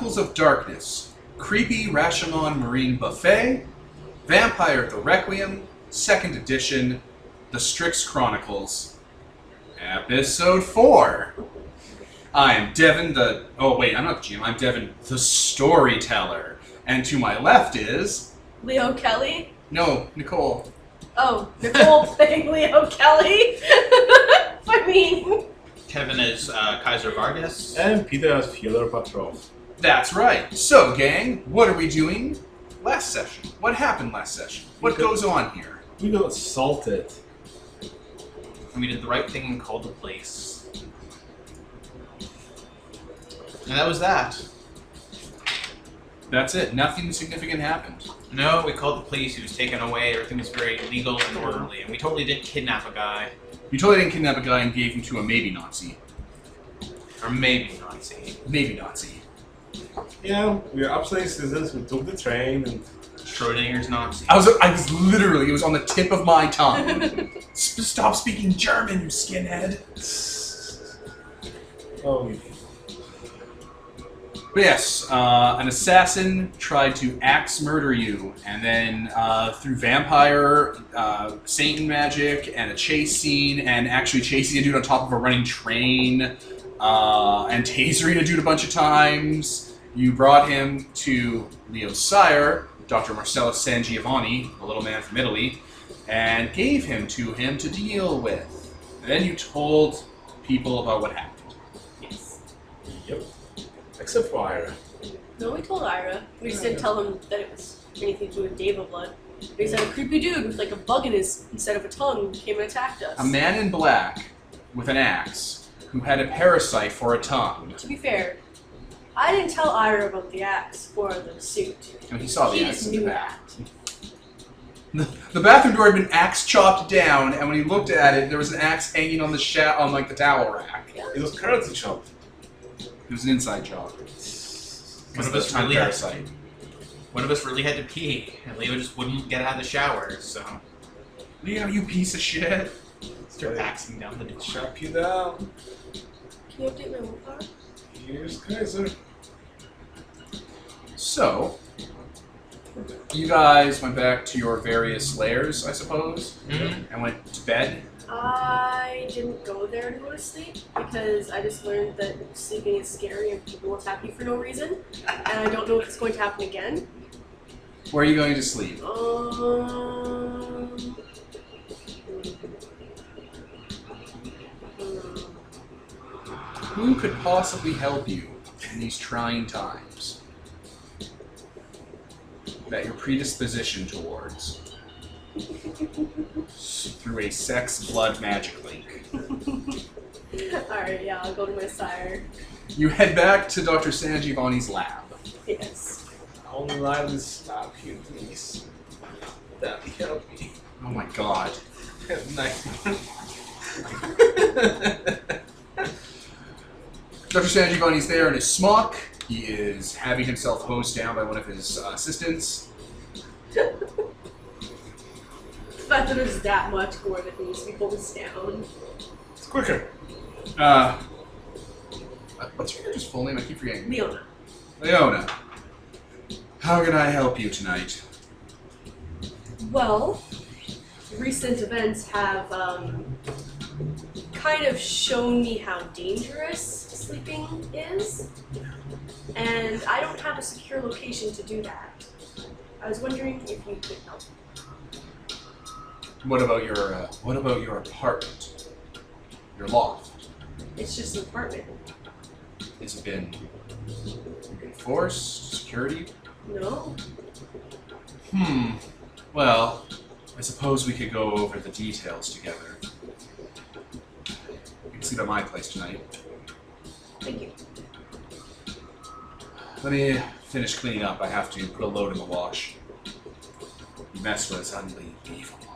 Chronicles of Darkness, Creepy Rashomon Marine Buffet, Vampire the Requiem, 2nd edition, The Strix Chronicles, Episode 4. I am Devin the... Oh, wait, I'm not the GM. I'm Devin the Storyteller. And to my left is... Leo Kelly? No, Nicole. Oh, Nicole playing Leo Kelly? I mean... Kevin is Kaiser Vargas. And Peter as Fyodor Petrov. That's right. So, gang, what are we doing last session? What happened last session? What goes on here? We got assaulted. And we did the right thing and called the police. And that was that. That's it. Nothing significant happened. No, we called the police. He was taken away. Everything was very legal and orderly. And we totally didn't kidnap a guy. You totally didn't kidnap a guy and gave him to a maybe Nazi. Or maybe Nazi. Maybe Nazi. Yeah, we are upstate citizens. We took the train and... Schrodinger's Nazi. I was literally, it was on the tip of my tongue. Stop speaking German, you skinhead. Oh, But yes, an assassin tried to axe murder you, and then through vampire, Satan magic, and a chase scene, and actually chasing a dude on top of a running train, and tasering a dude a bunch of times, you brought him to Leo's sire, Dr. Marcello Sangiovanni, a little man from Italy, and gave him to deal with. And then you told people about what happened. Yes. yep. Except for Ira. No, we told Ira. We just didn't tell him that it was anything to do with Deva Blood. He said a creepy dude with like a bug in his instead of a tongue came and attacked us. A man in black with an axe who had a parasite for a tongue. To be fair, I didn't tell Ira about the axe or the suit. And he saw the He axe just in the knew back. that. The bathroom door had been axe chopped down, and when he looked at it, there was an axe hanging on the the towel rack. It was currency chopped. It was an inside job. One of us really had to pee, and Leo just wouldn't get out of the shower, so... Leo, you piece of shit. Start axing down the door. Chop you down. Can you update my willpower? Here's Kaiser. So, you guys went back to your various lairs, I suppose, and went to bed. I didn't go there to go to sleep because I just learned that sleeping is scary and people attack you for no reason, and I don't know if it's going to happen again. Where are you going to sleep? Who could possibly help you in these trying times that you're predispositioned towards through a sex blood magic link? Alright, yeah, I'll go to my sire. You head back to Dr. Sangiovanni's lab. Yes. Only line is stop you, please. That help me. Oh my god. Nice. Dr. Sangiovanni's there in his smock. He is having himself hosed down by one of his assistants. The fact that there's that much gore that needs to be pulled down. It's quicker. What's your character's full name? I keep forgetting. Leona. Leona. How can I help you tonight? Well, recent events have kind of shown me how dangerous sleeping is, and I don't have a secure location to do that. I was wondering if you could help. What about your apartment? Your loft? It's just an apartment. Has it been enforced? Security? No. Well, I suppose we could go over the details together. You can sleep at my place tonight. Thank you. Let me finish cleaning up. I have to put a load in the wash. The mess was unbelievable.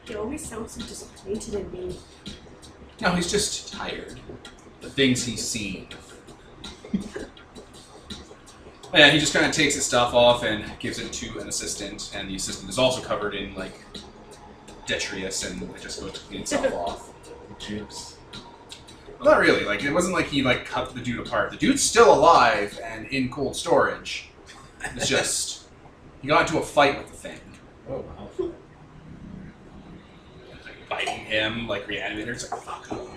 You always sound so disappointed in me. No, he's just tired. The things he's seen. Yeah, he just kind of takes his stuff off and gives it to an assistant, and the assistant is also covered in, like, detritus, and it just goes to clean itself off. Chips. Not really. Like, it wasn't like he, like, cut the dude apart. The dude's still alive and in cold storage. It's just... He got into a fight with the thing. Oh, wow. Like, biting him, like, reanimator. It's like, fuck off.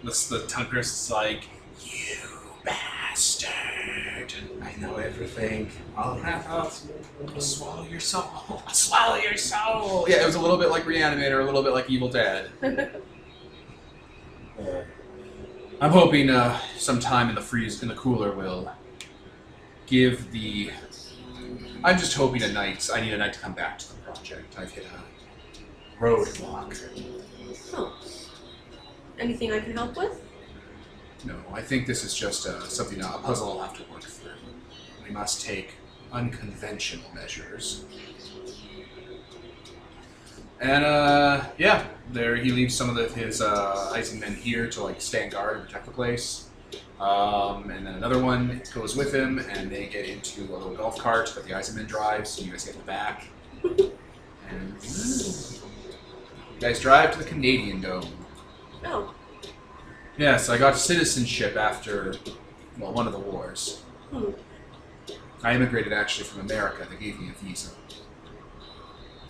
The tongue piercer's like, you bastard. I know everything. I'll Swallow your soul. Swallow your soul. Yeah, it was a little bit like Reanimator, a little bit like Evil Dead. I'm hoping sometime in the cooler will give the... I'm just hoping I need a night to come back to the project. I've hit a roadblock. Oh. Anything I can help with? No, I think this is just something, a puzzle I'll have to work through. We must take unconventional measures. And, yeah, there he leaves some of his icing men here to, like, stand guard and protect the place. And then another one goes with him, and they get into a little golf cart that the icing men drive, so you guys get in the back. And you guys drive to the Canadian Dome. Oh. Yes, I got citizenship after, well, one of the wars. Hmm. I immigrated actually from America. They gave me a visa.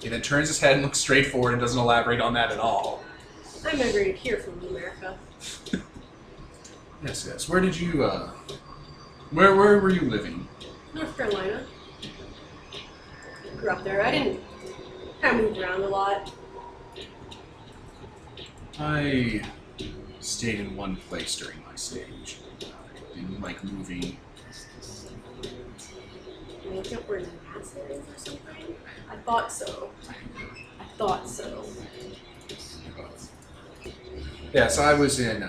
He then turns his head and looks straight forward and doesn't elaborate on that at all. I migrated here from America. Yes, yes. Where did you, where were you living? North Carolina. Grew up there. I moved around a lot. I stayed in one place during my stage. I didn't like moving. I think we're in NASA or something. I thought so. Yeah, so I was in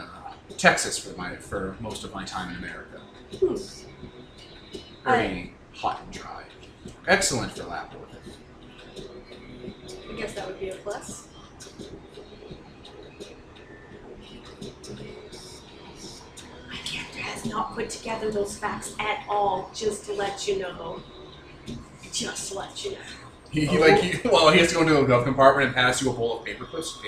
Texas for most of my time in America. Very hot and dry. Excellent for lab work. I guess that would be a plus. My character has not put together those facts at all, just to let you know. Just to let you know. He he has to go into a glove compartment and pass you a bowl of paperclips.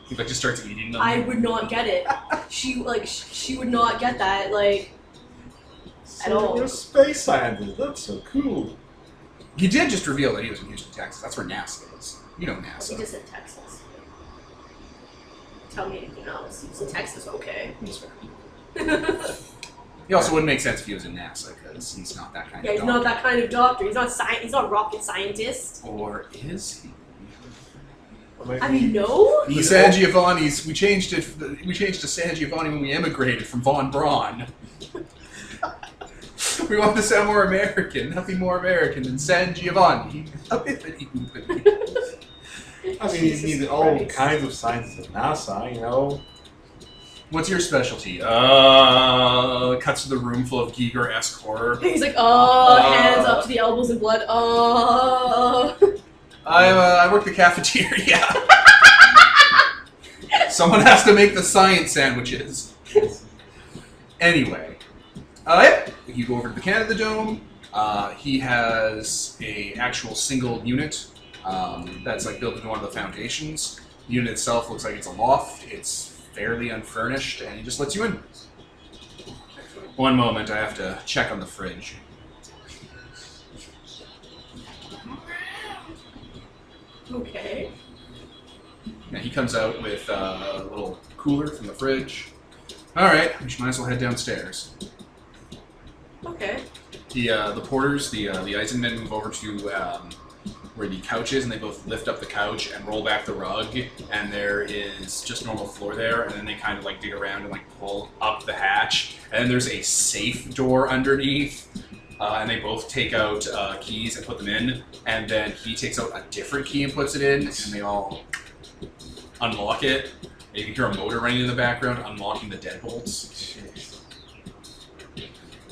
He like just starts eating them. I would not get it. She would not get that, like, at all. You're a space scientist. That's so cool. He did just reveal that he was in Houston, Texas. That's where NASA is. You know He NASA. just said Texas. Tell me anything else. He's in Texas, okay. That's fair. He also wouldn't make sense if he was in NASA because he's not that kind Yeah, of he's doctor. not that kind of doctor. He's not he's not a rocket scientist. Or is he? Or maybe I mean, no. He's San Giovanni's. We changed to San Giovanni when we emigrated from Von Braun. We wanted to sound more American. Nothing more American than San Giovanni. I mean, you Jesus need all Christ. kinds of scientists at NASA, you know. What's your specialty? Cuts to the room full of Giger-esque horror. He's like, hands up to the elbows in blood. I work the cafeteria. Someone has to make the science sandwiches. Anyway, yeah, you go over to the Canada Dome. He has a actual single unit that's like built into one of the foundations. The unit itself looks like it's a loft. It's fairly unfurnished, and he just lets you in. One moment, I have to check on the fridge. Okay. Yeah, he comes out with a little cooler from the fridge. All right, we might as well head downstairs. Okay. The porters, the Eisenmen move over to where the couch is, and they both lift up the couch and roll back the rug, and there is just normal floor there, and then they kind of like dig around and like pull up the hatch, and then there's a safe door underneath, and they both take out keys and put them in, and then he takes out a different key and puts it in, and they all unlock it. You can hear a motor running in the background, unlocking the deadbolts.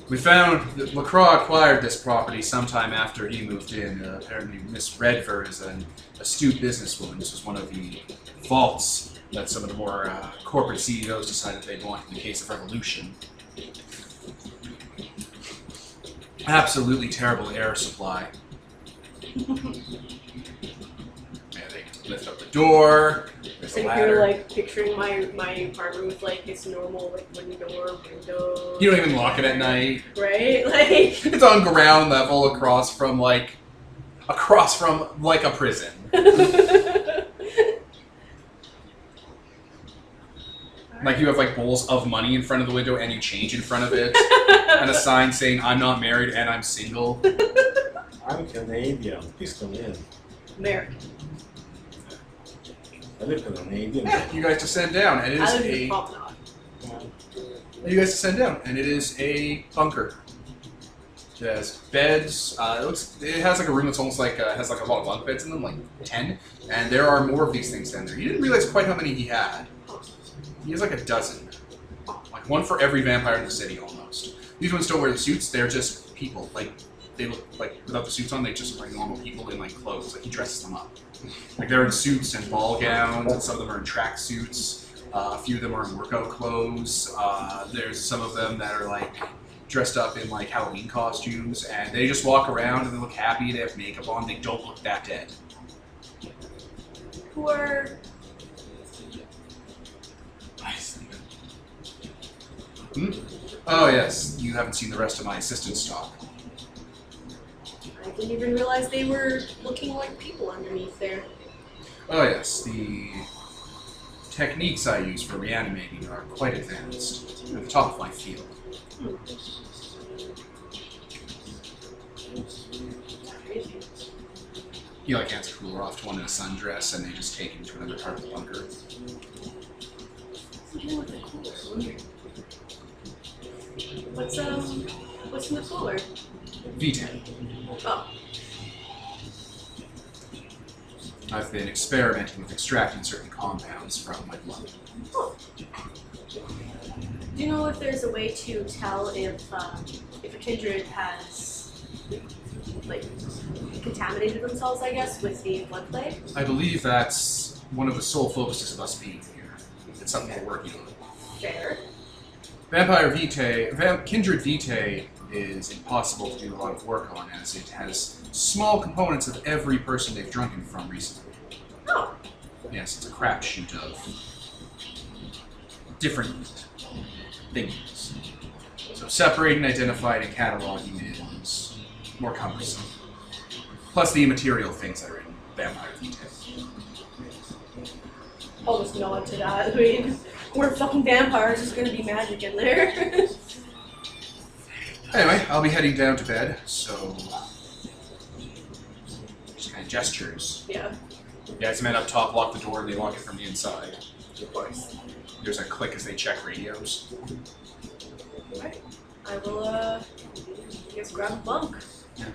We found that LaCroix acquired this property sometime after he moved in. Apparently Miss Redford is an astute businesswoman. This was one of the vaults that some of the more corporate CEOs decided they'd want in the case of revolution. Absolutely terrible air supply. Yeah, they lift up the door, There's a Sitting ladder. here, like, picturing my apartment with, like, its normal, like, window. You don't even lock it at night. Right? Like... It's on ground level across from like a prison. Like you have like bowls of money in front of the window and you change in front of it. And a sign saying I'm not married and I'm single. I'm Canadian. Please come in. American. I live in Canadian. Yeah, you guys descend down and it I is live in a Promenade. you guys descend down and it is a bunker. It has beds. It has like a room that's almost like has like a lot of bunk beds in them, like 10. And there are more of these things down there. You didn't realize quite how many he had. He has like a dozen. Like one for every vampire in the city almost. These ones don't wear the suits, they're just people. Like they look like without the suits on, they just look like normal people in like clothes. Like he dresses them up. Like they're in suits and ball gowns, and some of them are in track suits. A few of them are in workout clothes. There's some of them that are like dressed up in like Halloween costumes, and they just walk around and they look happy. They have makeup on. They don't look that dead. Who are... Oh yes, you haven't seen the rest of my assistants talk. I didn't even realize they were looking like people underneath there. Oh yes, the techniques I use for reanimating are quite advanced. At the top of my field. Crazy. He like hands a cooler off to one in a sundress, and they just take him to another part of the bunker. What's the deal with the cooler? I wonder. What's in the cooler? Vitae. Oh. I've been experimenting with extracting certain compounds from my blood. Oh. Do you know if there's a way to tell if a kindred has like contaminated themselves, I guess, with the blood plague? I believe that's one of the sole focuses of us being here. It's something we're working on. Fair. Kindred Vitae is impossible to do a lot of work on, as it has small components of every person they've drunken from recently. Oh. Yes, it's a crapshoot of different things. So separating, identifying, and cataloging is more cumbersome. Plus the immaterial things that are in Vampire Vitae. I'll just nod to that. I mean, we're fucking vampires. There's gonna be magic in there. Anyway, I'll be heading down to bed, so just kind of gestures. Yeah, You guys met up top, lock the door, and they lock it from the inside. of course. There's a click as they check radios. Alright. I will, I guess grab a bunk.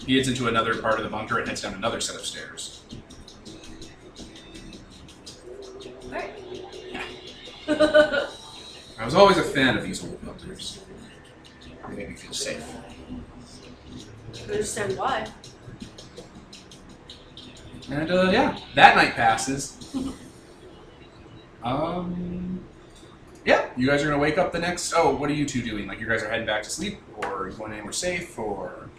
He heads into another part of the bunker and heads down another set of stairs. Alright. I was always a fan of these old bunkers. They make me feel safe. I understand why. And yeah, that night passes. Yeah, you guys are gonna wake up the next. Oh, what are you two doing? Like, you guys are heading back to sleep, or are you going anywhere safe, or?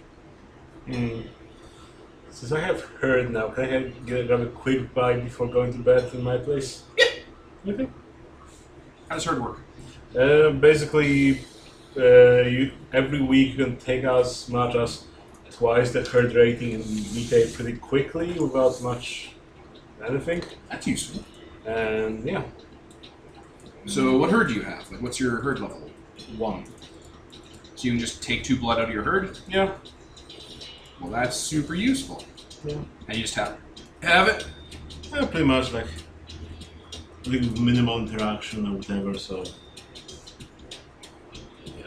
Since I have heard now, can I grab a quick bite before going to bed in my place? Yeah. Okay. How does herd work? Basically, you every week you can take as much as twice the herd rating and mutate pretty quickly without much anything. That's useful. And yeah. So, what herd do you have? Like, what's your herd level? 1. So you can just take 2 blood out of your herd? Yeah. Well, that's super useful. Yeah. And you just have it. Yeah, pretty much like minimal interaction or whatever. So. Yeah.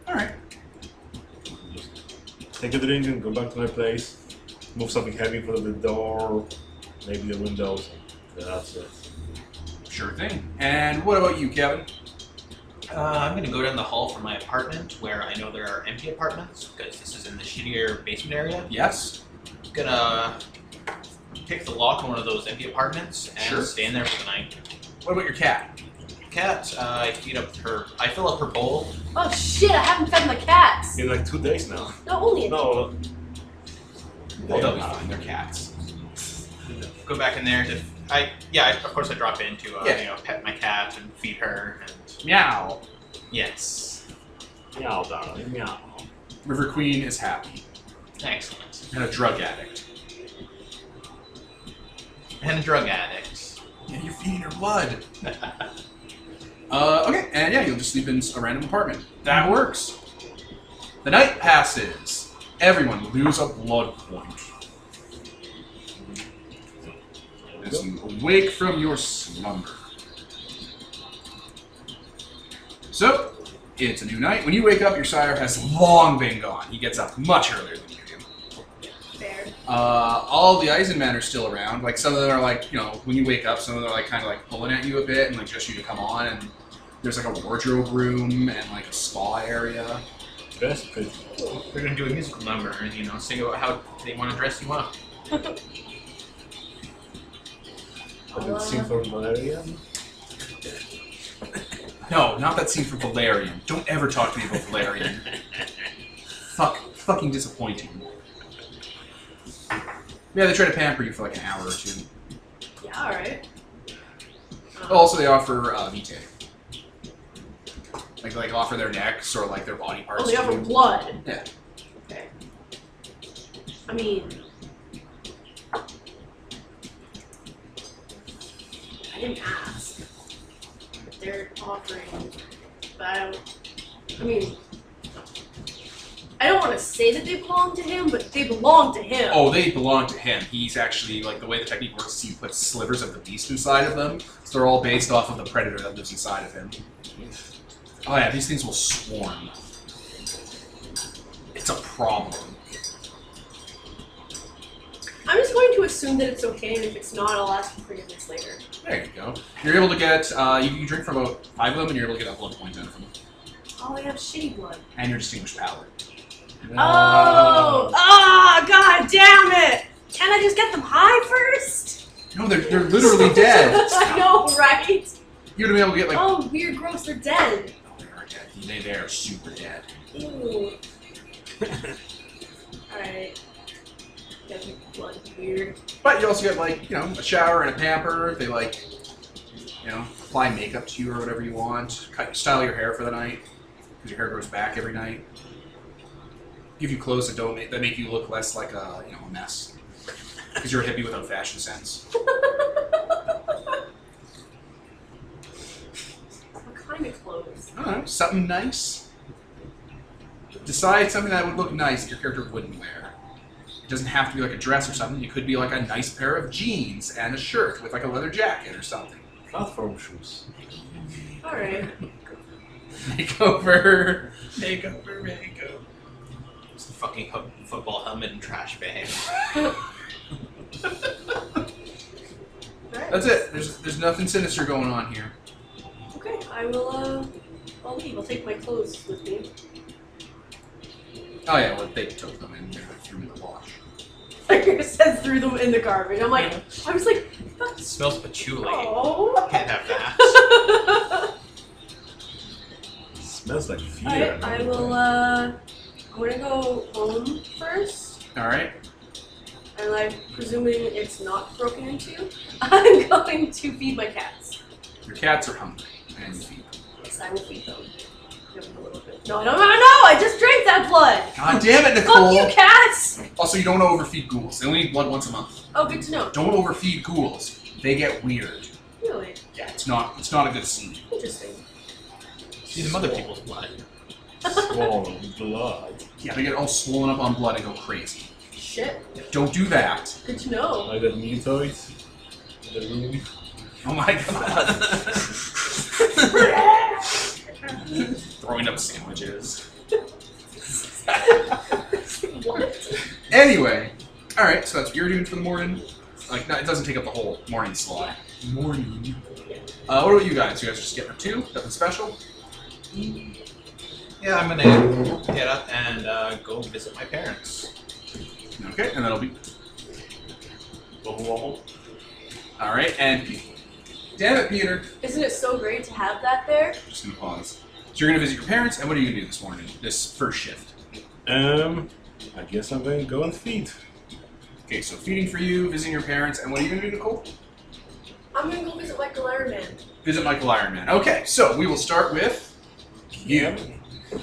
All right. Just take a drink and go back to my place. Move something heavy in front of the door, maybe the windows. Yeah, that's it. Sure thing. And what about you, Kevin? I'm going to go down the hall from my apartment where I know there are empty apartments because this is in the shittier basement area. Yes. I'm going to pick the lock on one of those empty apartments and Sure. stay in there for the night. What about your cat? Cat, I fill up her bowl. Oh shit, I haven't fed my cats! In like 2 days now. No, only a No. Well, they'll be fine. They're cats. Go back in there to Of course I drop in to pet my cat and feed her and Meow. yes. Meow, darling, meow. River Queen is happy. Excellent. And a drug addict. And a drug addict. Yeah, you're feeding her blood. Okay, and yeah, you'll just sleep in a random apartment. That works. The night passes. Everyone lose a blood point. As you awake from your slumber. So, it's a new night. When you wake up, your sire has long been gone. He gets up much earlier than you do. Fair. All the Eisenmen are still around. Like, some of them are like, when you wake up, some of them are like kind of like pulling at you a bit and like just you to come on. And there's like a wardrobe room and like a spa area. That's pretty cool. We're gonna do a musical number and sing about how they want to dress you up. I did scene from Valerian. No, not that scene from Valerian. Don't ever talk to me about Valerian. Fucking disappointing. Yeah, they try to pamper you for like an hour or two. Yeah, alright. Also, they offer vitae. Like offer their necks or like their body parts. Oh, they to offer you. blood. Yeah. Okay. I mean, I didn't ask. If they're offering, but I mean, I don't want to say that they belong to him, but they belong to him. Oh, they belong to him. He's actually, like, the way the technique works is you put slivers of the beast inside of them, so they're all based off of the predator that lives inside of him. Oh yeah, these things will swarm. It's a problem. I'm just going to assume that it's okay, and if it's not, I'll ask for forgiveness later. There you go. You're able to get, you can drink from about 5 of them, and you're able to get a blood point out of them. Oh, they have shitty blood. And your distinguished power. Oh! Ah! God damn it! Can't I just get them high first? No, they're literally dead. I know, right? You're gonna be able to get, like... Oh, weird, gross, they're dead. Oh, they are dead. They are super dead. Ew. Alright. Get blood weird. But you also get, like, a shower and a pamper. They, like, apply makeup to you or whatever you want. Style your hair for the night, because your hair grows back every night. Give you clothes that make you look less like a mess, because you're a hippie without fashion sense. What kind of clothes? I don't know, something nice. Decide something that would look nice that your character wouldn't wear. It doesn't have to be like a dress or something. It could be like a nice pair of jeans and a shirt with like a leather jacket or something. Platform shoes. Alright. Makeover. It's the fucking football helmet and trash bag. That's it. There's nothing sinister going on here. Okay, I will, I'll leave. I'll take my clothes with me. Oh yeah, well they took them and threw them in the wash. It said threw them in the garbage. I'm like, I was like, It smells patchouli. oh. Can't have that. Smells like fear. I will, I'm gonna go home first. All right. And like, presuming it's not broken into, I'm going to feed my cats. Your cats are hungry, and you feed them. Yes, I will feed them. Give them a little bit. No, I just drank that blood! God damn it, Nicole! Fuck you, cats! Also, you don't want to overfeed ghouls. They only need blood once a month. Oh, good to know. Don't overfeed ghouls. They get weird. Really? Yeah, it's not a good scene. Interesting. See them other people's blood. Swollen blood. Yeah, they get all swollen up on blood and go crazy. Shit. Don't do that. Good to know. Like that mutoid in the room. Oh my god. Throwing up sandwiches. What? Anyway, alright, so that's what you're doing for the morning. Like, no, it doesn't take up the whole morning slot. Morning. What about you guys? You guys just getting up too? Nothing special? Yeah, I'm gonna get up and go visit my parents. Okay, and that'll be... Alright, and Peter. Damn it, Peter. Isn't it so great to have that there? Just gonna pause. So you're gonna visit your parents, and what are you gonna do this morning? This first shift? I guess I'm going to go and feed. Okay, so feeding for you, visiting your parents, and what are you gonna do, Nicole? I'm gonna go visit Michael Ironman. Visit Michael Ironman. Okay, so we will start with you.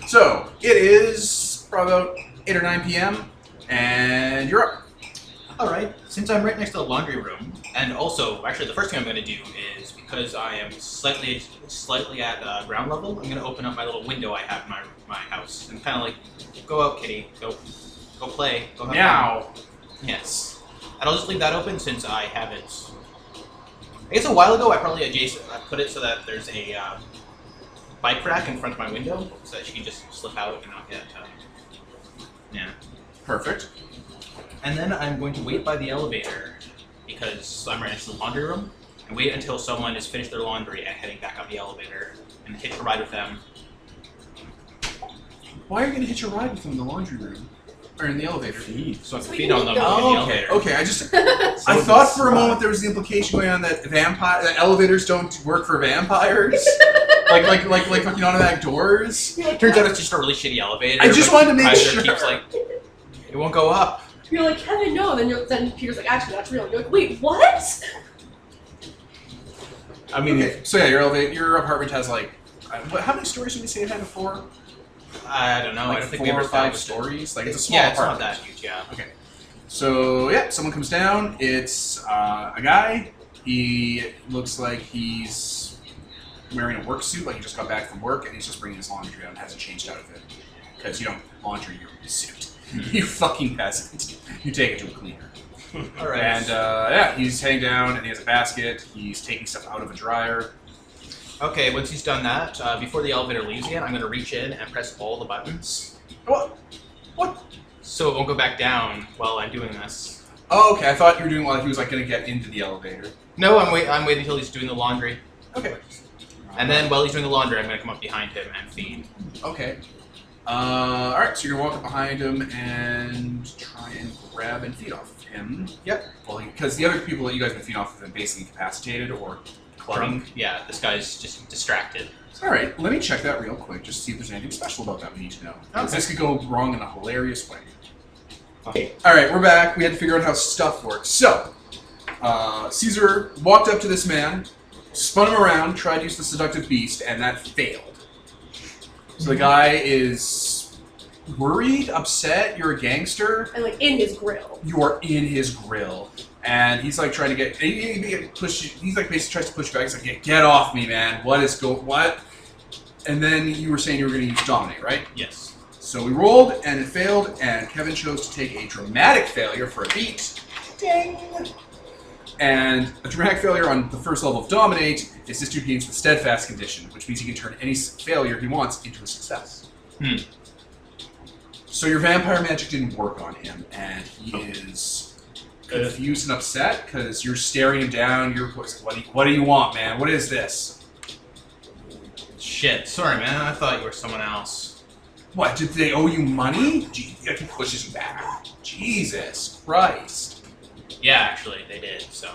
So it is probably about 8 or 9 p.m. and you're up. Alright, since I'm right next to the laundry room, and also, actually the first thing I'm going to do is, because I am slightly at ground level, I'm going to open up my little window I have in my house, and kind of like, go out, kitty, go play, go have Meow. fun. Yes. And I'll just leave that open since I have it. I guess a while ago I put it so that there's a bike rack in front of my window, so that she can just slip out and not get, yeah. Perfect. And then I'm going to wait by the elevator, because I'm right next to the laundry room, and wait until someone has finished their laundry and heading back up the elevator, and hitch a ride with them. Why are you going to hitch a ride with them in the laundry room? Or in the elevator? So I can So feed you on need them to- in the Oh, okay. elevator. Okay, I thought for a moment there was the implication going on that that elevators don't work for vampires. like fucking automatic doors. You're like, Turns out it's just a really shitty elevator. I just but wanted to make Kaiser sure. keeps like, it won't go up. You're like, Kevin, no. Then Peter's like, actually, that's real. You're like, wait, what? I mean, Okay, so yeah, your apartment has like, how many stories did we say it had before? I don't know. I Like don't think 4 we ever or 5 established it. stories. Like it's a small Yeah, it's apartment. not that huge. Yeah. Okay. So yeah, someone comes down. It's a guy. He looks like he's wearing a work suit, like he just got back from work, and he's just bringing his laundry out and hasn't changed out of it because you don't laundry your suit. You fucking peasant. You take it to a cleaner. All right. And yeah, he's heading down, and he has a basket. He's taking stuff out of a dryer. Okay, once he's done that, before the elevator leaves again, I'm going to reach in and press all the buttons. What? What? So it won't go back down while I'm doing this. Oh, okay. I thought you were doing while he was like going to get into the elevator. No, I'm waiting until he's doing the laundry. Okay. And then while he's doing the laundry, I'm going to come up behind him and feed. Okay. All right. So you're gonna walk up behind him and try and grab and feed off of him. Yep. Well, because the other people that you guys have been feeding off of have been basically incapacitated or clubbing. Drunk. Yeah, this guy's just distracted. All right. Let me check that real quick, just to see if there's anything special about that we need to know. 'Cause Okay. this could go wrong in a hilarious way. Okay. All right, we're back. We had to figure out how stuff works. So, Caesar walked up to this man, spun him around, tried to use the seductive beast, and that failed. So the guy is worried, upset. You're a gangster. And like in his grill. You are in his grill, and he's like trying to get. He's like basically tries to push you back. He's like, "Yeah, get off me, man! What?" And then you were saying you were going to use dominate, right? Yes. So we rolled, and it failed, and Kevin chose to take a dramatic failure for a beat. Ding! And a dramatic failure on the first level of Dominate is this dude gains the Steadfast condition, which means he can turn any failure he wants into a success. So your vampire magic didn't work on him, and he is confused and upset because you're staring him down. You're what do you want, man? What is this? Shit. Sorry, man. I thought you were someone else. What, did they owe you money? Gee, he pushes you back. Jesus Christ. Yeah, actually, they did. So.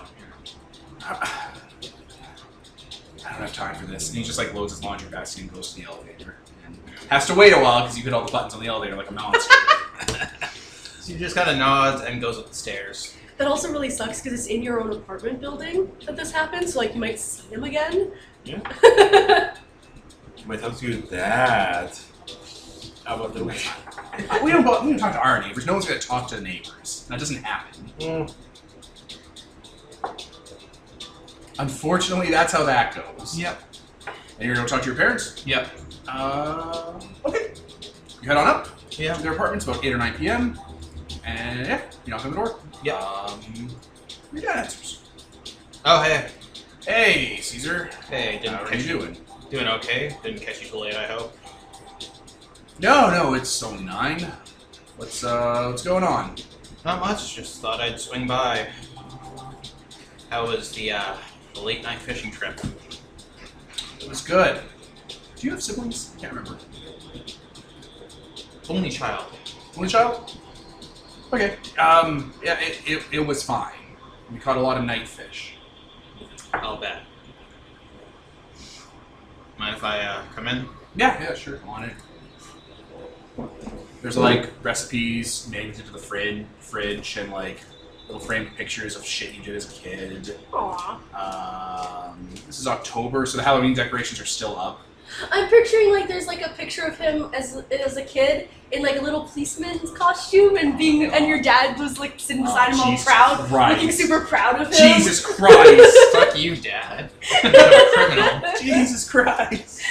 I don't have time for this. And he just like loads his laundry basket and goes to the elevator. And has to wait a while because you hit all the buttons on the elevator like a monster. So he just kind of nods and goes up the stairs. That also really sucks because it's in your own apartment building that this happens, so like you might see him again. Yeah. Might have to do that. How about the way? we don't talk to our neighbors. No one's going to talk to the neighbors. That doesn't happen. Unfortunately, that's how that goes. Yep. And you're going to go talk to your parents? Yep. Okay. You head on up Yeah. to their apartments about 8 or 9 p.m. And yeah, you knock on the door. Yep. Your dad answers. Oh, hey. Hey, Caesar. Hey, didn't How are catch you doing? Doing okay. Didn't catch you too late, I hope. No, it's only 9. What's going on? Not much. Just thought I'd swing by. How was the late night fishing trip? It was good. Do you have siblings? I can't remember. Only child. Only child? Okay. Yeah, it was fine. We caught a lot of night fish. I'll bet. Mind if I come in? Yeah, sure. Come on in. There's like recipes made into the fridge and like little framed pictures of shit you did as a kid. Aw. This is October, so the Halloween decorations are still up. I'm picturing like there's like a picture of him as a kid in like a little policeman's costume and your dad was like sitting beside him all Jesus proud, Christ. looking super proud of him. Jesus Christ! Fuck you, Dad. I'm a criminal. Jesus Christ!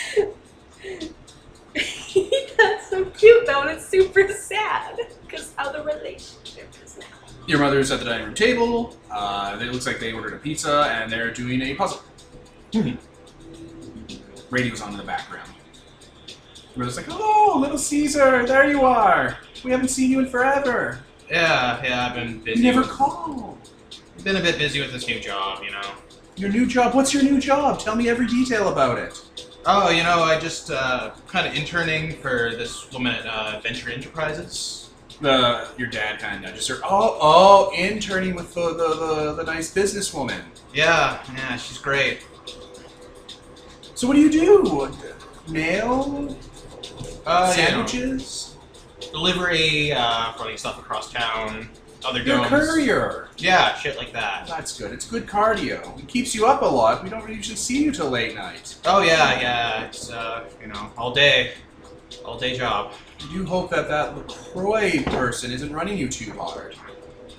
That's so cute though, and it's super sad because how the relationship is now. Your mother's at the dining room table. It looks like they ordered a pizza and they're doing a puzzle. Radio's on in the background. Your mother's like, "Oh, little Caesar, there you are. We haven't seen you in forever. Yeah, I've been busy. You never call. Been a bit busy with this new job, you know. Your new job? What's your new job? Tell me every detail about it." Oh, you know, I just kind of interning for this woman at Venture Enterprises. Your dad kind of nudges her. Oh, interning with the nice businesswoman. Yeah, she's great. So what do you do? Mail? Sandwiches? Sandwiches? Delivery, running stuff across town, other You're a domes. courier. Yeah, shit like that. That's good. It's good cardio. It keeps you up a lot. We don't usually see you till late night. Oh, yeah, it's, you know, all day job. I do hope that LaCroix person isn't running you too hard.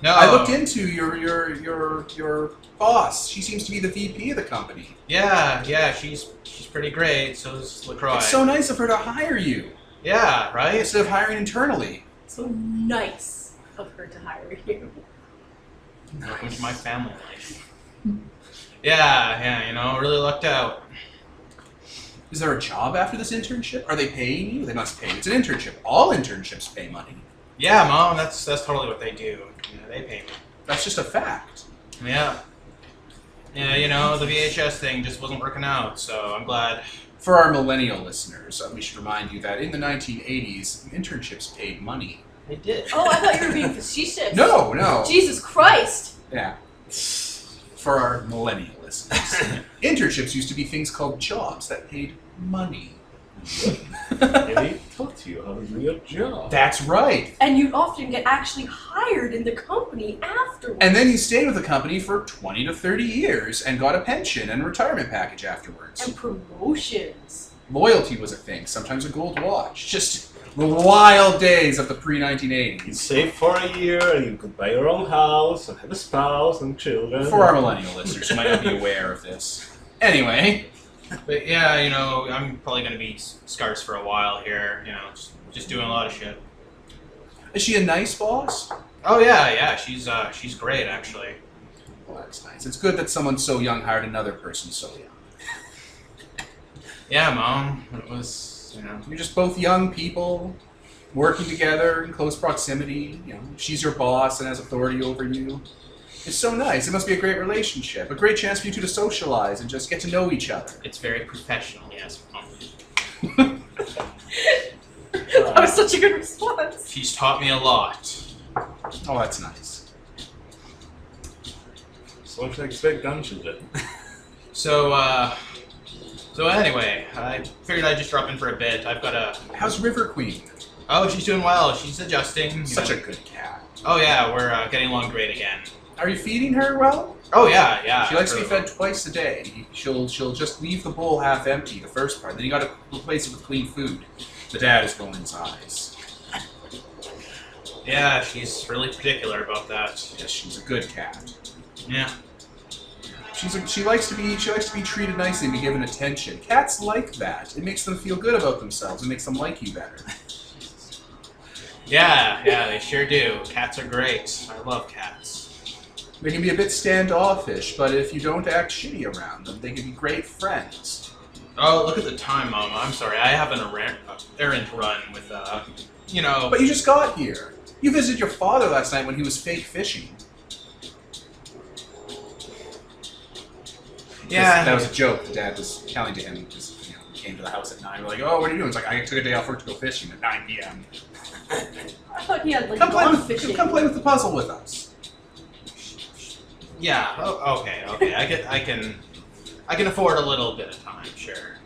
No. I looked into your boss. She seems to be the VP of the company. Yeah, she's pretty great, so is LaCroix. It's so nice of her to hire you. Yeah, right? Instead of hiring internally. So nice of her to hire you. Welcome to my family life. Yeah, you know, really lucked out. Is there a job after this internship? Are they paying you? They must pay. It's an internship. All internships pay money. Yeah, Mom, that's totally what they do. Yeah, they pay me. That's just a fact. Yeah. Yeah, you know, the VHS thing just wasn't working out, so I'm glad. For our millennial listeners, we should remind you that in the 1980s, internships paid money. They did. Oh, I thought you were being facetious. No. Jesus Christ. Yeah. For our millennial listeners, internships used to be things called jobs that paid money. They taught you how to do your job. That's right. And you'd often get actually hired in the company afterwards. And then you stayed with the company for 20 to 30 years and got a pension and retirement package afterwards. And promotions. Loyalty was a thing, sometimes a gold watch. Just the wild days of the You'd pre-1980s. save for a year and you could buy your own house and have a spouse and children. For our millennial listeners who might not be aware of this. Anyway. But yeah, you know, I'm probably going to be scarce for a while here, you know, just doing a lot of shit. Is she a nice boss? Oh yeah, she's great, actually. Well, that's nice. It's good that someone so young hired another person so young. Yeah, Mom, it was, you know. You're just both young people, working together in close proximity. You know, she's your boss and has authority over you. It's so nice. It must be a great relationship. A great chance for you two to socialize and just get to know each other. It's very professional, yes, Mom. That was such a good response. She's taught me a lot. Oh, that's nice. So what should I expect dungeons then? So anyway, I figured I'd just drop in for a bit. I've got a... How's River Queen? Oh, she's doing well. She's adjusting. Such a good cat. Oh yeah, we're getting along great again. Are you feeding her well? Oh yeah. She likes to be fed twice a day. She'll just leave the bowl half empty, the first part. Then you gotta replace it with clean food. The dad is rolling his eyes. Yeah, she's really particular about that. Yes, she's a good cat. Yeah. She likes to be treated nicely and be given attention. Cats like that. It makes them feel good about themselves. It makes them like you better. Yeah, they sure do. Cats are great. I love cats. They can be a bit standoffish, but if you don't act shitty around them, they can be great friends. Oh, look at the time, Mama. I'm sorry. I have an errand to run with, you know... But you just got here. You visited your father last night when he was fake fishing. Yeah. That was a joke. The dad was telling to him because he came to the house at 9. We're like, oh, what are you doing? It's like, I took a day off work to go fishing at 9 p.m. I thought he had like Come lawn fishing. play with the puzzle with us. Yeah. Oh, okay. I can afford a little bit of time, sure.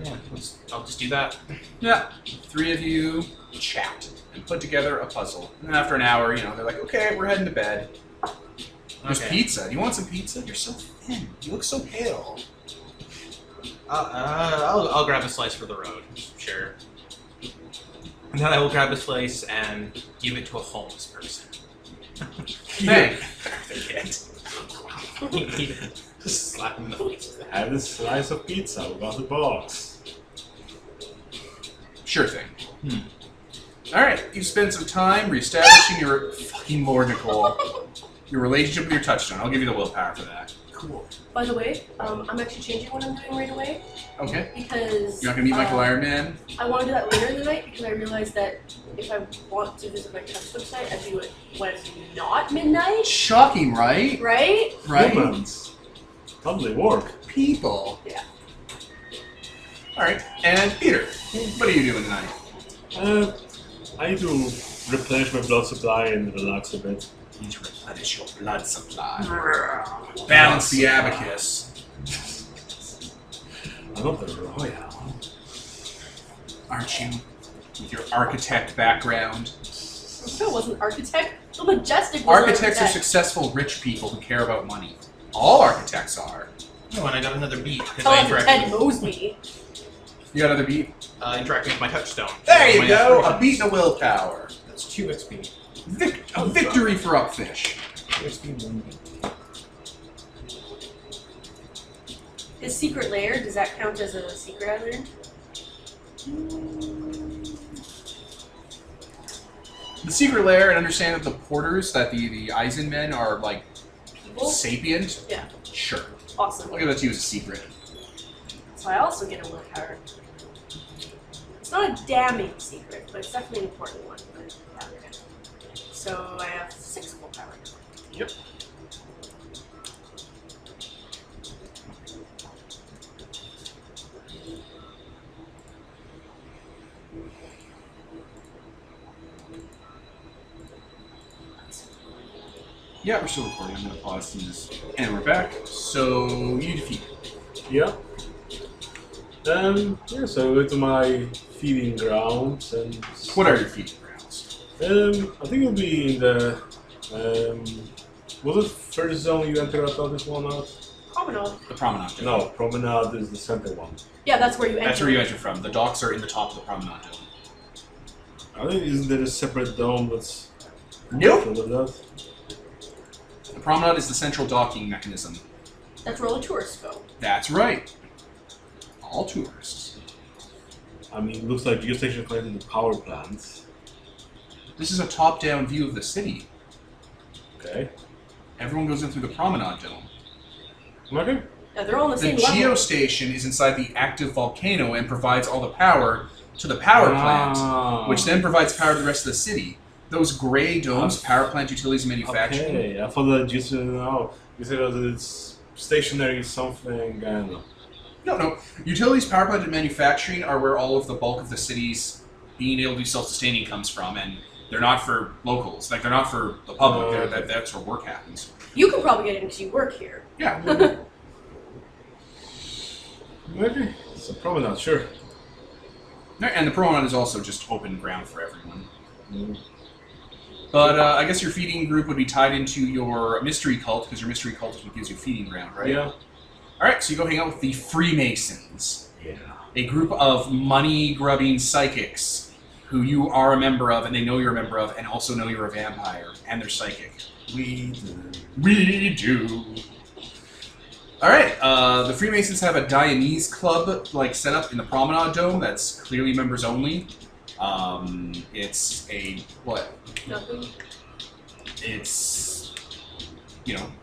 Yeah, I'll just do that. Yeah. 3 of you chat. and put together a puzzle. And then after an hour, you know, they're like, okay, we're heading to bed. There's pizza. Do you want some pizza? You're so thin. You look so pale. I'll grab a slice for the road. Sure. And then I will grab a slice and give it to a homeless person. Hey. Just slap him in the face. Have a slice of pizza without the box. Sure thing. Alright, you spend some time reestablishing your fucking Lord Nicole. Your relationship with your touchstone. I'll give you the willpower for that. Cool. By the way, I'm actually changing what I'm doing right away. Okay. Because You're not gonna meet Michael Iron Man? I want to do that later in the night because I realized that if I want to visit my touchstone site, I do it when it's not midnight. Shocking, right? Right? Right? Humans. How do they work? People. Yeah. Alright, and Peter, what are you doing tonight? I need to replenish my blood supply and relax a bit. You need to replenish your blood supply. Balance the abacus. I'm not the royal. Aren't you? With your architect background. No, it wasn't architect. The majestic was Architects are successful rich people who care about money. All architects are. Oh, and I got another beat because Tell I him Ted interacted, knows me. You got another beat? interacting with my touchstone. There you My go! A aspirations. beat and a willpower. That's 2 XP. A victory for Upfish. 2 XP, 1 beat. His secret lair, does that count as a secret I learned? The secret lair, and understand that the porters, that the Eisen men are like People? sapient. Yeah. Sure. Awesome. I'll give that to you as a secret. So I also get a willpower. It's not a damning secret, but it's definitely an important one. But, yeah, okay. So I have 6 willpower. Yep. Yeah, we're still recording. I'm going to pause this. And we're back. So, you defeat. Yeah. Yeah, so I go to my feeding grounds and... What are your feeding grounds? I think it'll be in the... was it first zone you entered out of this one out? Promenade. The promenade dome. No, Promenade is the center one. Yeah, that's where you enter. That's where you enter from. The docks are in the top of the promenade dome. I think isn't there a separate dome that's... Nope. full of that? The promenade is the central docking mechanism. That's where all the tourists go. That's right. All tourists. I mean, it looks like geostation connected to the power plant. This is a top-down view of the city. Okay. Everyone goes in through the promenade dome. Okay. Yeah, they're all on the The same level. geostation is inside the active volcano and provides all the power to the power plant, which then provides power to the rest of the city. Those gray domes, power plant, utilities, and manufacturing. Okay, I thought that you said, no, you said that it's stationary something, I don't know. No. Utilities, power plant, and manufacturing are where all of the bulk of the city's being able to be self-sustaining comes from, and they're not for locals. Like, they're not for the public. That's where work happens. You can probably get in because you work here. Yeah. Okay, it's a promenade, sure. And the promenade is also just open ground for everyone. Mm. But I guess your feeding group would be tied into your mystery cult, because your mystery cult is what gives you feeding ground, right? Yeah. Alright, so you go hang out with the Freemasons. Yeah. A group of money-grubbing psychics who you are a member of, and they know you're a member of, and also know you're a vampire, and they're psychic. We do. Alright, the Freemasons have a Dianese club set up in the Promenade Dome that's clearly members only. It's a, what? Nothing. It's,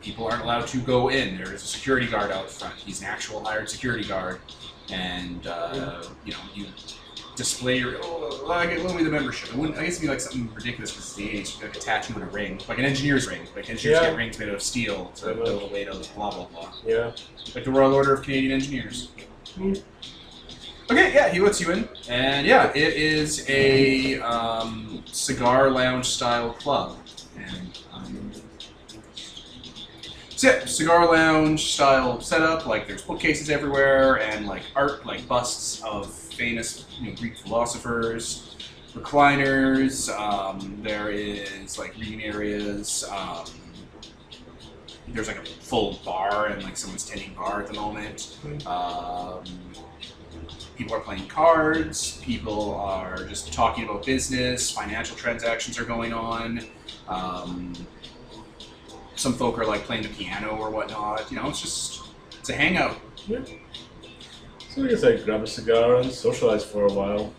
people aren't allowed to go in. There's a security guard out front. He's an actual hired security guard. And, you display your, what would be the membership? I guess it'd be like something ridiculous because it's the age, like a tattoo and a ring. Like an engineer's ring. Like engineers get rings made out of steel to build a way to blah, blah, blah. Yeah. Like the Royal Order of Canadian Engineers. Okay, yeah, he lets you in. And yeah, it is a cigar lounge style club. And so yeah, cigar lounge style setup, there's bookcases everywhere and art, busts of famous Greek philosophers. recliners. There is like reading areas. There's like a full bar and like someone's tending bar at the moment. People are playing cards. People are just talking about business. Financial transactions are going on. Some folk are like playing the piano or whatnot. You know, it's a hangout. Yeah. So I guess I grab a cigar and socialize for a while.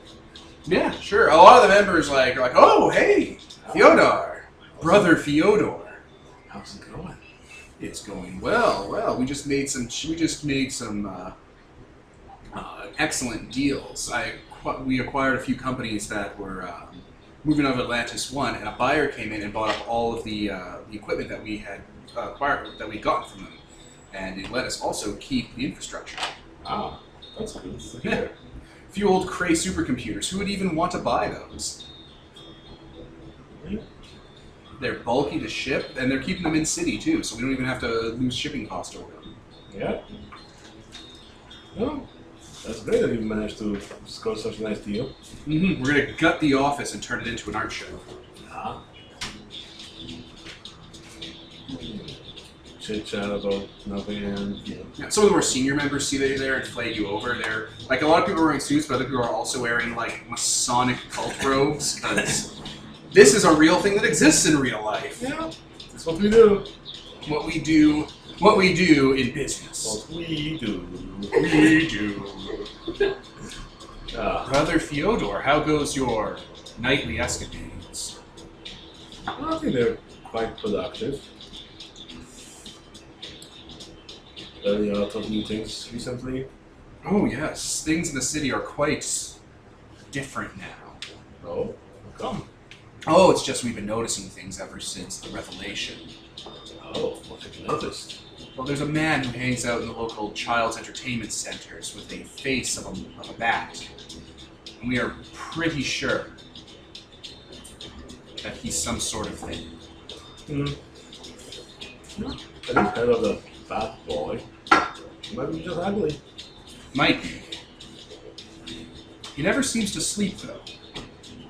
Yeah, sure. A lot of the members are like, oh, hey, Fyodor, brother Fyodor. How's it going? It's going well. Well, we just made some excellent deals. We acquired a few companies that were moving out of Atlantis 1, and a buyer came in and bought up all of the equipment that we had acquired, that we got from them, and it let us also keep the infrastructure. Ah, that's good to Yeah. hear. A few old Cray supercomputers. Who would even want to buy those? Yeah. They're bulky to ship, and they're keeping them in city too, so we don't even have to lose shipping cost over them. Yeah. Well, that's great that you managed to score such a nice deal. Mm-hmm. We're gonna gut the office and turn it into an art show. Ah. Chit chat about nothing and Yeah, some of the more senior members see that you're there and flay you over. They're like a lot of people are wearing suits, but other people are also wearing like Masonic cult robes because this is a real thing that exists in real life. yeah, that's what we do. What we do in business. What we do. We do. Ah, Brother Fyodor, how goes your nightly escapades? I think they're quite productive. Very lot of new things recently. Oh yes, things in the city are quite different now. Oh, how come? Oh, it's just we've been noticing things ever since the revelation. Oh, what have you noticed? Well, there's a man who hangs out in the local child's entertainment centers with a face of a bat. And we are pretty sure that he's some sort of thing. I didn't heard of the bad boy. He might be just ugly. Might be. He never seems to sleep, though.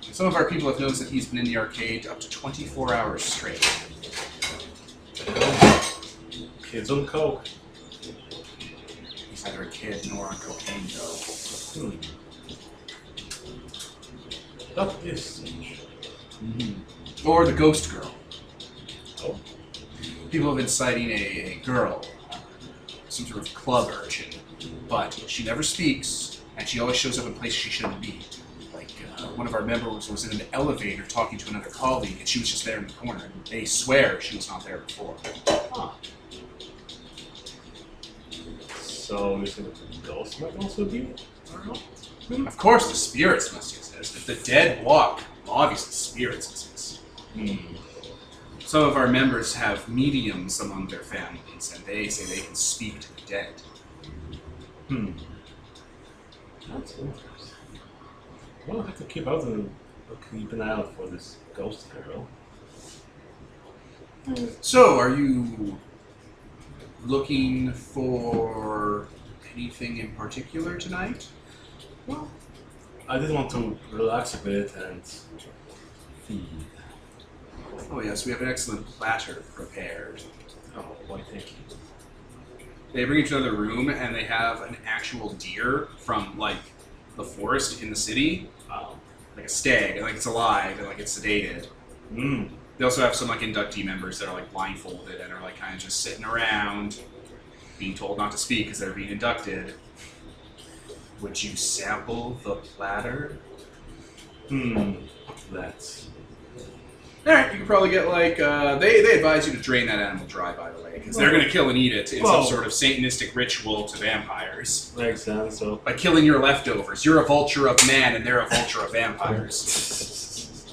Some of our people have noticed that he's been in the arcade up to 24 hours straight. Kids on coke. He's neither a kid nor on cocaine, though. That is strange. Or the ghost girl. Oh. People have been citing a girl, some sort of club urchin, but she never speaks, and she always shows up in places she shouldn't be. Like, one of our members was in an elevator talking to another colleague, and she was just there in the corner, and they swear she was not there before. Huh. So you think the ghost might also be? I don't know. Of course, the spirits must exist. If the dead walk, obviously spirits exist. Some of our members have mediums among their families, and they say they can speak to the dead. That's interesting. Well, I'll have to keep an eye out for this ghost girl. So, are you looking for anything in particular tonight? Well, I did want to relax a bit and feed. Oh yes, we have an excellent platter prepared. Oh, why thank you. They bring you to another room, and they have an actual deer from, like, the forest in the city. Like a stag, and like it's alive, and like it's sedated. They also have some like inductee members that are like blindfolded and are like kind of just sitting around, being told not to speak because they're being inducted. Would you sample the platter? That's... Alright, you could probably get like, they advise you to drain that animal dry, by the way, because they're going to kill and eat it in some sort of satanistic ritual to vampires. Makes sense, so... By killing your leftovers. You're a vulture of man and they're a vulture of vampires.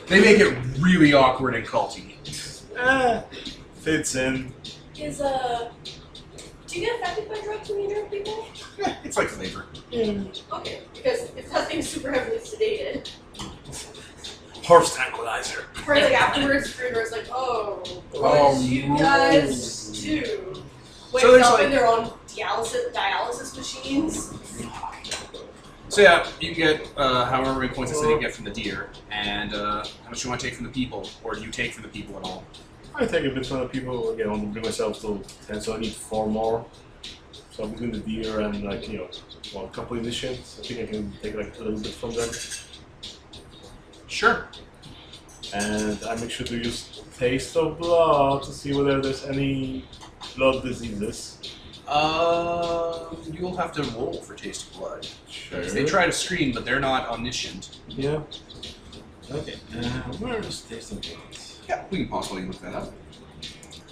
They make it really awkward and culty. Fits in. Do you get affected by drugs when you drug people? Yeah, it's like flavor. Okay, because if nothing's super heavily sedated, Horse tranquilizer. or like afterwards, Grimmer's like, oh, you guys too. Wakes So there's up like- in their own dialysis machines. So yeah, you can get however many points I said you get from the deer, and how much you want to take from the people, or do you take from the people at all? I take a bit from the people. Again, I want to bring myself to 10, so I need 4 more. So between the deer and like a couple initiates, I think I can take like a little bit from them. Sure. And I make sure to use taste of blood to see whether there's any blood diseases. You'll have to roll for taste of blood. Sure. They try to screen, but they're not omniscient. Yeah. Okay. Where is taste of blood? Yeah, we can possibly look that up.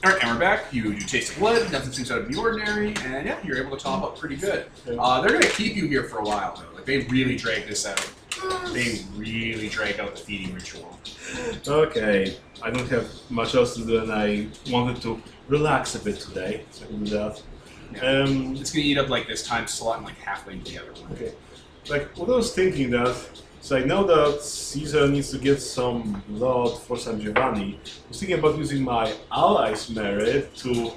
Alright, and we're back. You do taste of blood, nothing seems out of the ordinary, and yeah, you're able to top up pretty good. Yeah. They're gonna keep you here for a while though. Like they really drag this out. They really drag out the feeding ritual. Okay. I don't have much else to do, and I wanted to relax a bit today, so I can do that. Yeah. It's gonna eat up like this time slot and like halfway into the other one. Okay. Like what I was thinking that, so I know that Caesar needs to get some blood for San Giovanni. I was thinking about using my allies' merit to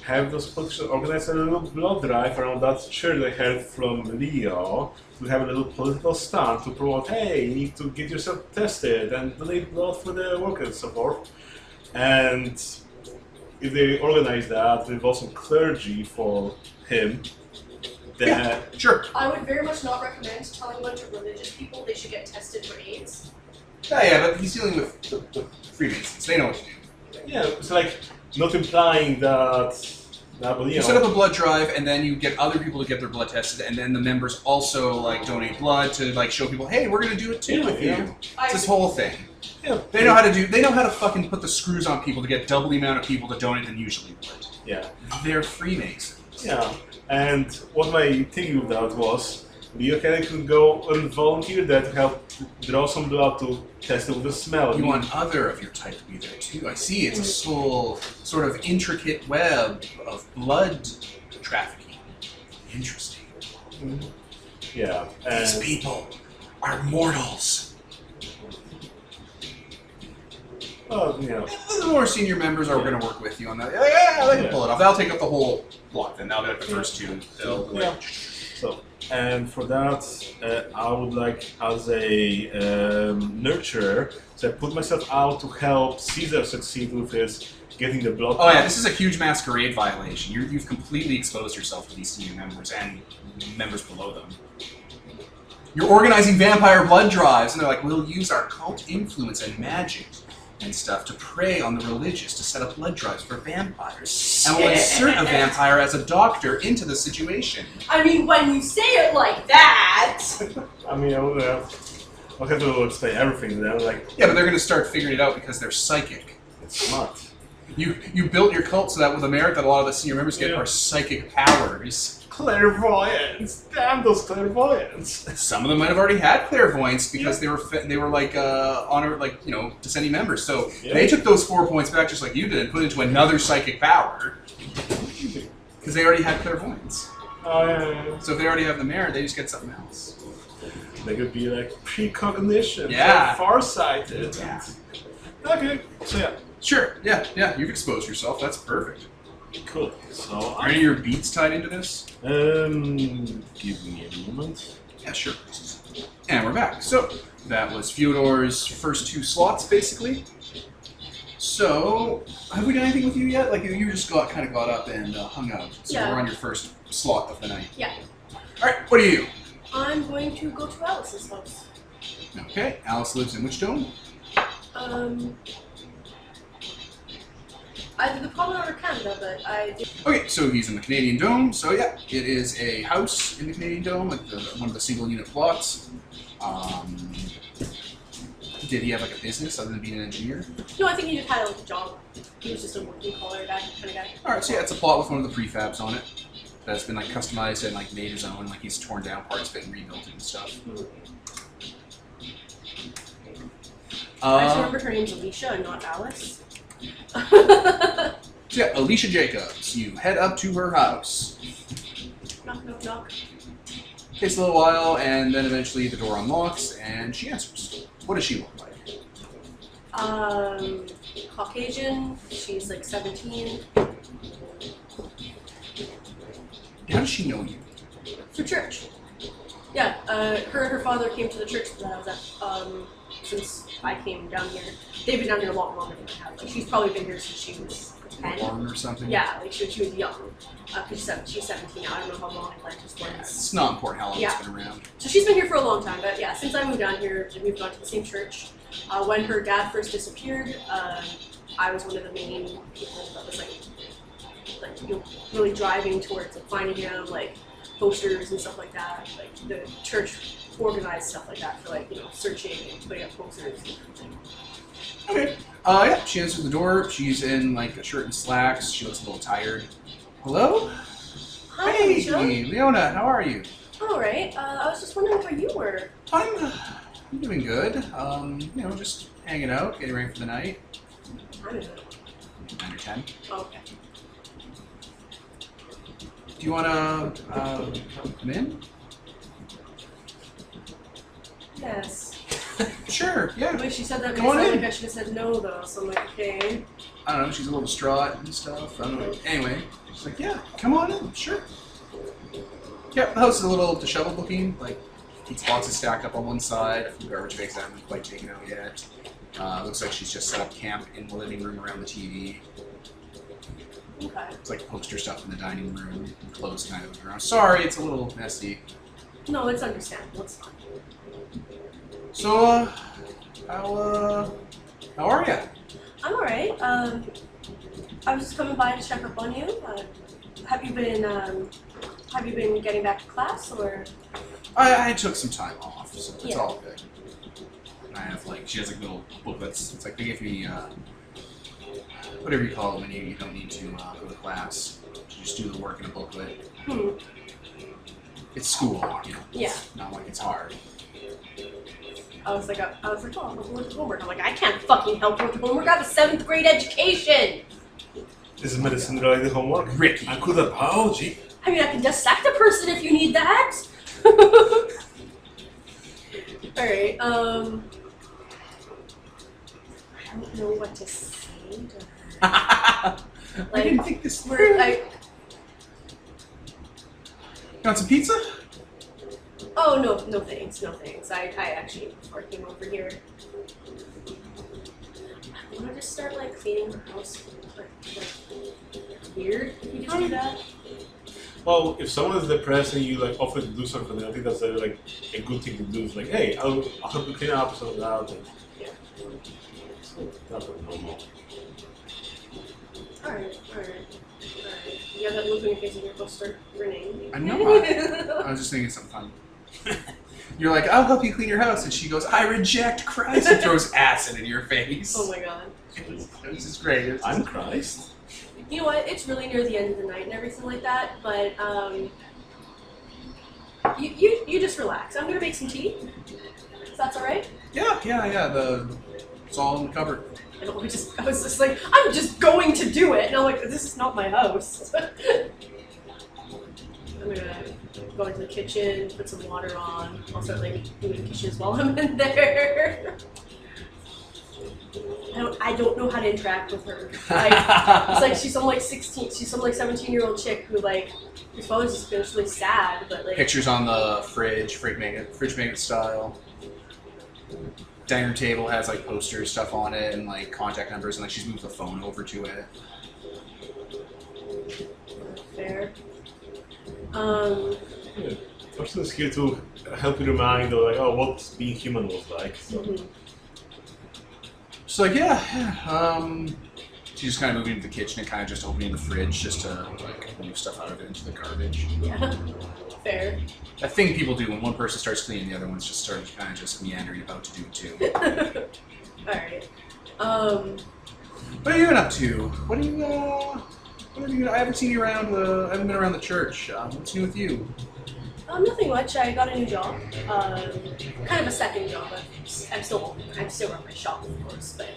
have those politicians organize a little blood drive around that church I heard from Leo, to have a little political stunt to promote, hey, you need to get yourself tested and donate blood for the workers and so forth. And if they organize that, involve some clergy for him, then... Yeah, sure. I would very much not recommend telling a bunch of religious people they should get tested for AIDS. Yeah, but he's dealing with the Freemasons. They know what to do. Yeah, it's like not implying that. But, You set up a blood drive, and then you get other people to get their blood tested, and then the members also like donate blood to like show people, hey, we're gonna do it too with you. It's this whole thing. Yeah. They know how to do. They know how to fucking put the screws on people to get double the amount of people to donate than usually would. Yeah. They're Freemasons. Yeah. And what my thinking of that was, Leo can go and volunteer there to help draw some blood to test it with the smell. You want other of your type to be there too. I see. It's a whole sort of intricate web of blood trafficking. Interesting. Yeah. These And people are mortals. The more senior members are going to work with you on that. Yeah, they can pull it off. They'll take up the whole block. Then they'll be like the first two. They'll be like, So, and for that, I would like, as a nurturer, so I put myself out to help Caesar succeed with his getting the blood. oh yeah, this is a huge masquerade violation. You've completely exposed yourself to these senior members and members below them. You're organizing vampire blood drives, and they're like, we'll use our cult influence and magic and stuff to prey on the religious to set up blood drives for vampires. And we'll insert a vampire as a doctor into the situation. I mean, when you say it like that... I mean, I'll have to explain everything to them. Like, Yeah, but they're going to start figuring it out because they're psychic. it's smart. You built your cult so that with the merit that a lot of the senior members get are psychic powers. Clairvoyance! Damn those clairvoyants! Some of them might have already had clairvoyance because they were like descending members. So they took those 4 points back just like you did and put it into another psychic power because they already had clairvoyance. Oh, yeah. So if they already have the merit, they just get something else. They could be like precognition. Yeah. Farsighted. Yeah. Okay. So yeah. Sure. Yeah. You've exposed yourself. That's perfect. Cool. So Are any of your beats tied into this? give me a moment. Yeah, sure. And we're back. So that was Fyodor's first 2 slots, basically. So have we done anything with you yet? Like you just got up and hung out. So Yeah. we're on your first slot of the night. Yeah. All right. What are you? I'm going to go to Alice's house. Okay. Alice lives in which dome? Either the Promenade or Canada, but I do. Okay, so he's in the Canadian Dome. So yeah, it is a house in the Canadian Dome, like one of the single unit plots. Did he have like a business other than being an engineer? No, I think he just had a job. He was just a working collar guy, kind of guy. All right, so yeah, it's a plot with one of the prefabs on it that's been like customized and like made his own. Like he's torn down parts of it and rebuilt it and stuff. I just remember her name's Alicia and not Alice. So yeah, Alicia Jacobs. You head up to her house. Knock, knock, knock. Takes a little while, and then eventually the door unlocks, and she answers. What does she look like? Caucasian. She's like 17. How does she know you? For church. Yeah, her and her father came to the church that I was at since I came down here. They've been down here a lot longer than I have. Like, she's probably been here since she was 10. Born or something? Yeah, like she was young. Because she's 17 now. I don't know how long Atlantis was. It's not important how long Yeah. it's been around. So she's been here for a long time, but yeah, since I moved down here, we moved on to the same church. When her dad first disappeared, I was one of the main people that was like you know, really driving towards like, finding him, like posters and stuff like that. Like the church organized stuff like that for like, you know, searching and putting up posters and everything. Okay. Yeah, she answers the door. She's in like a shirt and slacks. She looks a little tired. Hello? Hi, Hey, Alicia. Leona, how are you? All right. I was just wondering where you were. I'm doing good. You know, just hanging out, getting ready for the night. I'm in it. 9 or 10. Okay. Do you wanna come in? Yes. Sure, The yeah. way she said that Come made it on sound in. like I should have said no, though. So I'm like, okay. I don't know, she's a little distraught and stuff. I don't know. Anyway, she's like, yeah, come on in, sure. Yeah, the house is a little disheveled looking, like boxes stacked up on one side, a few garbage bags that haven't been quite taken out yet. Looks like she's just set up camp in the living room around the TV. Okay. It's like poster stuff in the dining room, and clothes kind of around. Sorry, it's a little messy. No, it's understandable. It's fine. So, how are ya? I'm alright. I was just coming by to check up on you. Have you been getting back to class, or? I took some time off, so it's Yeah. all good. I have like, she has like little booklets. It's like they give me, whatever you call it when you don't need to go to class. You just do the work in a booklet. It's school, you know. Yeah. It's not like it's hard. I was like, oh, I'm helping with the homework. I'm like, I can't fucking help with the homework. I have a 7th grade education. Is medicine related homework? Ricky. I could apology. I mean, I can dissect a person if you need that. Alright, I don't know what to say to her. I didn't think this We're, through. I, You want some pizza? oh, no thanks, no thanks. I actually, before I came over here, I want to just start, like, cleaning the house. Like weird if you just do that. Well, if someone is depressed and you like offer to do something, I think that's like a good thing to do. It's like, hey, I'll help you clean up some of that. And Yeah. so that's normal. Alright. You have that look on your face and you're supposed to start grinning. I'm not. I was just thinking something funny. You're like, I'll help you clean your house, and she goes, I reject Christ, and throws acid in your face. Oh my god. This is great. It's I'm Christ. You know what? It's really near the end of the night and everything like that, but you just relax. I'm gonna make some tea. If that's alright. Yeah. It's all in the cupboard. And I was just like, I'm just going to do it. And I'm like, this is not my house. I'm gonna go into the kitchen, put some water on. I'll start like doing dishes while I'm in there. I don't know how to interact with her. Like, it's like she's some like 16, she's some like 17-year-old chick who like whose father's just been really sad, but like Pictures on the fridge magnet style. Dining table has like posters, stuff on it, and like contact numbers, and like she's moved the phone over to it. fair. Yeah. Person is here to help you remind of like, oh, what being human was like. So. Mhm. She's like, yeah. She's just kind of moving into the kitchen and kind of just opening the fridge just to like move stuff out of it into the garbage. Yeah, fair. That thing people do when one person starts cleaning, the other one's just starting kind of just meandering about to do it too. Alright. What are you up to? What are you? I haven't seen you around. I haven't been around the church. What's new with you? Nothing much. I got a new job. Kind of a second job. I'm still run my shop, of course, but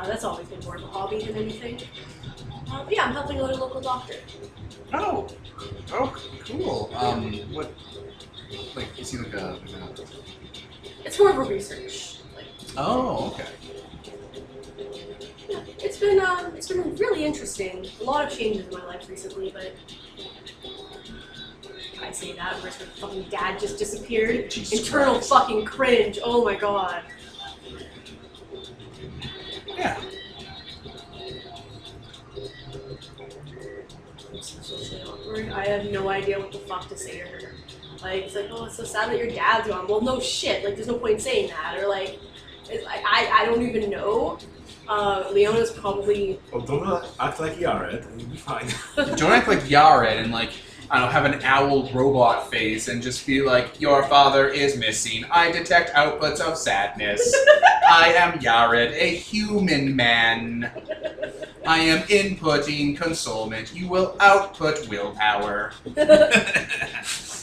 that's always been more of a hobby than anything. But yeah, I'm helping out a local doctor. Oh, cool. What? Like, is he like a? It's more of a research. Like, Oh, okay. yeah, it's been really interesting. A lot of changes in my life recently, but I say that, whereas her fucking dad just disappeared. Jesus Internal Christ. fucking cringe. Oh my god. Yeah. It's socially awkward. I have no idea what the fuck to say to her. Like, it's like, oh, it's so sad that your dad's gone. Well, no shit. Like, there's no point in saying that. Or like, it's like I don't even know. Leona's probably. Oh, don't act like Yared, and you'll be fine. Don't act like Yared and like, I don't know, have an owl robot face and just be like, your father is missing. I detect outputs of sadness. I am Yared, a human man. I am inputting consolement. You will output willpower.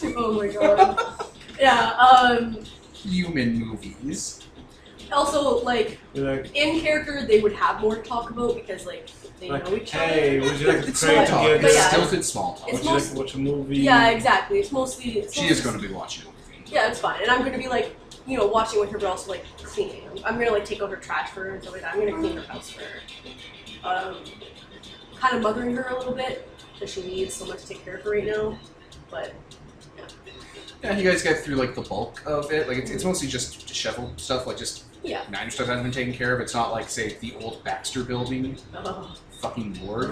Oh my god. Yeah. Human movies. Also, like, You're like, in character, they would have more to talk about because, like, they know each hey, other. would you like to It's pray small talk. together? But yeah, It's stilted small talk. it's Would you like most- to watch a movie? Yeah, exactly. It's mostly. She is going to be watching a movie. Yeah, it's fine. And I'm gonna be like, you know, watching with her, but also like cleaning. I'm gonna like take out her trash for her and stuff like that. I'm gonna clean her house for her. Kind of mothering her a little bit because she needs someone to take care of her right now. But Yeah, you guys get through like the bulk of it. Like it's mostly just disheveled stuff. Like just yeah. minor stuff hasn't been taken care of. It's not like say the old Baxter building. Oh. Fucking lord.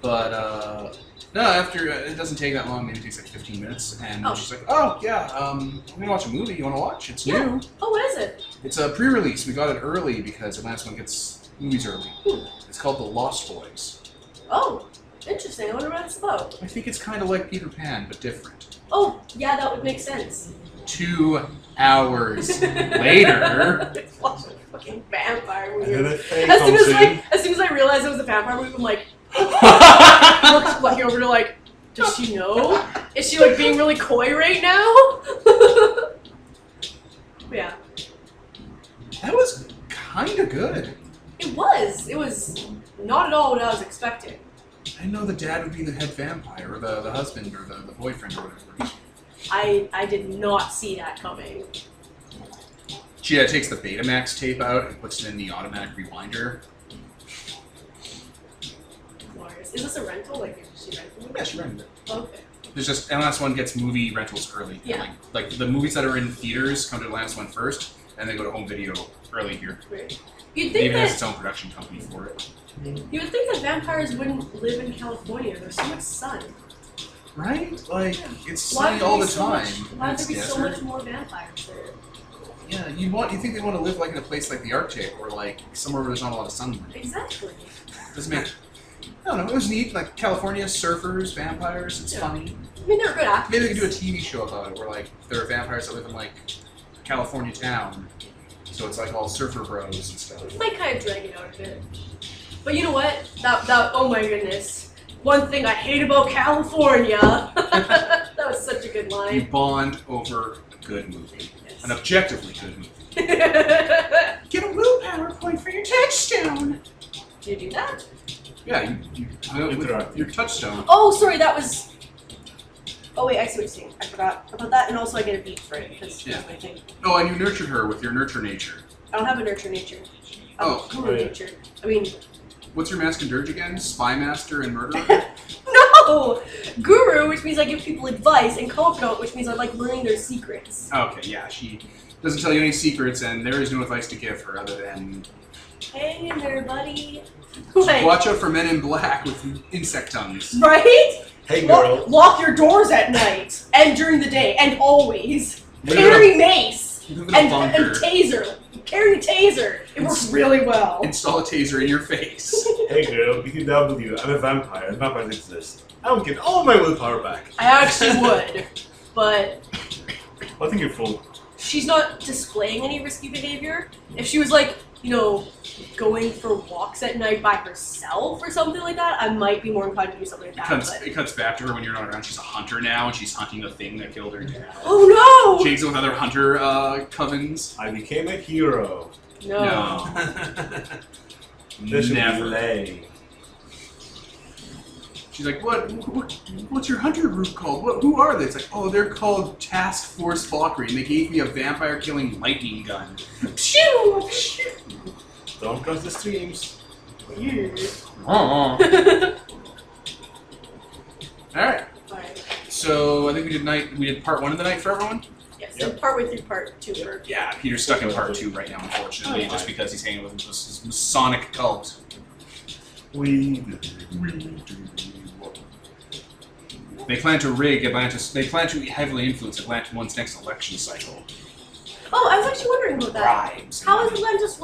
But no, after it doesn't take that long. Maybe it takes like 15 minutes, and Oh. she's like, "Oh yeah, I'm gonna watch a movie. You want to watch? It's Yeah. new. Oh, what is it? It's a pre-release. We got it early because the last one gets movies early. It's called The Lost Boys. Oh, interesting. I wonder what it's about. I think it's kind of like Peter Pan, but different. Oh, yeah, that would make sense. 2 hours later. It's watching a fucking vampire And movie. then a Faye As comes in. soon as I realized it was a vampire movie, I'm like, looking over to like, does she know? Is she like being really coy right now? Yeah, That was kind of good. it was. It was not at all what I was expecting. I didn't know the dad would be the head vampire, or the husband, or the boyfriend, or whatever. I did not see that coming. She takes the Betamax tape out and puts it in the automatic rewinder. Glorious. Is this a rental? Like, is she renting? Yeah, she rented it. Okay. There's just, and last one gets movie rentals early. Yeah. Like the movies that are in theaters come to the last one first, and they go to home video early here. Weird. It You'd think even has its that own production company for it. you would think that vampires wouldn't live in California. There's so much sun. Right? Like, it's Why sunny would all there the be so time. much- Why would It's there be so desert. much more vampires there? Yeah, you think they want to live like in a place like the Arctic, or like somewhere where there's not a lot of sunlight. Exactly. Doesn't make. I don't know. It was neat. Like California surfers, vampires. It's Yeah. funny. I mean, they're good actors. Maybe they could do a TV show about it, where like there are vampires that live in like California town. So it's like all surfer bros and stuff. Might kind of drag it out a bit. But you know what? That oh my goodness. One thing I hate about California. That was such a good You line. bond over a good movie, Yes. an objectively good movie. Get a willpower point for your touchstone. Did you do that? Yeah, you with your touchstone. Oh, sorry, that was. Oh wait, I see what you're saying. I forgot about that, and also I get a beat for it because Yeah. that's my thing. Oh, and you nurtured her with your nurture nature. I don't have a nurture nature. Oh, Guru right. nature. I mean, What's your mask and dirge again? Spy master and murderer? no, guru, which means I give people advice, and confidant, which means I like learning their secrets. Okay, yeah, she doesn't tell you any secrets, and there is no advice to give her other than Hang in there, buddy. Like, watch out for men in black with insect tongues. right? Hey girl, Lock your doors at night and during the day and always. Live in a- Carry mace live in a and bunker. taser. Carry a taser. It works really well. Install a taser in your face. hey girl, BTW, I'm a vampire, and vampires exist. I don't get all my willpower back. I actually would, but I think you're full. she's not displaying any risky behavior. If she was like, you know, going for walks at night by herself or something like that, I might be more inclined to do something like that. It cuts back to her when you're not around. She's a hunter now, and she's hunting the thing that killed her dad. Oh She hangs out with other hunter covens. I became a hero. no! This should be Never. lame. She's like, what's your hunter group called? Who are they? It's like, oh, they're called Task Force Valkyrie, and they gave me a vampire-killing lightning gun. Phew! Don't cross the streams. Weird. Alright. Alright. So I think we did part 1 of the night for everyone. Yes, so partway through part 2 for. Yeah, Peter's stuck in part 2 right now, unfortunately, just because he's hanging with his Masonic cult. They plan to rig Atlantis. They plan to heavily influence Atlantis' next election cycle. Oh, I was actually wondering about that. Bribes. How is Atlantis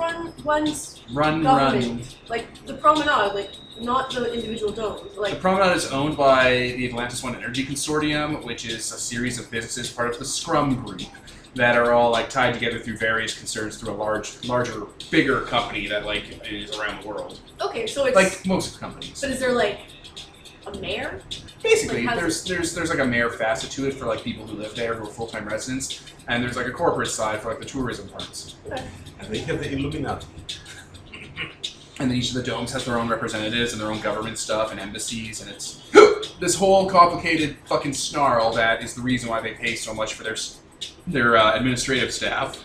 runs Run. government? Like the promenade, like not the individual domes. The Like promenade is owned by the Atlantis One Energy Consortium, which is a series of businesses part of the Scrum Group that are all like tied together through various concerns through a larger, bigger company that like is around the world. okay, so it's Like most companies. But is there like a mayor? Basically, Like, there's like a mayor facet to it for like people who live there who are full-time residents, and there's like a corporate side for like the tourism parts. Okay. And they have the Illuminati. And then each of the domes has their own representatives and their own government stuff and embassies, and it's this whole complicated fucking snarl that is the reason why they pay so much for their administrative staff.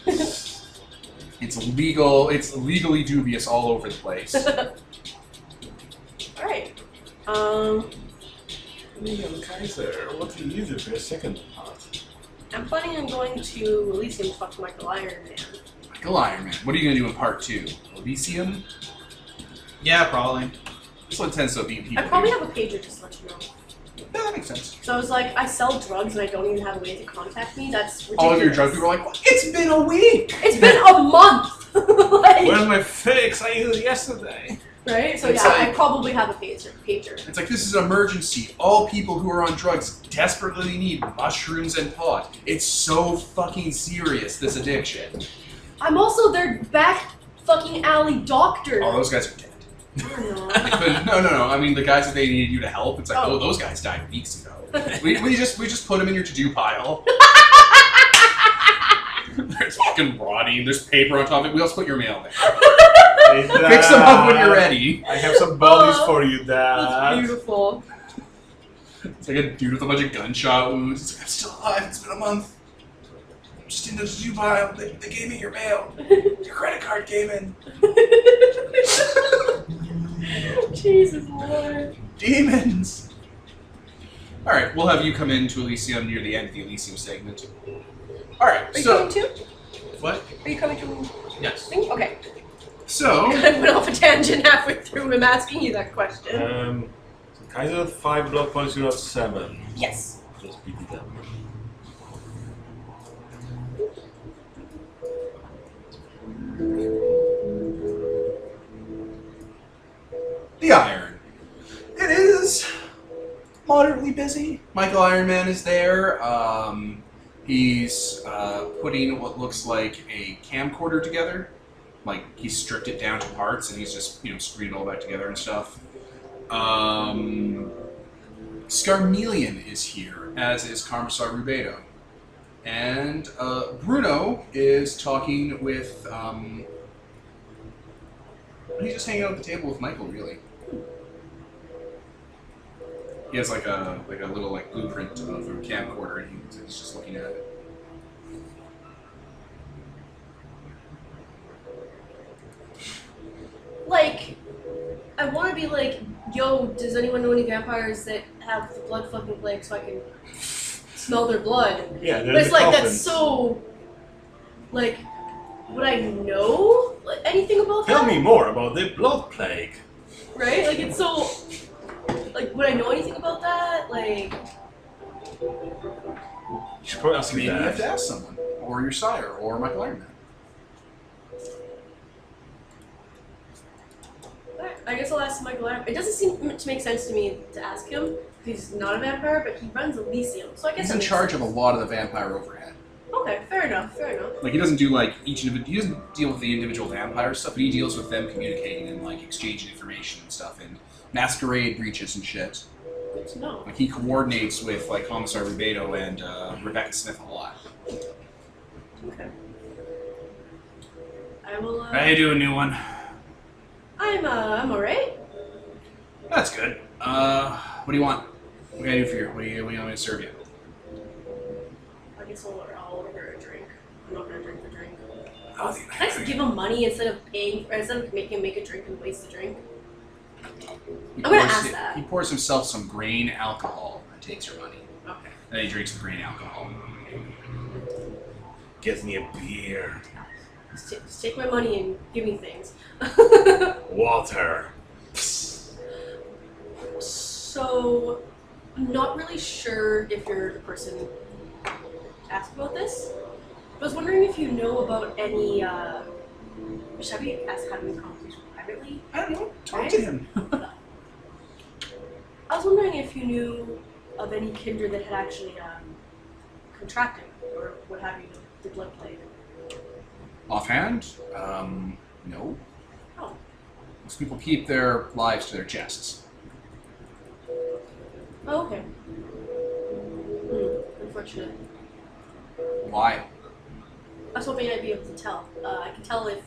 It's legally dubious all over the place. All right. William Kaiser, what do you do for your second part? I'm planning on going to Elysium to talk to Michael Iron Man. Michael Iron Man. What are you gonna do in part 2? Elysium? Yeah, probably. This one tends to be people. I probably have a pager just to let you know. Yeah, that makes sense. So I was like, I sell drugs and I don't even have a way to contact me. That's ridiculous. All of your drug people are like, well, it's been a week! It's been a month! Like, Where's my fix? I used it yesterday. right? So It's yeah, like- I probably have a pager. It's like, this is an emergency. All people who are on drugs desperately need mushrooms and pot. It's so fucking serious, this addiction. I'm also their back fucking alley doctor. All those guys are dead. They're not. But no. I mean, the guys that they needed you to help, it's like, Oh. oh, those guys died weeks ago. we just put them in your to-do pile. There's fucking rotting. There's paper on top of it. We also put your mail there. Hey, Fix them up when you're ready. I have some bodies Oh, for you, That's Dad. beautiful. It's like a dude with a bunch of gunshot wounds. It's like, I'm still alive. It's been a month. I'm just in the to-do pile. They gave me your mail. Your credit card came in. Jesus Lord. Demons. All right, we'll have you come into Elysium near the end of the Elysium segment. All right, Are you so coming too? What? Are you coming to Yes. thing? Okay. so I went off a tangent halfway through him asking you that question. So Kaiser at 5 block points, you're at 7. Yes. Just beat it up. the Iron. It is moderately busy. Michael Ironman is there. He's putting what looks like a camcorder together. Like, he's stripped it down to parts, and he's just, screwed it all back together and stuff. Scarmelian is here, as is Commissar Rubedo. And Bruno is talking with... he's just hanging out at the table with Michael, really. He has like a little blueprint of a camcorder, and he's just looking at it. Like, I want to be like, yo, does anyone know any vampires that have the blood fucking plague so I can smell their blood? Yeah, But it's like, that's so, like, would I know anything about that? Tell me more about the blood plague. Right? Like, it's so, like, would I know anything about that? Like, You should probably ask Maybe me you have to that. ask someone, or your sire, or Michael Ironman. I guess I'll ask Michael Iron. It doesn't seem to make sense to me to ask him. He's not a vampire, but he runs Elysium, so I guess He's that in makes charge of sense. a lot of the vampire overhead. Okay, fair enough, fair enough. Like, he doesn't do he doesn't deal with the individual vampire stuff, but he deals with them communicating and exchanging information and stuff, and masquerade breaches and shit. Good to know. Like, he coordinates with Commissar Rubedo and Rebecca Smith a lot. Okay. I will. How you doing, new one? I'm alright. That's good. What do you want? What can I do for you? What do you want me to serve you? I guess I'll order a drink. I'm not gonna drink the drink. Oh, Can I just give him money instead of making him make a drink and waste the drink? He I'm gonna pours ask it- that. He pours himself some grain alcohol and takes your money. Okay. And he drinks the grain alcohol. Get me a beer. Just take my money and give me things. Water. So, I'm not really sure if you're the person to ask about this. I was wondering if you know about any, should we ask having a conversation privately? I don't know. Talk to him. I was wondering if you knew of any kindred that had actually contracted, or what have you, the blood plague. Offhand? No. Oh. Most people keep their lives to their chests. Oh, okay. Unfortunate. Why? I was hoping I'd be able to tell. I can tell if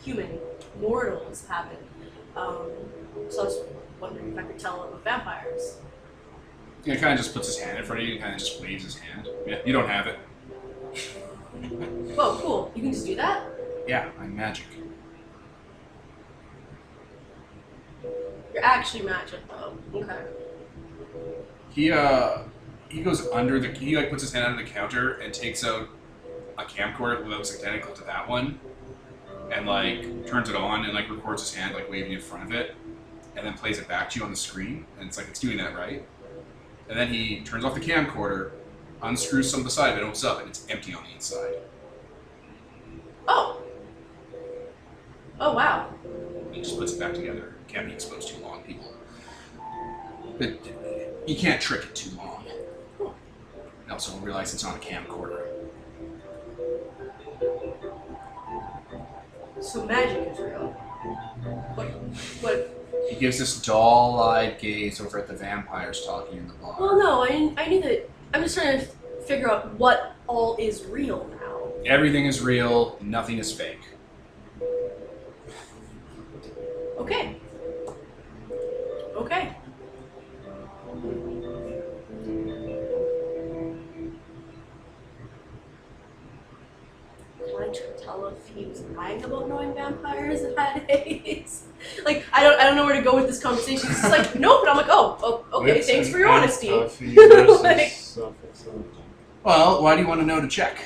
human mortals have it. So I was wondering if I could tell about vampires. He kind of just puts his hand in front of you and kind of just waves his hand. Yeah, you don't have it. Whoa, cool. You can just do that? Yeah, I'm magic. You're actually magic, though. Okay. He goes under the... He, like, puts his hand under the counter and takes out a camcorder that looks identical to that one. And, like, turns it on and, like, records his hand, like, waving in front of it. And then plays it back to you on the screen. And it's like, it's doing that, right? And then he turns off the camcorder, unscrews some of the side of it, opens up, and it's empty on the inside. Oh! Oh, wow. He just puts it back together. Can't be exposed too long, people. But you can't trick it too long. And also realize it's not a camcorder. So magic is real. What? He gives this doll-eyed gaze over at the vampires talking in the bar. Well, no, I knew that. I'm just trying to figure out what all is real now. Everything is real, nothing is fake. Okay. Okay. Can I tell if he was lying about knowing vampires at that age? Like, I don't know where to go with this conversation. It's just like, nope, and I'm like, oh okay, thanks for your honesty. Like, Well, why do you want to know to check?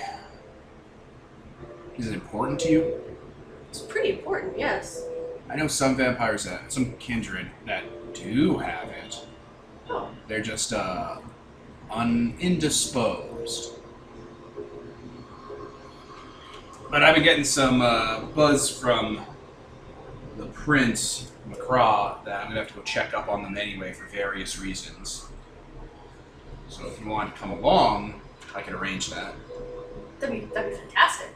Is it important to you? it's pretty important, yes. I know some vampires, some kindred that do have it. Oh, They're just indisposed. But I've been getting some buzz from the Prince McCraw that I'm gonna have to go check up on them anyway for various reasons. So if you want to come along, I can arrange that. that'd be fantastic.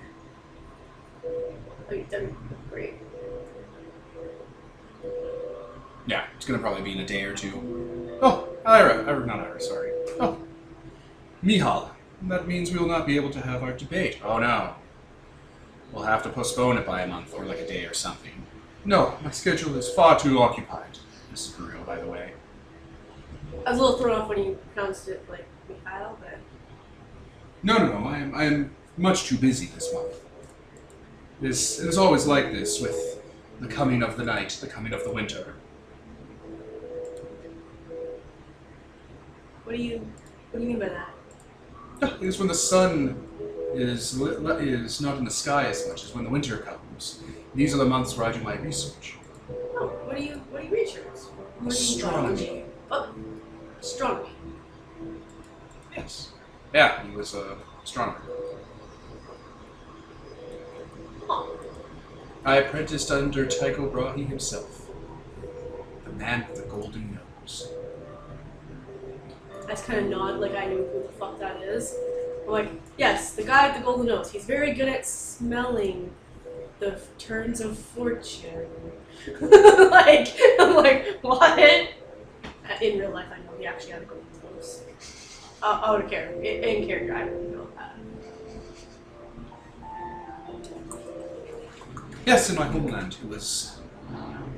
That'd be great. Yeah, it's gonna probably be in a day or two. Oh, Ira, not Ira, sorry. Oh, Mihal. That means we will not be able to have our debate. Oh no. We'll have to postpone it by a month or like a day or something. No, my schedule is far too occupied. This is real, by the way. I was a little thrown off when you pronounced it like Mikhail, but No, I am much too busy this month. It is always like this with the coming of the night, the coming of the winter. what do you mean by that? It is when the sun is not in the sky as much as when the winter comes. These are the months where I do my research. Oh, what do you research? What do you- Astronomy. Oh, astronomy. Yes. Yeah, he was an astronomer. Huh. I apprenticed under Tycho Brahe himself, the man with the golden nose. I just kind of nod like I knew who the fuck that is. I'm like, yes, the guy with the golden nose. He's very good at smelling the turns of fortune. Like, I'm like, what? In real life, I know he actually had a golden nose. Out of character. In character, I don't know that. Yes, in my homeland, it was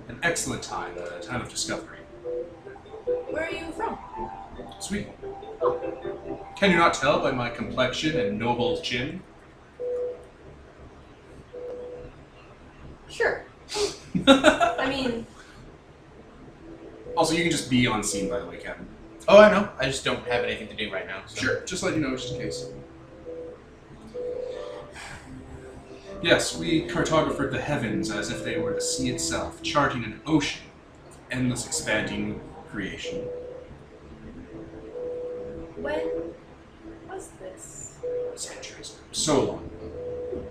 an excellent time, a time of discovery. Where are you from? Sweet. Can you not tell by my complexion and noble chin? Sure. I mean, Also, you can just be on scene, by the way, Kevin. Oh, I know. I just don't have anything to do right now. So. Sure, just let you know, just in case. Yes, we cartographed the heavens as if they were the sea itself, charting an ocean of endless expanding creation. When was this? Centuries ago. So long ago.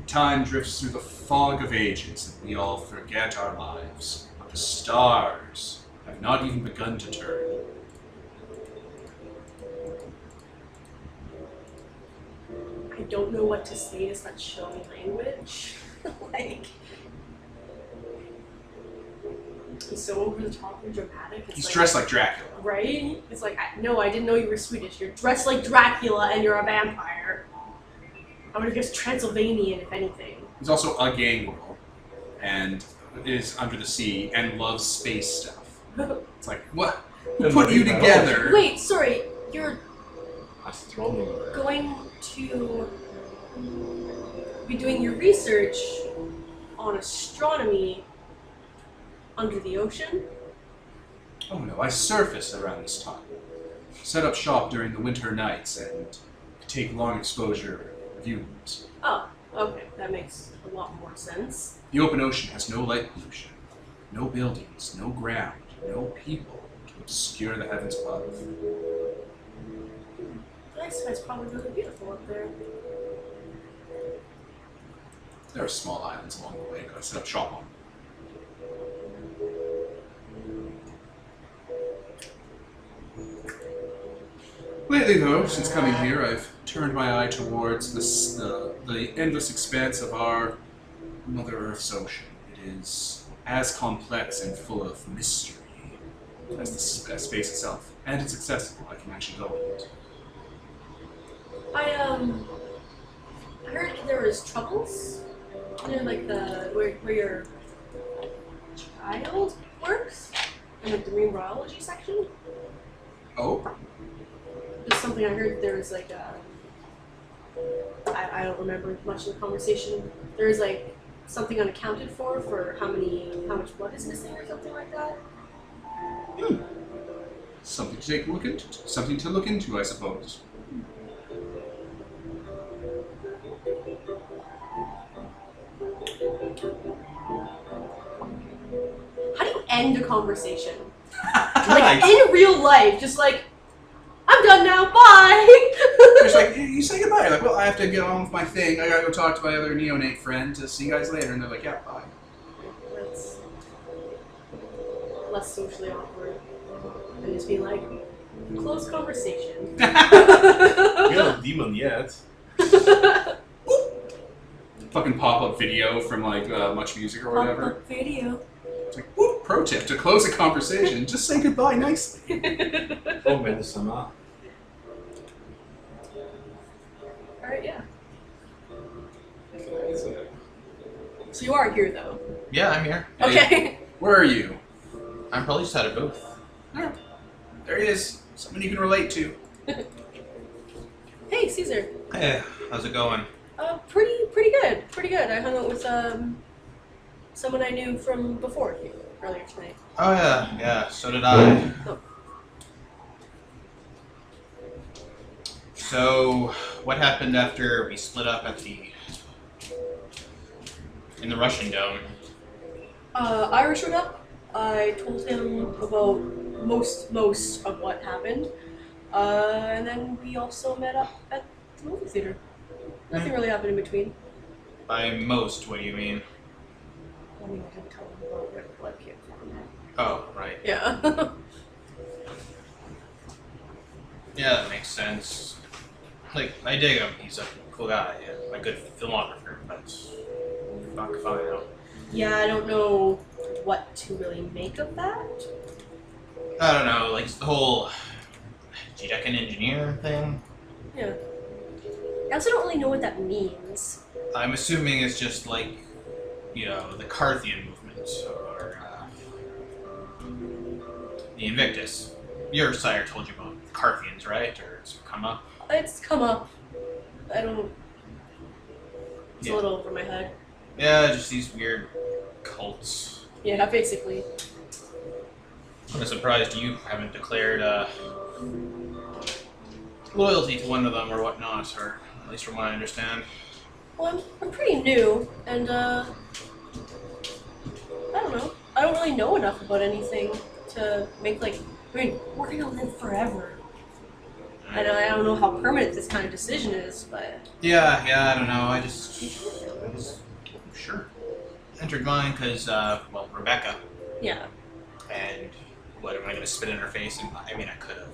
Time drifts through the fog of ages and we all forget our lives. But the stars have not even begun to turn. I don't know what to say to such showy language. Like, he's so over the top and dramatic. It's He's like, dressed like Dracula. right? It's like, no, I didn't know you were Swedish. You're dressed like Dracula and you're a vampire. I would have guessed Transylvanian, if anything. He's also a gangrel and is under the sea and loves space stuff. It's like, what? Who put you together? Wait, sorry, you're Astronomer. going to be doing your research on astronomy under the ocean? Oh no, I surface around this time. Set up shop during the winter nights and take long exposure views. Oh, okay, that makes a lot more sense. The open ocean has no light pollution, no buildings, no ground, no people to obscure the heavens above. Nice, it's probably really beautiful up there. There are small islands along the way that I set up shop on. Lately, though, since coming here, I've turned my eye towards the endless expanse of our Mother Earth's ocean. It is as complex and full of mystery as the space itself, and it's accessible. I can actually go in it. I heard there was troubles. You know, like where your child works, in like the marine biology section. Oh, There's something I heard. There was like I don't remember much of the conversation. There was like something unaccounted for how much blood is missing or something like that. something to take a look into. Something to look into, I suppose. How do you end a conversation? Right. Like in real life, just like, I'm done now, bye! It's like, you say goodbye. You're like, well, I have to get on with my thing. I gotta go talk to my other neonate friend to see you guys later. And they're like, yeah, bye. That's less socially awkward than just being like, close conversation. You're not a demon yet. Fucking pop-up video from like Much Music or whatever. Pop-up video. It's like, whoop, pro tip, to close a conversation, just say goodbye nicely. Oh, Medisama. Alright, yeah. So you are here though. Yeah, I'm here. Okay. Where are you? I'm probably just at a booth. Oh, there he is. Someone you can relate to. Hey, Caesar. Hey, how's it going? Pretty good. Pretty good. I hung out with someone I knew from before here earlier tonight. Oh yeah, so did I. Oh. So, what happened after we split up in the Russian dome? Ira showed up. I told him about most of what happened. And then we also met up at the movie theater. Nothing really happened in between. By most, what do you mean? I mean, I didn't tell him about where the blood came from. Oh, right. Yeah. Yeah, that makes sense. Like, I dig him. He's a cool guy. Yeah, a good filmographer, but not fine out. Yeah, I don't know what to really make of that. I don't know, like the whole G-Decan engineer thing. Yeah. I also don't really know what that means. I'm assuming it's just like, you know, the Carthian movement, or the Invictus. Your sire told you about Carthians, right? Or it's come up? It's come up. I don't... It's Yeah. a little over my head. Yeah, just these weird cults. Yeah, basically. I'm surprised you haven't declared loyalty to one of them or whatnot, or at least from what I understand. Well, I'm pretty new, and I don't know. I don't really know enough about anything to make we're gonna live forever. I don't know how permanent this kind of decision is, but Yeah, I don't know. I just sure entered mine because well, Rebecca. yeah. And what am I gonna spit in her face? And I mean, I could have.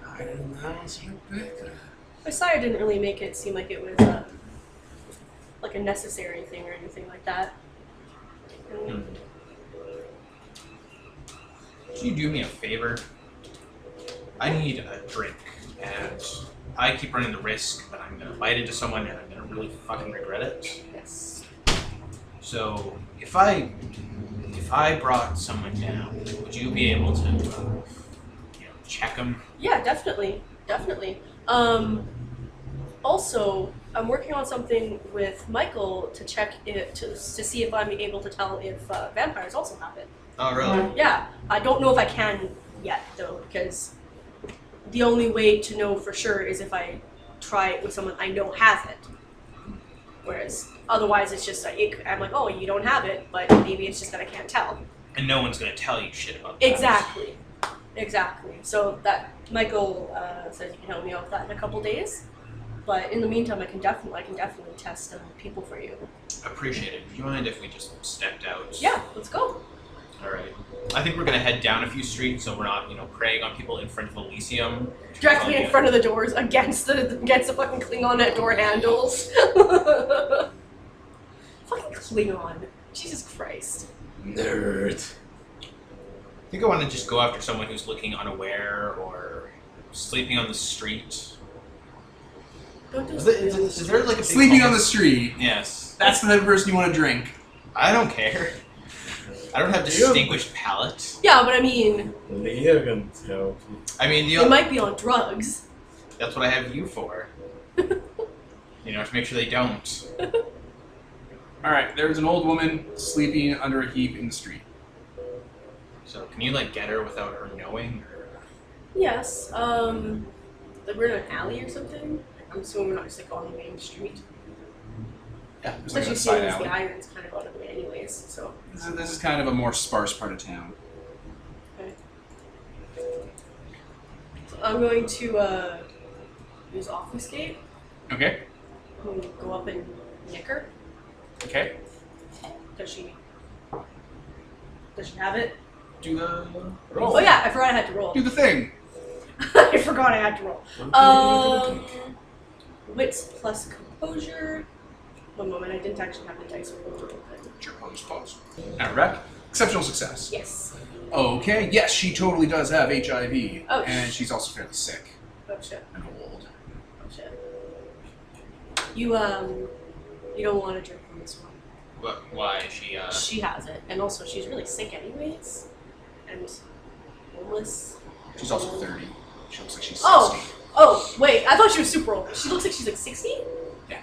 I announce Rebecca. My sire didn't really make it seem like it was like a necessary thing or anything like that. And Can you do me a favor? I need a drink, and I keep running the risk that I'm gonna bite into someone and I'm gonna really fucking regret it. yes. So if I brought someone down, would you be able to, check them? Yeah, definitely. Also, I'm working on something with Michael to check it to see if I'm able to tell if vampires also have it. Oh, really? Yeah, I don't know if I can yet though, because the only way to know for sure is if I try it with someone I know has it. Whereas otherwise, it's just I'm like, oh, you don't have it, but maybe it's just that I can't tell. And no one's gonna tell you shit about that. Exactly. So that Michael says he can help me out with that in a couple days. But in the meantime, I can definitely test people for you. Appreciate it. Do you mind if we just stepped out? Yeah, let's go. All right. I think we're gonna head down a few streets so we're not, preying on people in front of Elysium. Directly in front of the doors, against the fucking Klingon at door handles. Fucking Klingon. Jesus Christ. Nerd. I think I want to just go after someone who's looking unaware or sleeping on the street. Don't do Is there like a big Sleeping on the homeless- street. Yes. That's the type of person you want to drink. I don't care. I don't have Yeah. distinguished palate. Yeah, but I mean, Leah can help you. I mean, they might be on drugs. that's what I have you for. To make sure they don't. All right, there's an old woman sleeping under a heap in the street. So can you get her without her knowing? Or... Yes. We're in an alley or something. I'm assuming we're not just on the main street. Yeah, there's like Especially a seeing side as alley. the iron's kind of out of the way anyways, so. This is kind of a more sparse part of town. Okay. So I'm going to use obfuscate Okay. and go up and nick her. Okay. Does she have it? Do the Oh yeah, I forgot I had to roll. do the thing. I forgot I had to roll. Wits plus composure. One moment, I didn't actually have the dice roll. Your opponent's close. Now, Rec, exceptional success. Yes. Okay. Yes, she totally does have HIV, Oh, and she's also fairly sick Oh shit. and old. Oh shit. You don't want to drink from this one. Why? She She has it, and also she's really sick anyways, and homeless. She's also 30. She looks like she's 60. Oh, wait, I thought she was super old. She looks like she's 60? Yeah.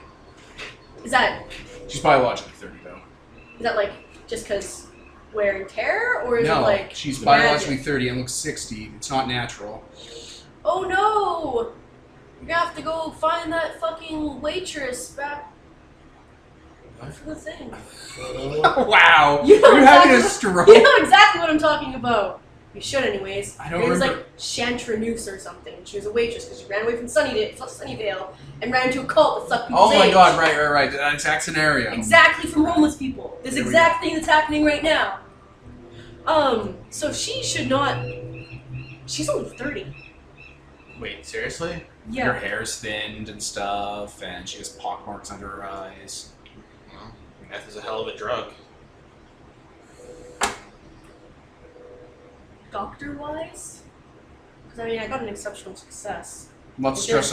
Is that She's biologically 30 though. like just because wear and tear, or is No, it like she's magic? biologically 30 and looks 60. It's not natural. Oh no! You're gonna have to go find that fucking waitress back for the thing. Wow. You know You're having a exactly- stroke. You know exactly what I'm talking about. You should, anyways. I don't Her name's remember. like Chantrenoose or something. She was a waitress because she ran away from Sunnyvale and ran into a cult that sucked people's Oh my age. god, right. That exact scenario. Exactly from homeless people. This There we exact thing that's happening right now. So she should not. She's only 30. Wait, seriously? Her Yeah. hair's thinned and stuff, and she has pockmarks under her eyes. Well, meth is a hell of a drug. Doctor wise? Because I mean, I got an exceptional success. Lots of stress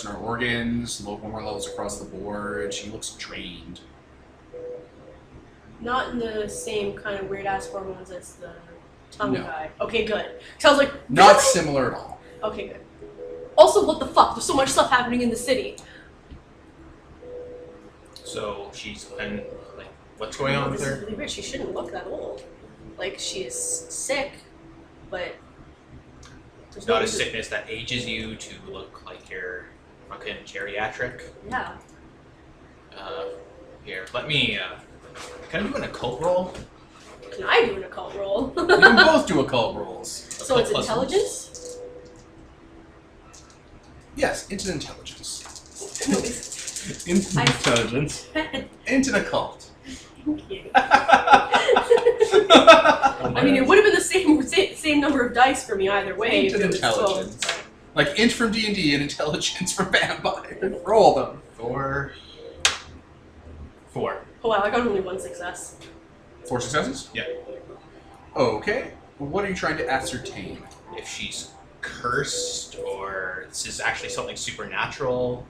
on her organs, low hormone levels across the board. She looks drained. Not in the same kind of weird ass hormones as the tongue No. guy. Okay, good. So I was like, Not really? similar at all. Okay, good. Also, what the fuck? There's so much stuff happening in the city. So she's been What's going on with This is her? really weird. She shouldn't look that old. Like, she is sick, but... It's not a sickness that ages you to look like you're fucking geriatric. Yeah. Here, let me, can I do an occult roll? Can I do an occult roll? We can both do occult rolls. So it's Occult plus intelligence? Yes, into intelligence. Intelligence. Into the cult. Thank you. I mean, it would have been the same number of dice for me either way. Into if it was intelligence. 12, Like int from D&D and intelligence from vampire. Roll them. 4. Oh wow, I got only one success. 4 successes? Yeah. Okay. What are you trying to ascertain? If she's cursed, or this is actually something supernatural.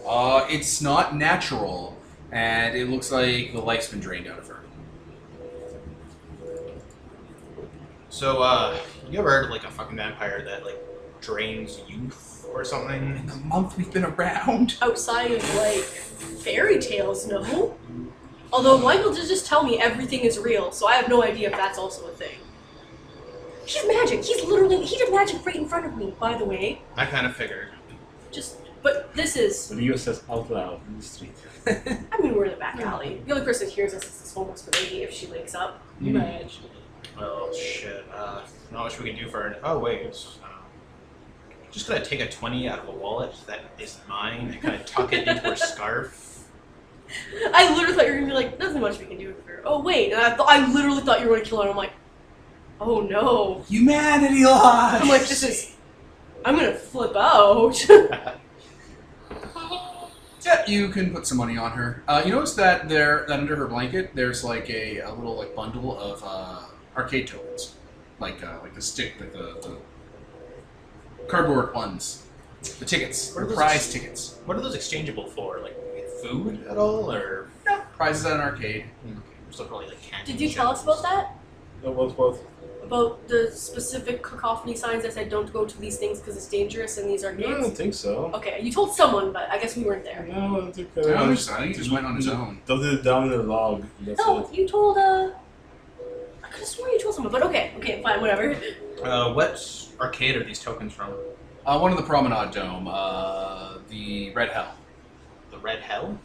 It's not natural, and it looks like the life's been drained out of her. So, you ever heard of like a fucking vampire that like drains youth or In something? the month we've been around. Outside of, like, fairy tales, no. Although Michael did just tell me everything is real, so I have no idea if that's also a thing. He's magic. He did magic right in front of me, by the way. I kind of figured. But this is, Rio says out loud in the street. I mean, we're in the back alley. The only person that hears us is this homeless lady if she wakes up. Imagine. Well, shit. Not much we can do for her. Oh wait, just gonna take a 20 out of a wallet that is mine and kind of tuck it into her scarf. I literally thought you were gonna be like, nothing much we can do for her. Oh wait, and I literally thought you were gonna kill her, and I'm like, oh no. Humanity lost! I'm like, I'm gonna flip out. Yeah, you can put some money on her. You notice that that under her blanket, there's like a little like bundle of arcade tokens, like the stick, like the cardboard ones, the tickets, What are the those prize tickets. What are those exchangeable for? Like food at all, or No, prizes at an arcade. still probably like candy? Did you tell us about that? That was what? About the specific cacophony signs that said don't go to these things because it's dangerous in these No, I don't arcades? think so. Okay, you told someone, but I guess we weren't there. No, I don't think I think he just went on his own. Did it down in the log. That's No, it. you told, I could have sworn you told someone, but okay, fine, whatever. What arcade are these tokens from? One in the Promenade Dome, the Red Hell. The Red Hell?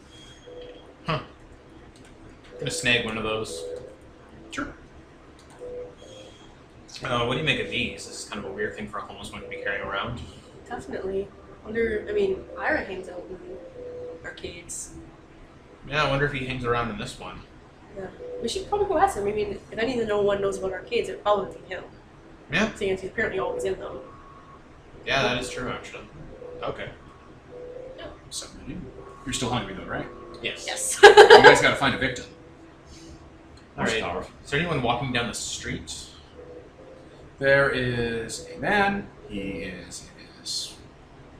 Huh. Gonna snag one of those. Sure. What do you make of these? This is kind of a weird thing for a homeless one to be carrying around. Definitely. Ira hangs out in arcades. Yeah, I wonder if he hangs around in this one. Yeah. We should probably go ask him. I mean, if any of no one knows about arcades, it would probably be him. Yeah. Seeing as he's apparently always in them. Yeah, that is true, actually. Okay. Something to do. You're still hungry though, right? Yes. Yes. You guys gotta find a victim. Alright. Starve. Is there anyone walking down the street? There is a man. He is in his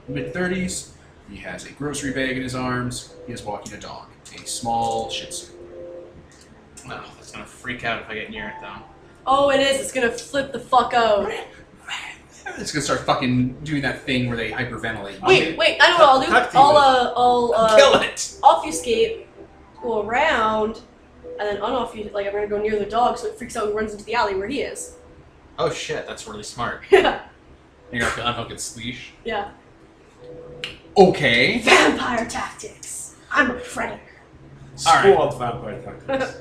mid-30s. He has a grocery bag in his arms. He is walking a dog, a small Shih Tzu. Oh, that's gonna freak out if I get near it, though. Oh, it is. It's gonna flip the fuck out. It's gonna start fucking doing that thing where they hyperventilate. Wait, I know what I'll do. Tactic. I'll Kill it! obfuscate, go around, and then unoffuscate. Like I'm gonna go near the dog, so it freaks out and runs into the alley where he is. Oh shit, that's really smart. Yeah. You're gonna have to unhook its leash. Yeah. Okay. Vampire tactics. I'm a predator. Squad vampire tactics.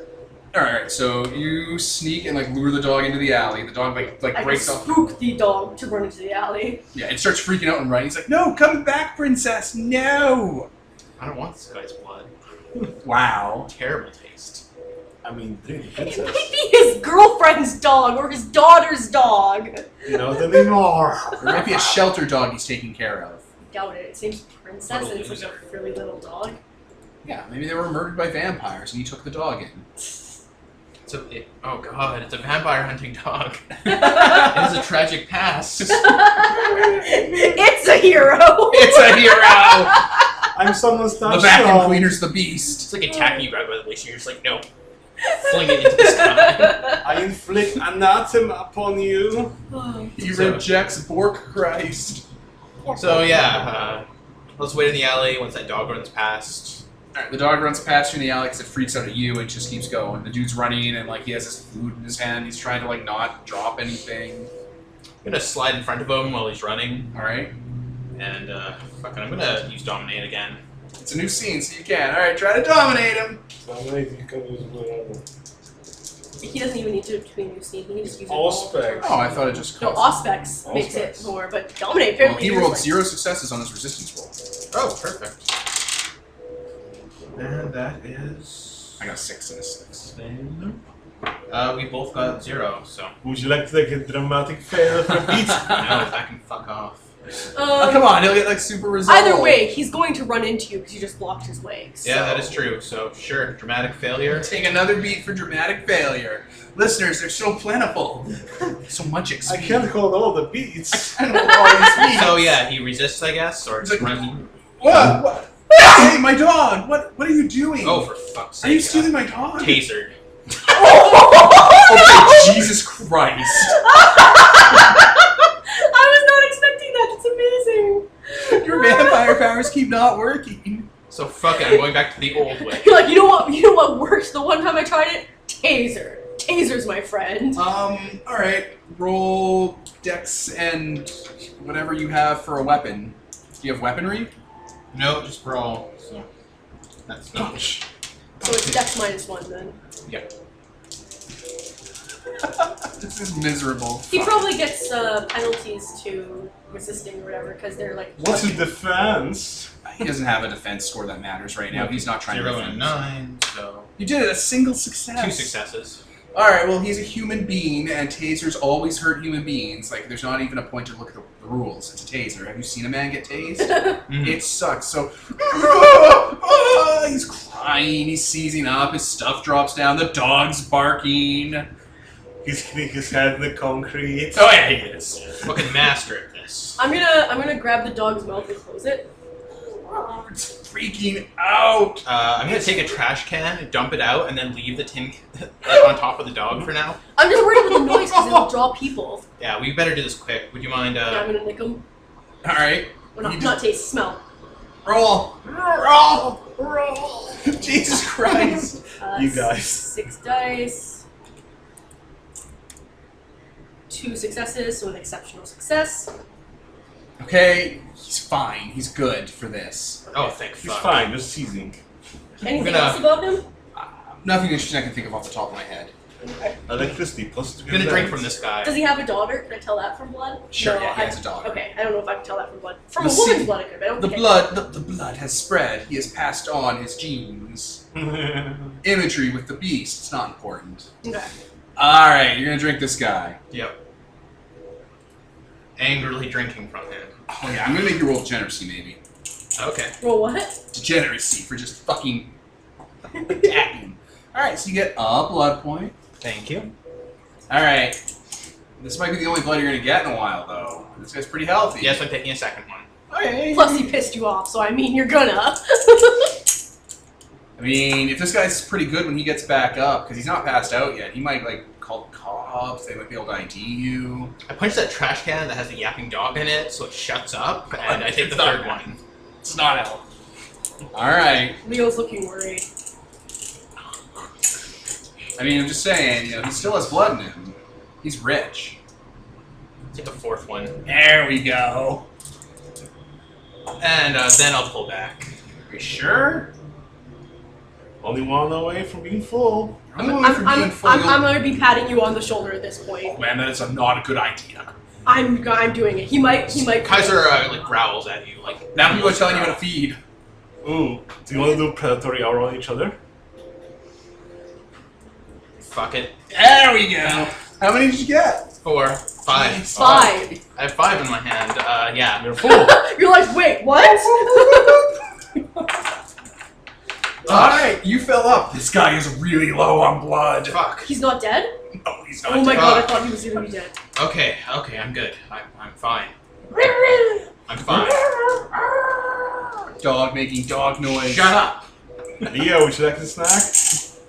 Alright, so you sneak and like lure the dog into the alley. The dog like I breaks can off. spook the dog to run into the alley. Yeah, it starts freaking out and running. He's like, "No, come back, princess! No!" I don't want this guy's blood. Wow. Terrible taste. I mean, drink the It princess. might be his girlfriend's dog or his daughter's dog. Not anymore. There might be a shelter dog he's taking care of. I doubt it. It seems princess and it's like a really little dog. Yeah, maybe they were murdered by vampires and he took the dog in. Oh god, it's a vampire hunting dog. It has a tragic past. It's a hero. It's a hero! I'm someone's The touchstone. vacuum cleaner's the beast. It's like attacking you right by the waist, and you're just like, no. Fling it into the sky. I inflict anathema upon you. He So- rejects Bork Christ. So yeah, let's wait in the alley once that dog runs past. Alright, the dog runs past you in the alley because it freaks out at you and just keeps going. The dude's running and like he has his food in his hand. He's trying to like not drop anything. I'm gonna slide in front of him while he's running, Alright. and fucking, I'm gonna use dominate again. It's a new scene, so you can. Alright, try to dominate him. Dominate, you can use whatever. He doesn't even need to between new scene. He can just use it. Auspex. Oh, I thought it just No, cost. Auspex makes it Auspex. more, but dominate Well, apparently. he is rolled like- 0 successes on his resistance roll. Oh, perfect. And that is... I got 6 and a 6. We both got 0, so... Would you like to take a dramatic fail for a beat? No, I can fuck off. Oh, come on, he'll get like super resolve. Either way, he's going to run into you because you just blocked his legs. Yeah, that is true. So, sure, dramatic failure. Take another beat for dramatic failure. Listeners, they're so plentiful. So much I XP. can't hold all the beats. I don't know all these beats. So, yeah, he resists, I guess, or He's just like- runs... What? Hey, my dog! What are you doing? Oh, for fuck's sake. Are you stealing my dog? Tasered. Okay, Jesus Christ. I was not expecting that. It's amazing. Your vampire powers keep not working. So, fuck it, I'm going back to the old way. You're like, you know what? You know what works? The one time I tried it, taser. Taser's my friend. Alright. Roll dex and whatever you have for a weapon. Do you have weaponry? No, just brawl, so... That's not... So it's Dex -1 then. This is miserable. He probably gets penalties to resisting or whatever because they're like. What's his defense? He doesn't have a defense score that matters right now. He's not trying 0 to and a defend. 9, so... You did it, a single success. 2 successes. Alright, well, he's a human being, and tasers always hurt human beings. Like, there's not even a point to look at the rules. It's a taser. Have you seen a man get tased? Mhm. It sucks. So, he's crying, he's seizing up, his stuff drops down, the dog's barking. He's hitting his head in the concrete. Oh, yeah, he is. Fucking master at this. I'm gonna grab the dog's mouth and close it. It's freaking out. I'm gonna take a trash can, dump it out, and then leave the tin like, on top of the dog for now. I'm just worried about the noise because it'll draw people. Yeah, we better do this quick. Would you mind, Yeah, I'm gonna nick them. Alright. Well, You not taste, smell. Roll. Roll. Roll. Jesus Christ. You guys. 6 dice. 2 successes, so an exceptional success. Okay, he's fine. He's good for this. Oh, thank He's fuck. fine, just seizing. Anything gonna- else about him? Nothing interesting I can think of off the top of my head. Electricity plus I'm gonna drink from this guy. Does he have a daughter? Can I tell that from blood? Sure, No, yeah, he has a daughter. Okay, I don't know if I can tell that from blood. From Let's a woman's see. blood, I could. But I don't The think blood, the blood has spread. He has passed on his genes. Imagery with the beast. It's not important. Okay. All right, you're gonna drink this guy. Yep. Angrily drinking from him. Oh yeah, I'm gonna make you roll degeneracy maybe. Okay. Roll what? Degeneracy for just fucking attacking. All right, so you get a blood point. Thank you. All right. This might be the only blood you're gonna get in a while, though. This guy's pretty healthy. Yes, I'm taking a second one. Okay. Plus, he pissed you off, so I mean, you're gonna. I mean, if this guy's pretty good when he gets back up, because he's not passed out yet, he might like call the cops. They might be able to ID you. I punched that trash can that has a yapping dog in it, so it shuts up, and I take the third one. It's not out. All right. Leo's looking worried. I mean, I'm just saying, you know, he still has blood in him. He's rich. Take the fourth one, There we go. and then I'll pull back. Are you sure? Only one away from being full. I'm gonna be patting you on the shoulder at this point. Oh man, that is not a good idea. I'm doing it. He might. Kaiser like growls at you, like Now people are telling you how to feed. Ooh, do you want to do predatory aura on each other? fuck it. There we go. How many did you get? 4, 5. 5. I have 5 in my hand. Yeah. You're full. You're like, wait, what? Alright, you fill up. This guy is really low on blood. Fuck. He's not dead? No, he's not Oh my dead. god, I thought he was gonna be dead. Okay, I'm good. I'm fine. I'm fine. Dog making dog noise. Shut up. Leo, would you like a snack?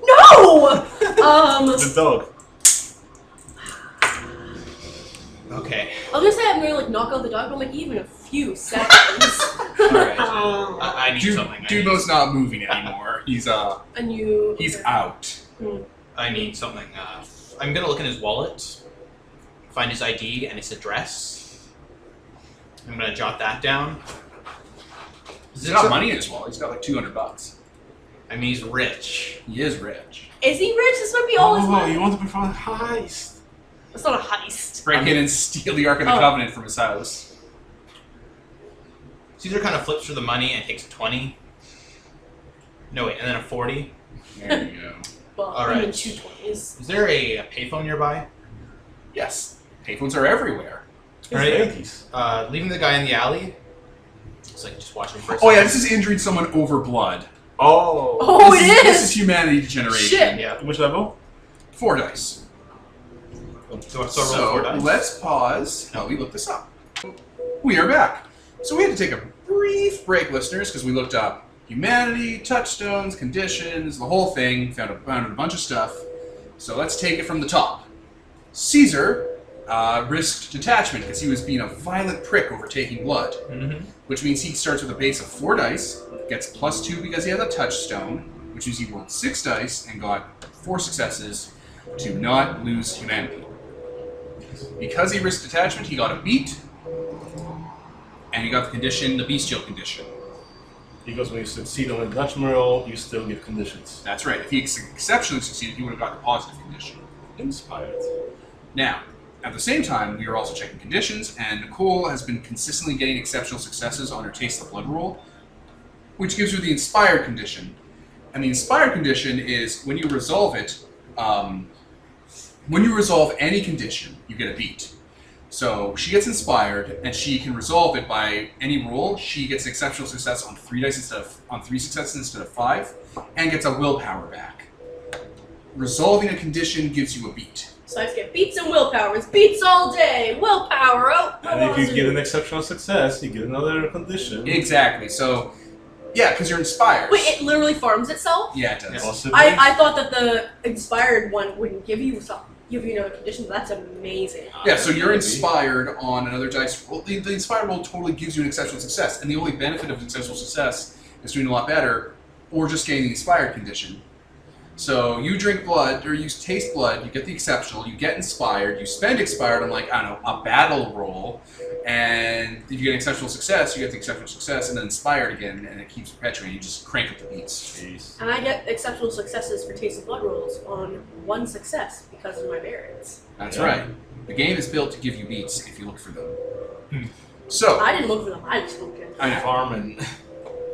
No! The dog. Okay. I was gonna say I'm gonna like knock out the dog, but I'm like even a few seconds. Alright. I need something. Dubo's not moving anymore. He's And you. he's out. I need something. I'm gonna look in his wallet, find his ID and his address. I'm gonna jot that down. He's got money in his wallet. He's got like $200. I mean, he's rich. He is rich. Is he rich? This might be all his money. You want to perform a heist? It's not a heist. Break in and steal the Ark of the Covenant from his house. Caesar kind of flips for the money and takes a 20. No, wait, and then a 40. There you go. Well, All even right. 2 20s. Is there a payphone nearby? Yes. Payphones are everywhere. Right. 80s. Leaving the guy in the alley. It's like just watching for a Oh yeah, second. this is injuring someone over blood. Oh. Oh, This it is humanity degeneration. Shit. Yeah. Which level? 4 dice. So I roll 4 dice. let's pause. Help me look this up. We are back. So we had to take a brief break, listeners, because we looked up humanity, touchstones, conditions, the whole thing, found a bunch of stuff. So let's take it from the top. Caesar risked detachment because he was being a violent prick over taking blood, which means he starts with a base of 4 dice, gets +2 because he has a touchstone, which means he rolled 6 dice and got 4 successes to not lose humanity. Because he risked detachment, he got a beat, and he got the condition, the bestial condition. Because when you succeed on a detachment roll, you still get conditions. That's right. If he exceptionally succeeded, he would have gotten a positive condition. Inspired. Now, at the same time, we are also checking conditions, and Nicole has been consistently getting exceptional successes on her Taste the Blood roll, which gives her the inspired condition. And the inspired condition is when you resolve it, when you resolve any condition, you get a beat. So she gets inspired, and she can resolve it by any roll. She gets an exceptional success on 3 dice on 3 successes instead of 5, and gets a willpower back. Resolving a condition gives you a beat. So I just get beats and willpower. It's beats all day. Willpower. Oh, And if you get an exceptional success, you get another condition. Exactly. So, yeah, because you're inspired. Wait, it literally farms itself? Yeah, it does. Possibly. I thought that the inspired one wouldn't give you another condition. That's amazing. Yeah, so you're Maybe. inspired on another dice roll. The inspired roll totally gives you an exceptional success, and the only benefit of exceptional success is doing a lot better, or just getting the inspired condition. So you drink blood, or you taste blood, you get the exceptional, you get inspired, you spend expired on, like, I don't know, a battle roll, and if you get an exceptional success, you get the exceptional success, and then inspired again, and it keeps perpetuating. You just crank up the beats. Jeez. And I get exceptional successes for Taste of Blood rolls on 1 success because of my merits. That's Yeah. right. The game is built to give you beats if you look for them. So, I didn't look for them. I just looked at them. I know. Farming.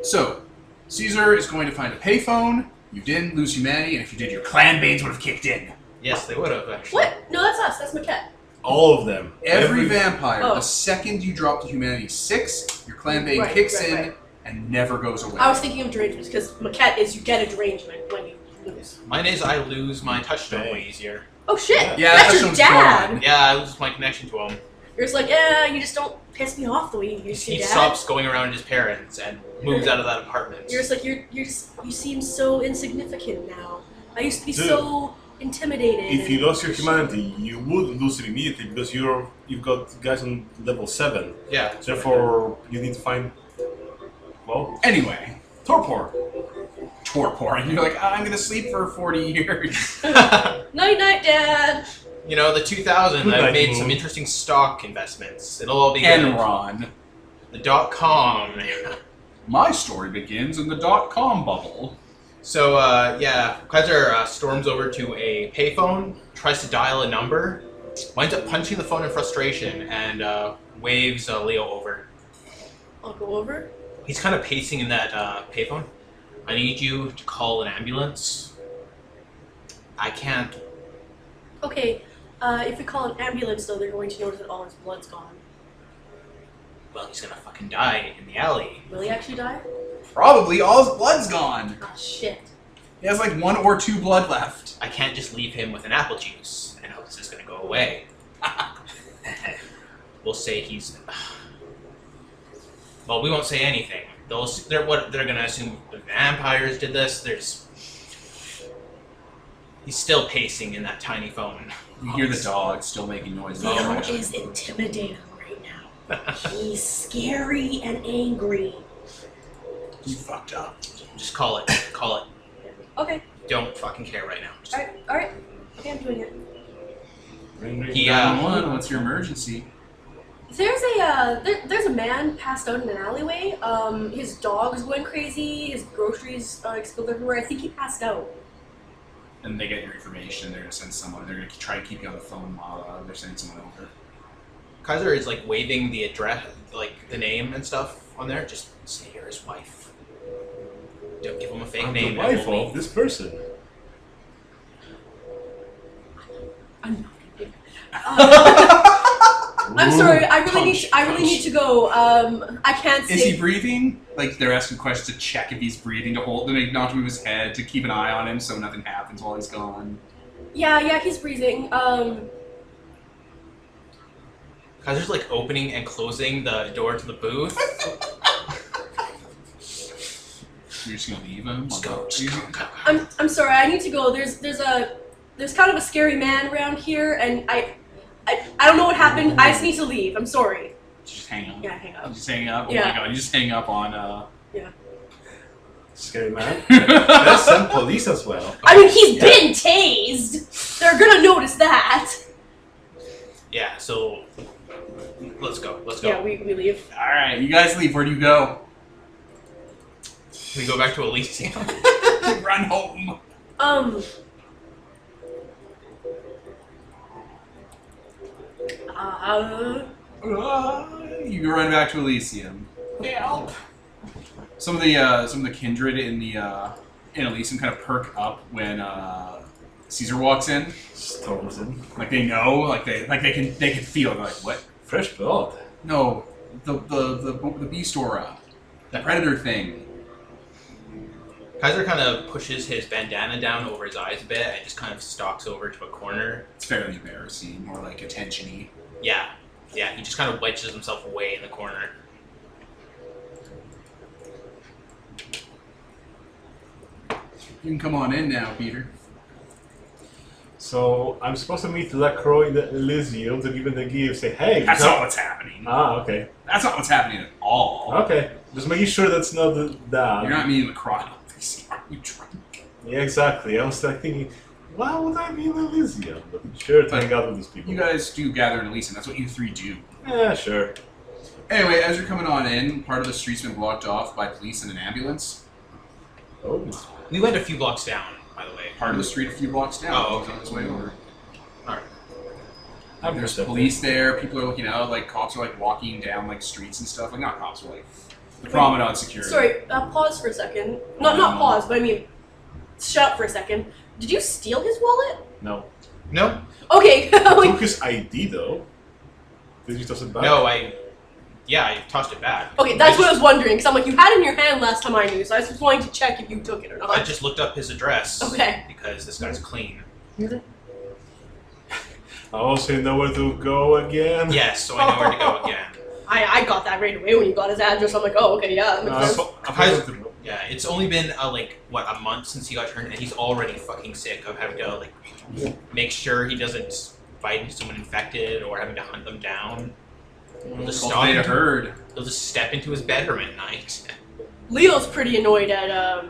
So, Caesar is going to find a payphone. You didn't lose humanity, and if you did, your clan banes would have kicked in. Yes, they would have actually. What? No, that's us. That's Maquette. All of them. Every vampire, Oh. the second you drop to humanity 6, your clan bane Right, kicks right, in right. and never goes away. I was thinking of derangements because Maquette is you get a derangement when you lose. Mine is I lose my touchstone way easier. Oh shit! Yeah, that's that your sounds dad. gone. Yeah, I lose my connection to him. You're just like, yeah, you just don't piss me off the way you used to, He Dad. stops going around his parents and moves out of that apartment. You're just like you seem so insignificant now. I used to be Dude, so intimidated. If you and lost your shit. humanity, you would lose it immediately because you've got guys on level 7. Yeah. Therefore, you need to find. Well, Anyway, torpor. torpor, and you're like, I'm gonna sleep for 40 years. Night night, Dad. You know, the 2000, Good I've night, made Moon. some interesting stock investments. It'll all be good. Enron. The .com. My story begins in the .com bubble. So, yeah, Kaiser storms over to a payphone, tries to dial a number, winds up punching the phone in frustration, and waves Leo over. I'll go over. He's kind of pacing in that payphone. I need you to call an ambulance. I can't. Okay, if we call an ambulance, though, they're going to notice that all his blood's gone. Well, he's gonna fucking die in the alley. Will he actually die? Probably all his blood's gone. Ah, shit. He has like 1 or 2 blood left. I can't just leave him with an apple juice and hope this is gonna go away. We'll say he's. Well, we won't say anything. They're gonna assume the vampires did this. He's still pacing in that tiny phone. You hear the dog still making noises. Oh my Leo is intimidating right now. He's scary and angry. You fucked up. Just call it. Call it. Okay. Don't fucking care right now. Just, Alright. Okay, I'm doing it. He, 911, what's your emergency? There's a man passed out in an alleyway. His dog's going crazy. His groceries spilled everywhere. I think he passed out. And they get your information. They're gonna send someone. They're gonna try to keep you on the phone while they're sending someone over. Kaiser is like waving the address, like the name and stuff on there. Just say you're his wife. Don't give him a fake I'm name. the wife of this person. I'm not gonna do I'm sorry. I really need to go. I can't Is say. he breathing? Like they're asking questions to check if he's breathing, to hold, to make not to move his head, to keep an eye on him so nothing happens while he's gone. Yeah, he's breathing. Kaiser's like opening and closing the door to the booth. You're just gonna leave him? Just go. I'm sorry. I need to go. There's kind of a scary man around here, and I don't know what happened. I just need to leave. I'm sorry. Just hang up. Yeah, hang up. Just hang up. Oh Yeah. my god! You just hang up on. Yeah. Scary man. Let's send police as well. I mean, he's been tased. They're gonna notice that. Yeah. So let's go. Let's go. Yeah, we leave. All right, you guys leave. Where do you go? We go back to Elysium. Run home. You run back to Elysium. Yeah. Some of the kindred in Elysium kind of perk up when Caesar walks in. Storms in. Like they know, like they can feel. They're like, what? Fresh blood. No, the beast aura, the predator thing. Kaiser kind of pushes his bandana down over his eyes a bit and just kind of stalks over to a corner. It's fairly embarrassing, more like attention-y. Yeah. Yeah, he just kind of wedges himself away in the corner. You can come on in now, Peter. So I'm supposed to meet Lacroix in the Elysium to give him the gift. Say, hey. That's not what's happening. Ah, okay. That's not what's happening at all. Okay. Just making sure that's not that. You're not meeting the crocodile. Are you drunk? Yeah, exactly. I was like thinking, why would I be in Elysium? But sure, to hang out with these people. You guys do gather in Elysium. That's what you three do. Yeah, sure. Anyway, as you're coming on in, part of the street's been blocked off by police and an ambulance. Oh. We went a few blocks down, by the way. Part of the street a few blocks down. Oh, He's okay. on his way over. Alright. There's police there. People are looking out. Like cops are like walking down like streets and stuff. Like not cops, but like the promenade security. Sorry. Pause for a second. Not pause, but I mean, shut up for a second. Did you steal his wallet? No. No? Okay. Took his ID though. Did you toss it back? No, I tossed it back. Okay, that's what I was wondering. Because I'm like, you had it in your hand last time I knew, so I was just wanting to check if you took it or not. I just looked up his address. Okay. Because this guy's clean. I also know where to go again. Yes, so I know where to go again. I got that right away when you got his address. I'm like, oh, okay, yeah, that makes sense. Yeah, it's only been a month since he got turned, and he's already fucking sick of having to make sure he doesn't bite into someone infected or having to hunt them down. He'll just Cultivate a herd. He'll just step into his bedroom at night. Leo's pretty annoyed at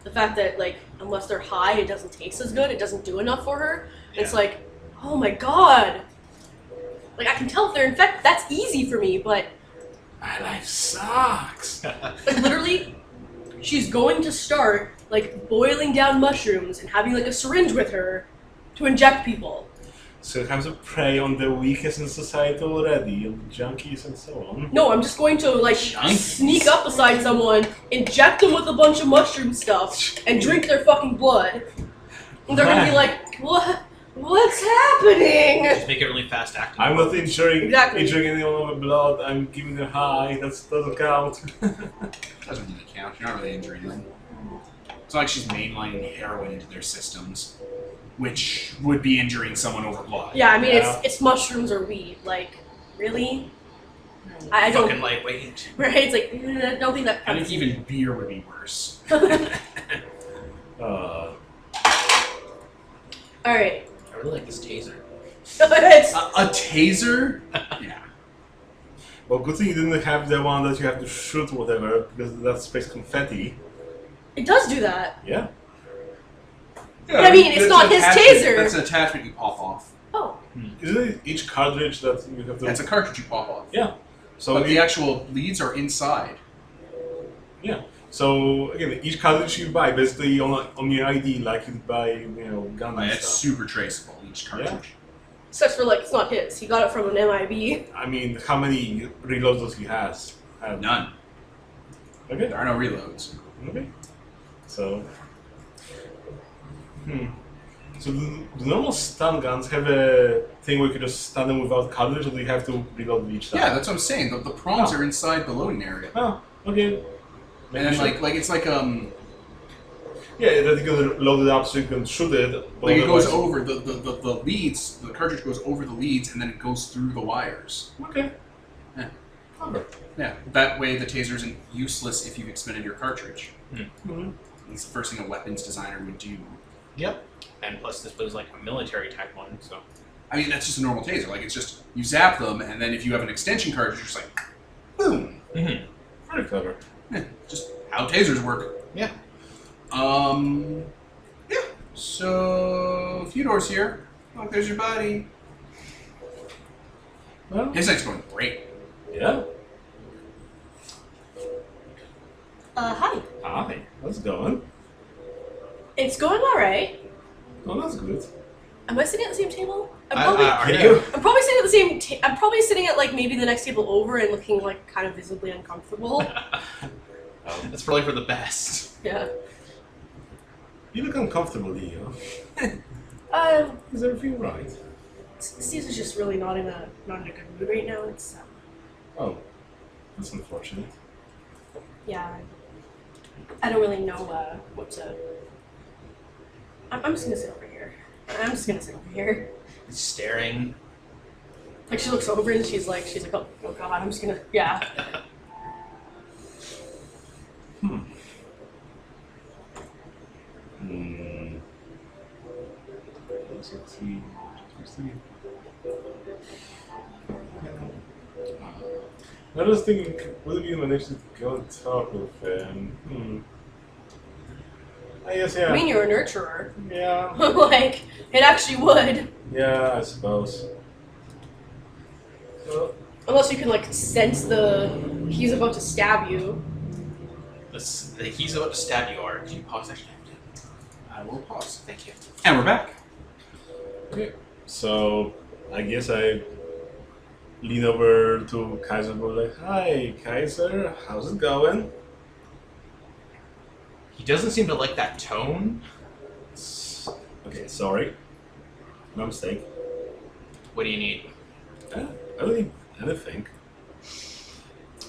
the fact that unless they're high, it doesn't taste as good. It doesn't do enough for her. Yeah. It's like, oh my god. I can tell if they're infected. That's easy for me, but My life sucks. literally, she's going to start boiling down mushrooms and having a syringe with her to inject people. So it comes to prey on the weakest in society already, on the junkies and so on. No, I'm just going to sneak up beside someone, inject them with a bunch of mushroom stuff, and drink their fucking blood. And they're gonna be like, what? What's happening? Just make it really fast acting. I'm not injuring Exactly. anyone with blood, I'm giving them high, that doesn't count. Doesn't really count. You're not really injuring them. It's not like she's mainlining heroin into their systems, which would be injuring someone over blood. Yeah, I mean, Yeah. it's mushrooms or weed. Really? I don't. Fucking lightweight. Right? It's I don't think that I think counts. even beer would be worse. Alright. I really like this taser. It's- A taser? Yeah. Well, good thing you didn't have the one that you have to shoot whatever, because that's space confetti. It does do that. Yeah. But I mean, it's That's not an his attachment- taser. That's an attachment you pop off. Oh. Isn't it each cartridge that you have to... That's a cartridge you pop off. Yeah. So But the actual leads are inside. Yeah. So again, each cartridge you buy, basically on your ID, like you buy, gun and It's stuff. super traceable, each cartridge. Such for like, it's not his. He got it from an MIB. I mean, how many reloads does he have? None. Okay. There are no reloads. Okay. So. So the normal stun guns have a thing where you can just stun them without cartridge, or do you have to reload each time? Yeah, that's what I'm saying. The prongs Oh. are inside the loading area. Oh, okay. And then, Maybe like it's like yeah, that you can load it up so you can shoot it. But like it goes otherwise- over the leads. The cartridge goes over the leads, and then it goes through the wires. Okay. Yeah. Clever. Yeah. That way, the taser isn't useless if you've expended your cartridge. Mm-hmm. It's the first thing a weapons designer would do. Yep. And plus, this was like a military type one, so. I mean, that's just a normal taser. Like, it's just, you zap them, and then if you have an extension cartridge, you're just like, boom. Mm-hmm. Very clever. Yeah, just how tasers work. Yeah. Yeah. So, Theodore's here. Look, there's your buddy. Well, His night's going great. yeah. Hi. Hi. How's it going? It's going alright. Oh, that's good. Am I sitting at the same table? Are Yeah. you? I'm probably sitting at the same. I'm probably sitting at like maybe the next table over and looking like kind of visibly uncomfortable. That's probably for the best. Yeah. You look uncomfortable, Leo. Um, Is everything right? Caesar's just really not in a good mood right now. It's Oh, that's unfortunate. yeah. I don't really know what to. I'm just gonna sit over here. I'm just gonna sit over here. Staring. Like she looks over and she's like, oh god, I'm just gonna, yeah. I was thinking, would you manage to go and talk with him? I guess, yeah. I mean, you're a nurturer. Yeah. Like, it actually would. Yeah, I suppose. Well, Unless you can like sense he's about to stab you. He's about to stab you, or can you pause that? I will pause. Thank you. And we're back. okay. So, I guess I lean over to Kaiser and go like, "Hi, Kaiser, how's it going?" He doesn't seem to like that tone. Okay, sorry. My mistake. What do you need? I don't need anything.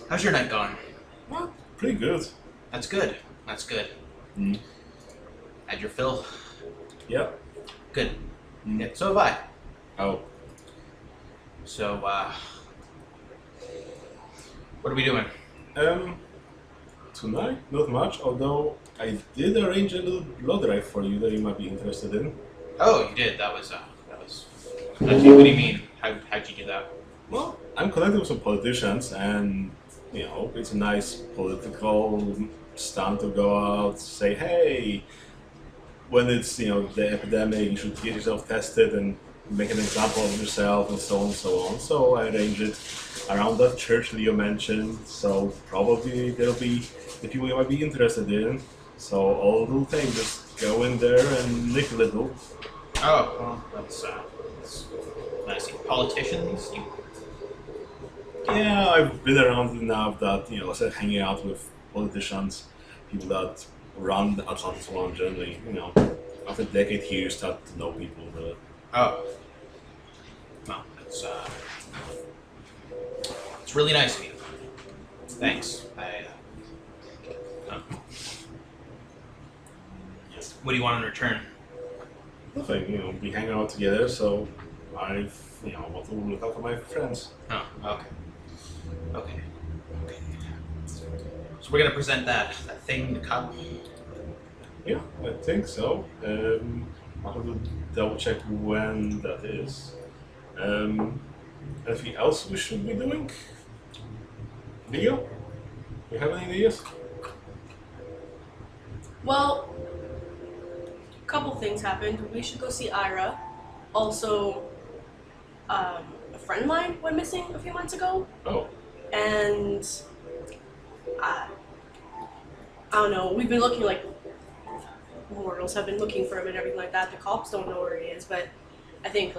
How's your night going? Well, pretty good. That's good. That's good. Mm. Had your fill? Yep. Good. Mm. Yeah, so have I. Oh, So, what are we doing? tonight, not much, although I did arrange a little blood drive for you that you might be interested in. Oh, you did. That was. What do you mean? How'd you do that? Well, I'm connected with some politicians, and, it's a nice political stunt to go out, say, hey, when it's, the epidemic, you should get yourself tested and make an example of yourself, and so on and so on. So I arranged it around that church Leo mentioned, so probably there'll be the people you might be interested in. So all it'll take, just go in there and lick a little. Oh, well, that's nice. Politicians? Yeah, I've been around enough that, I started hanging out with politicians, people that run the Atlantis one generally, after a decade here you start to know people really. Oh. Well, it's really nice of you. Thanks. What do you want in return? Nothing, we hang out together, so I've, want to look out for my friends. Oh, okay. Okay. So we're gonna present that thing to Cub. Yeah, I think so. I'll have to double check when that is. Anything else we should be doing? Deal? You have any ideas? Well, a couple things happened. We should go see Ira. Also, a friend of mine went missing a few months ago. Oh. And I don't know. We've been looking like mortals have been looking for him and everything like that. The cops don't know where he is, but I think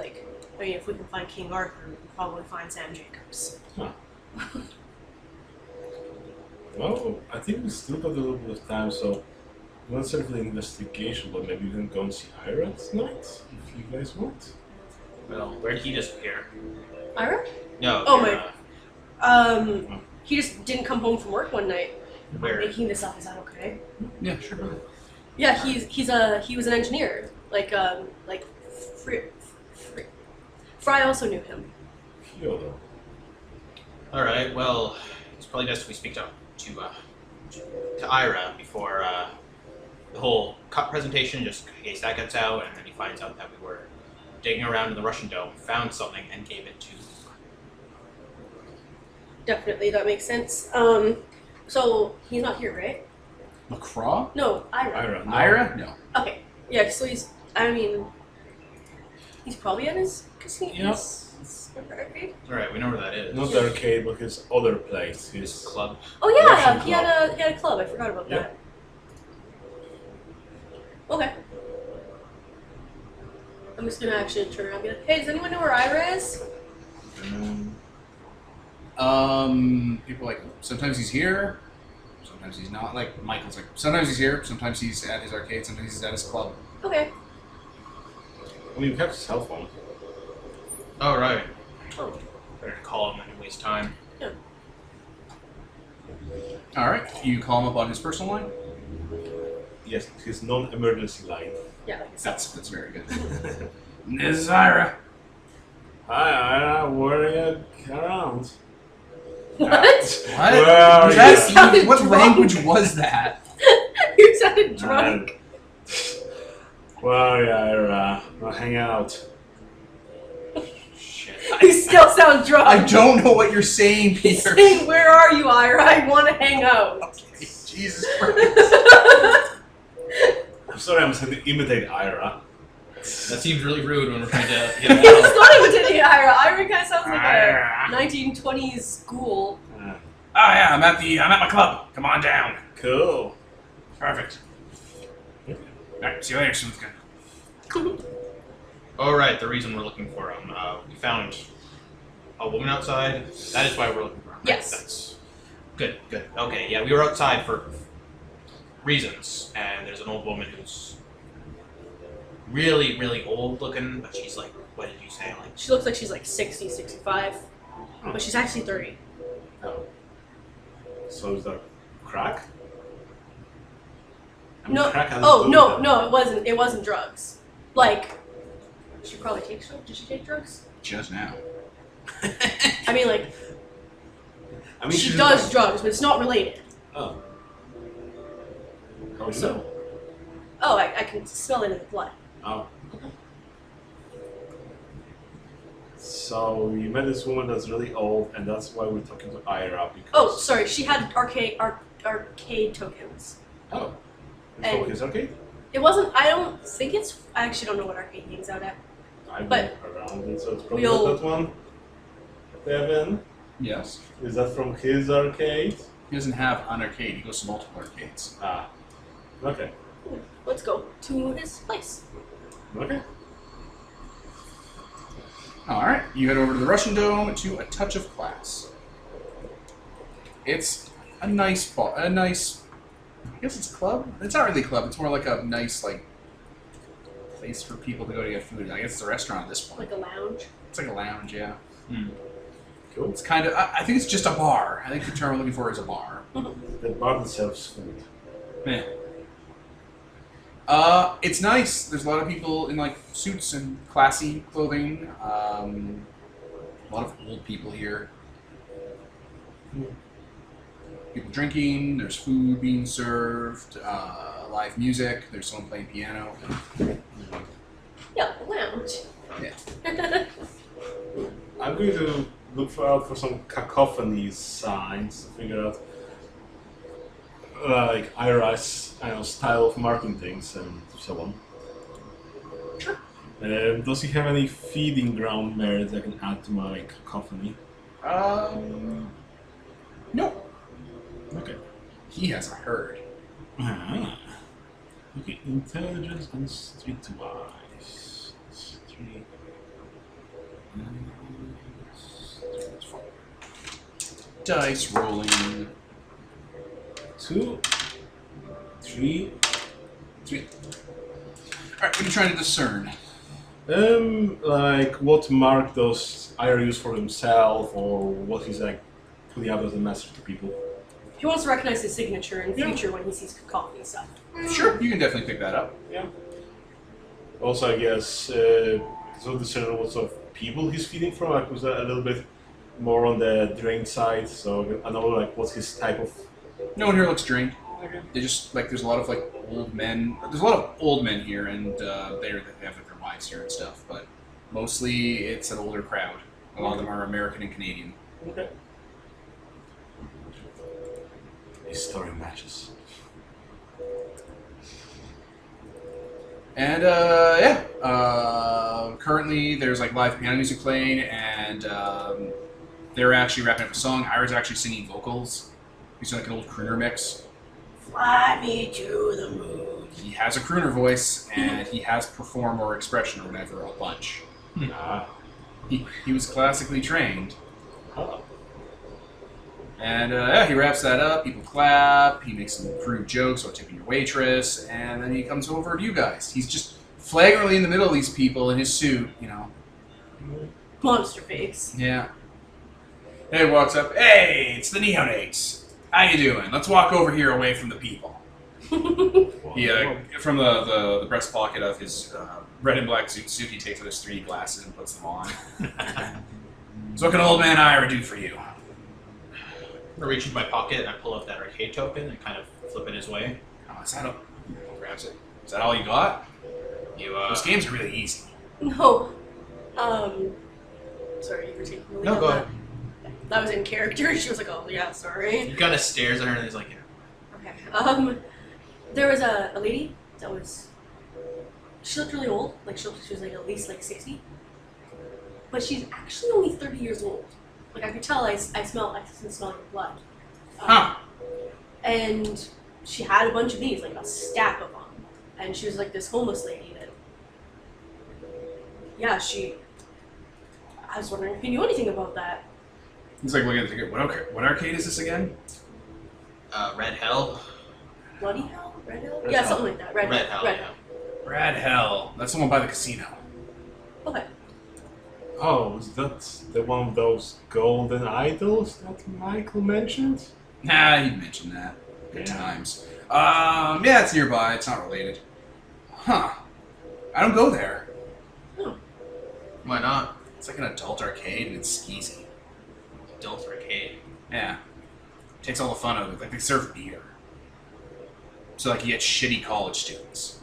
if we can find King Arthur, we can probably find Sam Jacobs. Huh. Well, I think we still got a little bit of time, so not sort of an investigation, but maybe we can go and see Ira tonight, if you guys want. Well, where did he disappear? Ira? No. Oh, my. He just didn't come home from work one night. Where? I'm making this up. Is that okay? Yeah, sure. Yeah, he was an engineer. Fry also knew him. Kyoto. All right. Well, it's probably best if we speak to Ira before the whole cut presentation, just in case that gets out, and then he finds out that we were digging around in the Russian dome, found something, and gave it to. Definitely, that makes sense. So he's not here, right? LaCroix? No, Ira. Ira. No. Ira? No. Okay. Yeah, so he's probably at his casino. Yep. Arcade? All right, we know where that is. Not the arcade, but his other place. His Club. Oh yeah, Russian he had a club. I forgot about Yeah. that. Okay. I'm just gonna actually turn around and be like, hey, does anyone know where Ira is? People are like, sometimes he's here, sometimes he's not. Like, Michael's like, sometimes he's here, sometimes he's at his arcade, sometimes he's at his club. Okay. I mean, we have his cell phone. Oh, right. Oh. Better call him and waste time. Yeah. Alright, you call him up on his personal line? Yes, his non-emergency line. Yeah. That's very good. This is Ira. Hi, Ira. Where are you around? What? Well, That sounded What drunk. language was that? You sounded drunk. Well, yeah, Ira. We'll hang out. Shit. You still sound drunk. I don't know what you're saying, He's Peter. saying, where are you, Ira? I want to hang out. Okay, Jesus Christ. I'm sorry, I'm trying to imitate Ira. That seems really rude when we're trying to He's get out. not imitating Ira. Ira kind of sounds like Ira. a 1920s school. Oh yeah, I'm at my club. Come on down. Cool. Perfect. Alright, see you later, Smoothkin. All right, the reason we're looking for him, we found a woman outside. That is why we're looking for him. Yes. That's good. Good. Okay. Yeah, we were outside for reasons, and there's an old woman who's really, really old looking, but she's like, what did you say? Like, She looks like she's like 60, 65, but she's actually 30. Oh. So is that crack? I mean, No. crack has Oh to do no, with that. no, it wasn't. It wasn't drugs. Like, she probably takes drugs. Did she take drugs? Just now. I mean, like, I mean, she she's does like- drugs, but it's not related. Oh. How would you So- know? Oh, I can smell it in the blood. Oh. So you met this woman that's really old, and that's why we're talking to Ira because. Oh, sorry. She had arcade tokens. Oh. And- And his arcade? It wasn't. I don't think it's. I actually don't know what arcade hangs out at. I've But been around it, so it's probably we'll- not that one. Devin, Yes. is that from his arcade? He doesn't have an arcade, he goes to multiple arcades. Ah. Okay. Let's go to his place. Okay. Alright, you head over to the Russian Dome to A Touch of Class. It's a nice bar, I guess it's a club? It's not really a club, it's more like a nice, like, place for people to go to get food. I guess it's a restaurant at this point. Like a lounge. It's like a lounge, yeah. Cool. It's kind of, I think it's just a bar. I think the term we're looking for is a bar. The bar that serves food. Yeah. It's nice. There's a lot of people in like suits and classy clothing. A lot of old people here. People drinking. There's food being served. Live music. There's someone playing piano. Yeah, lounge. Yeah. I'm going to look out for some cacophony signs to figure out like Ira's style of marking things and so on. Sure. Does he have any feeding ground merits I can add to my cacophony? No. Okay. He has a herd. Ah. Okay, intelligence and streetwise. Street. 4. Dice rolling. 2, 3. Sweet. Alright, what are you trying to discern? Like what mark does Ira use for himself, or what he's like putting out as a message to people? He wants to recognize his signature in the Yeah. future when he sees cacophony stuff. Sure, you can definitely pick that up. Yeah. Also, I guess so discern what sort of people he's feeding from. Like, was that a little bit more on the drained side? So I know like what's his type of. No one here looks drained. Okay. They just, like, there's a lot of, like, old men. There's a lot of old men here, and they have like, their wives here and stuff, but mostly it's an older crowd. A lot of them are American and Canadian. Okay. His story matches. And, currently there's, like, live piano music playing, and they're actually wrapping up a song. Ira's actually singing vocals. He's doing, like, an old crooner mix. Fly me to the moon. He has a crooner voice, and he has perform or expression or whatever a bunch. He was classically trained. Oh. And he wraps that up, people clap, he makes some crude jokes about tipping your waitress, and then he comes over to you guys. He's just flagrantly in the middle of these people in his suit, you know. Monster face. Yeah. And he walks up, hey, it's the neonates. How you doing? Let's walk over here away from the people. He, from the breast pocket of his red and black suit, he takes out his 3 glasses and puts them on. So what can old man Ira do for you? I reach into my pocket and I pull out that arcade token and kind of flip it his way. Oh, is that a... Grabs it. Is that all you got? Those games are really easy. No. Sorry, you were taking the lead No, on go that. ahead. That was in character. She was like, "Oh yeah, sorry." He kind of stares at her and he's like, yeah. Okay. There was a lady that was. She looked really old. Like she was like at least like 60. But she's actually only 30 years old. Like I could tell. I can smell your blood. Huh. And she had a bunch of these, like a stack of them. And she was like this homeless lady that. Yeah, she. I was wondering if you knew anything about that. He's like looking at the ticket. What arcade is this again? Red Hell? Bloody Hell? Red Hell? Red Yeah, Hell. something like that. Red Hell. yeah. Rad Hell. That's the one by the casino. Okay. Oh, is that the one of those golden idols that Michael mentioned? Nah, he'd mention that. Good Yeah. times. Yeah, it's nearby. It's not related. Huh. I don't go there. Why not? It's like an adult arcade and it's skeezy. Adult arcade. Yeah. Takes all the fun out of it. Like, they serve beer. So, like, you get shitty college students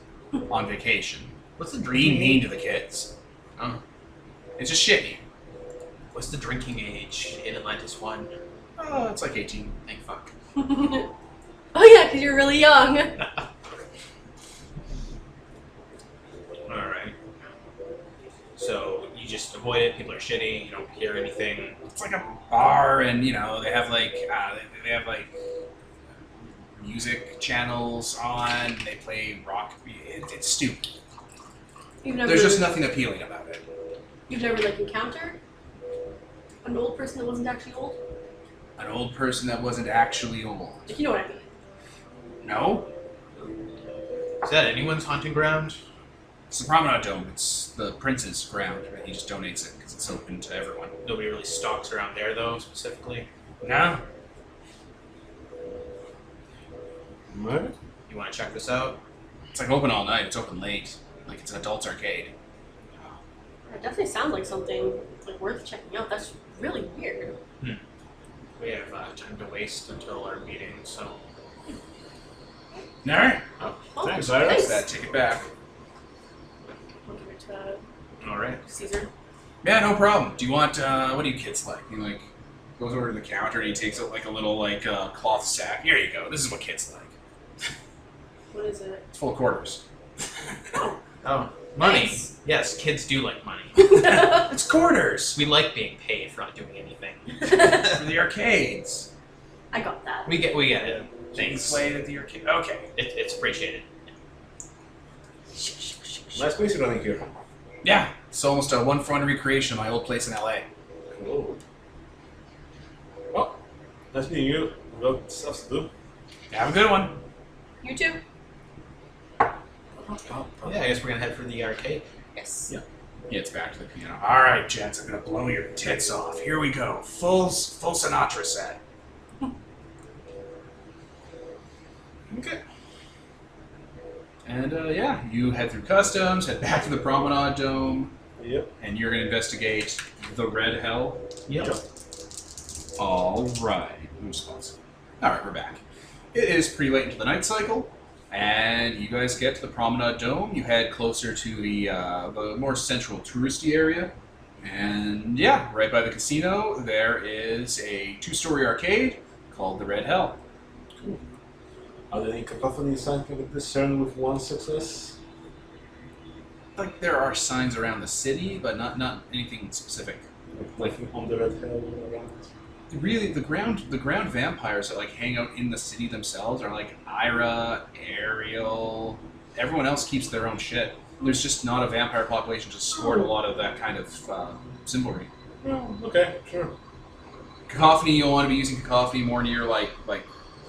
on vacation What's the being drinking mean age? to the kids. Oh. It's just shitty. What's the drinking age in Atlantis 1? Oh, it's like 18. Thank fuck. Oh yeah, because you're really young. Alright. So you just avoid it, people are shitty, you don't hear anything. It's like a bar, and you know they have like music channels on. They play rock. It's stupid. There's just nothing appealing about it. You've never like encountered an old person that wasn't actually old. An old person that wasn't actually old. Like, you know what I mean? No, Is that anyone's hunting ground? it's the Promenade Dome. It's the Prince's ground. Right? He just donates it because it's open to everyone. Nobody really stalks around there though, specifically. No. What? You want to check this out? It's like open all night. It's open late. Like it's an adults arcade. That definitely sounds like something like worth checking out. That's really weird. We have time to waste until our meeting, so... All right. Oh, Thanks, Iris. thanks. That ticket back. I'll give it to Alright. Caesar. Yeah, no problem. Do you want, what do you kids like? He, like, goes over to the counter and he takes out, like, a little, like, cloth sack. Here you go. This is what kids like. What is it? It's full of quarters. Oh, money. Nice. Yes, kids do like money. It's quarters! We like being paid for not doing anything. For the arcades. I got that. We get it. Things Thanks. played at the arcade. Okay. It's appreciated. Nice place you're running here. Yeah, it's almost a one-for-one recreation of my old place in LA. Cool. Well, nice meeting you. We've got stuff to do. Have a good one. You too? Yeah, I guess we're gonna head for the arcade. Yes. Yeah. He gets back to the piano. All right, gents, I'm gonna blow your tits off. Here we go. Full Sinatra set. Okay. And yeah, you head through customs, head back to the Promenade Dome, Yep. and you're gonna investigate the Red Hell. Yep. All right. No response. All right, we're back. It is pretty late into the night cycle, and you guys get to the Promenade Dome. You head closer to the more central touristy area, and yeah, right by the casino, there is a 2-story arcade called the Red Hell. Are there any cacophony signs can be discerned with one success? Like there are signs around the city, but not anything specific. Like on the Red Hill around? Really, the ground vampires that like hang out in the city themselves are like Ira, Ariel. Everyone else keeps their own shit. There's just not a vampire population to support a lot of that kind of symbolry. Oh, okay, sure. Cacophony, you'll want to be using cacophony more near like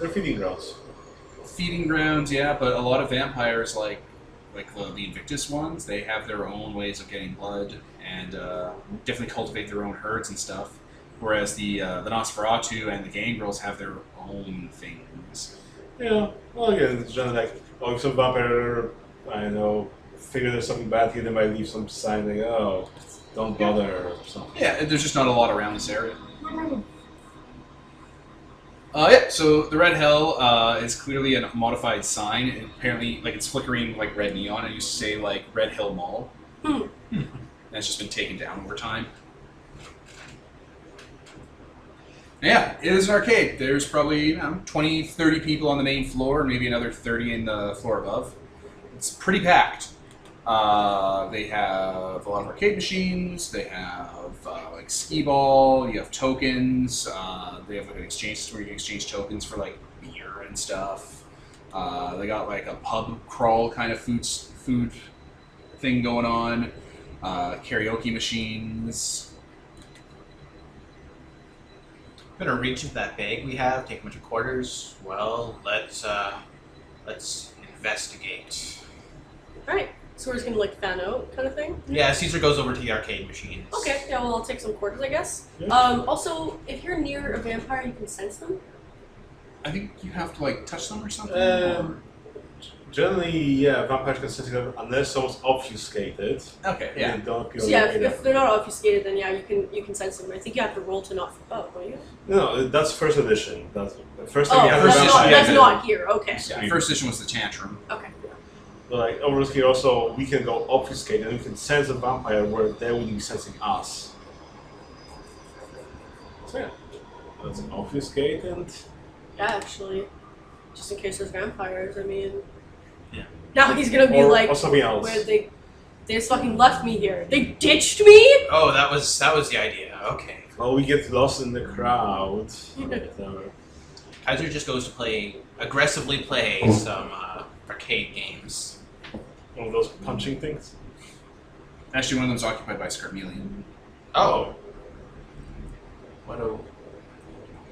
They're feeding grounds. feeding grounds, yeah. But a lot of vampires, like the Invictus ones, they have their own ways of getting blood and definitely cultivate their own herds and stuff. Whereas the Nosferatu and the Gangrels have their own things. Yeah, well, again, it's just like, oh, if some vampire, I don't know, figure there's something bad here, they might leave some sign like, oh, don't bother, or something. Yeah, there's just not a lot around this area. Yeah, so the Red Hell is clearly a modified sign. And apparently, like, it's flickering like red neon. It used to say like Red Hill Mall. And it's just been taken down over time. Yeah, it is an arcade. There's probably 20, 30 people on the main floor, and maybe another 30 in the floor above. It's pretty packed. They have a lot of arcade machines. They have like skee ball. You have tokens. They have like an exchange system where you can exchange tokens for like beer and stuff. They got like a pub crawl kind of food thing going on. Karaoke machines. I'm gonna reach into that bag we have, take a bunch of quarters. Well, let's investigate. Alright. So we're just gonna like fan out kind of thing? Yeah, Caesar goes over to the arcade machines. Okay, yeah, well I'll take some quarters I guess. Yeah. Also, if you're near a vampire you can sense them. I think you have to like touch them or something. Generally, yeah, vampires can sense it unless someone's obfuscated. Okay, yeah. They don't appear So yeah, in if they're not obfuscated then yeah, you can sense them. I think you have to roll to not don't you? No, that's first edition. That's first Oh, time. yeah, that's, first not, edition, that's yeah. not here, okay. Yeah, first edition was the Tantrum. Okay. Like over here also, we can go obfuscate and we can sense a vampire where they wouldn't be sensing us. So yeah, that's an obfuscate and Yeah, actually. Just in case there's vampires, I mean. Yeah. Now he's gonna be like, or something else. where they just fucking left me here. They ditched me? Oh, that was the idea. Okay. Well, we get lost in the crowd. Whatever. Kaiser just goes to aggressively play some arcade games. One of those punching things. Actually, one of them's occupied by Scarmelian. Oh. What a...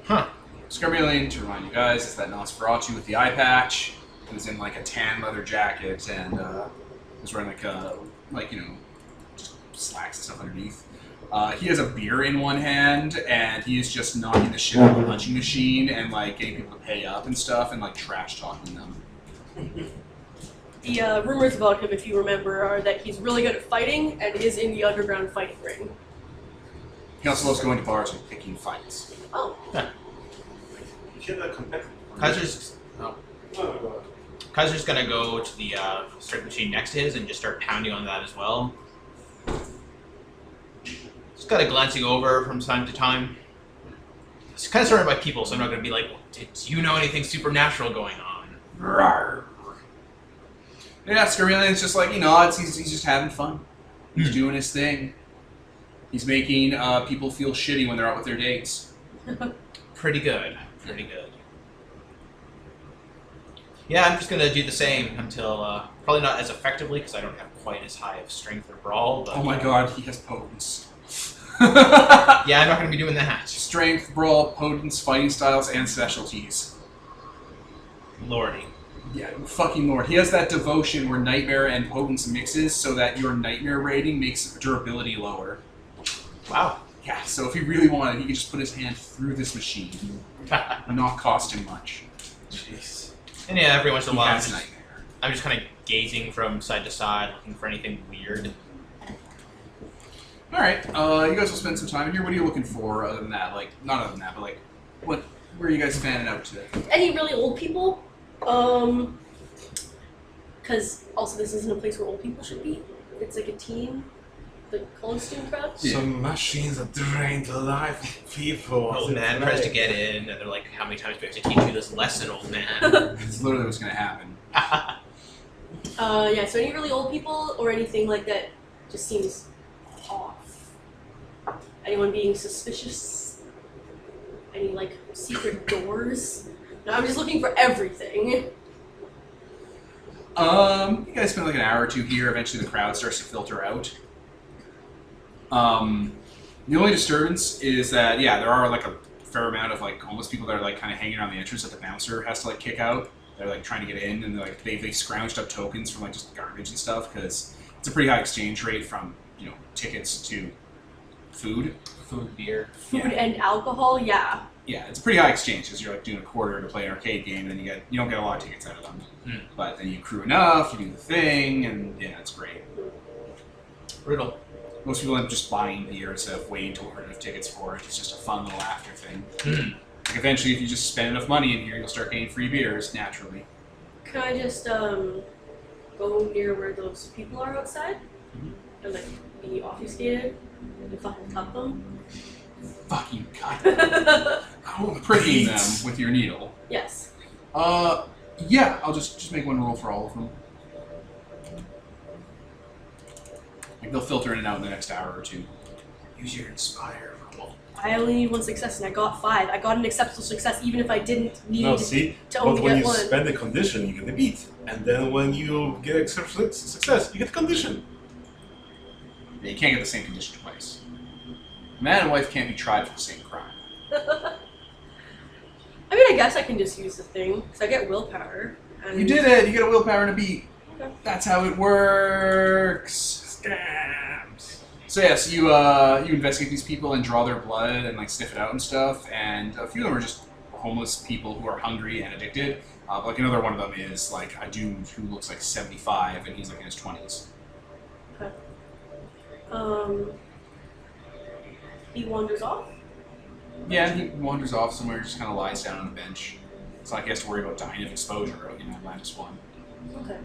Huh. Scarmelian, to remind you guys, is that Nosferatu with the eye patch. He was in like a tan leather jacket and was wearing just slacks and stuff underneath. He has a beer in one hand and he is just knocking the shit out of the punching machine and like getting people to pay up and stuff and like trash talking them. The rumors about him, if you remember, are that he's really good at fighting and is in the underground fighting ring. He also loves going to bars and picking fights. Oh. Kaiser's gonna go to the strike machine next to his and just start pounding on that as well. Just kind of glancing over from time to time. It's kind of surrounded by people, so I'm not going to be like, did you know anything supernatural going on? Rawr. Yeah, Scarelian's just like, he nods, he's just having fun. He's doing his thing. He's making people feel shitty when they're out with their dates. Pretty good. Pretty good. Yeah, I'm just going to do the same until, probably not as effectively, because I don't have quite as high of strength or brawl. But, Oh my god, he has potence. Yeah, I'm not going to be doing that. Strength, brawl, potence, fighting styles, and specialties. Lordy. Yeah, fucking lord. He has that devotion where nightmare and potence mixes so that your nightmare rating makes durability lower. Wow. Yeah, so if he really wanted, he could just put his hand through this machine and not cost him much. Jeez. And yeah, every once in a He while, has nightmare. I'm just kind of gazing from side to side, looking for anything weird. Alright, you guys will spend some time here. What are you looking for other than that? Like, not other than that, but like, where are you guys fanning out to? Any really old people? Because also this isn't a place where old people should be. It's like a teen, the college student crowd. Yeah. Some machines that drain the life of people. Old man tries to get in, and they're like, how many times do we have to teach you this lesson, old man? It's literally what's going to happen. Yeah, so any really old people or anything like that just seems off. Anyone being suspicious? Any, like, secret doors? No, I'm just looking for everything. You guys spend like an hour or two here. Eventually the crowd starts to filter out. The only disturbance is that, yeah, there are like a fair amount of like homeless people that are like kind of hanging around the entrance that the bouncer has to like kick out. They're like trying to get in, and like they scrounged up tokens from like just garbage and stuff because it's a pretty high exchange rate from, you know, tickets to food. Food, beer. Food Yeah. and alcohol, yeah. Yeah, it's a pretty high exchange because you're like doing a quarter to play an arcade game, and then you don't get a lot of tickets out of them. Mm. But then you accrue enough, you do the thing, and yeah, it's great. Brutal. Most people end up just buying beer instead of waiting to order enough tickets for it. It's just a fun little after thing. Like eventually, if you just spend enough money in here, you'll start getting free beers naturally. Can I just, go near where those people are outside? And, like, be obfuscated? And fucking cut them? Fucking cut. Pricking them with your needle. Yes. Yeah, I'll just make one roll for all of them. Like they'll filter in and out in the next hour or two. Use your inspire roll. I only need one success, and I got 5. I got an acceptable success, even if I didn't need No, see? to But only when get you one. spend the condition, you get the beat. And then when you get exceptional success, you get the condition. Yeah, you can't get the same condition twice. Man and wife can't be tried for the same crime. I mean, I guess I can just use the thing, because I get willpower. And You did it! You get a willpower and a beat. Okay. That's how it works. Scams. So yes, you investigate these people and draw their blood and like sniff it out and stuff. And a few of them are just homeless people who are hungry and addicted. Like another one of them is like a dude who looks like 75 and he's like in his 20s. Okay. He wanders off? Yeah, he wanders off somewhere, just kind of lies down on a bench. It's not like he has to worry about dying of exposure, you know, -1. Okay.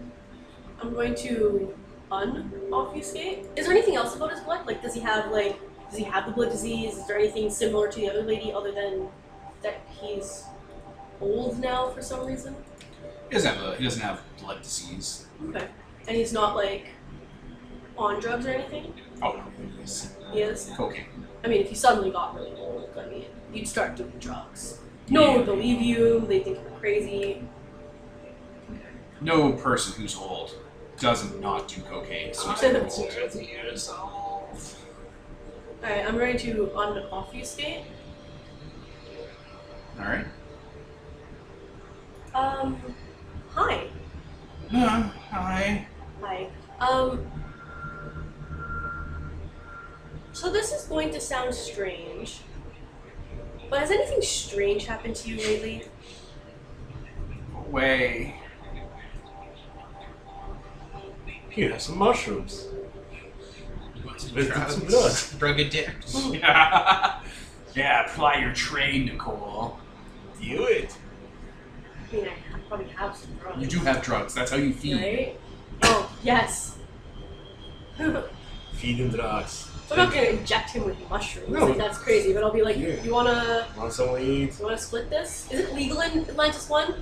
I'm going to unobfuscate. Is there anything else about his blood? Like, does he have the blood disease? Is there anything similar to the other lady other than that he's old now for some reason? He doesn't have blood disease. Okay. And he's not, like, on drugs or anything? Oh no, he is. He is? Cocaine. I mean, if he suddenly got really old, I mean, you'd start doing drugs. No one would believe you, they think you're crazy. No person who's old doesn't not do cocaine. So he's old. 30 years old. Alright, I'm ready to unobfuscate. Alright. Hi. Hi. Hi. So this is going to sound strange, but has anything strange happened to you lately? Way. Here, have some mushrooms. With Drugs. some blood. Drug addict. Yeah, apply your trade, Nicole. Do it. I mean, I probably have some drugs. You do have drugs. That's how you feed. Right? Oh, yes. Feeding drugs. I'm not gonna inject him with mushrooms. No. Like, that's crazy. But I'll be like, Yeah. you wanna Want some weed? split this? Is it legal in Atlantis 1?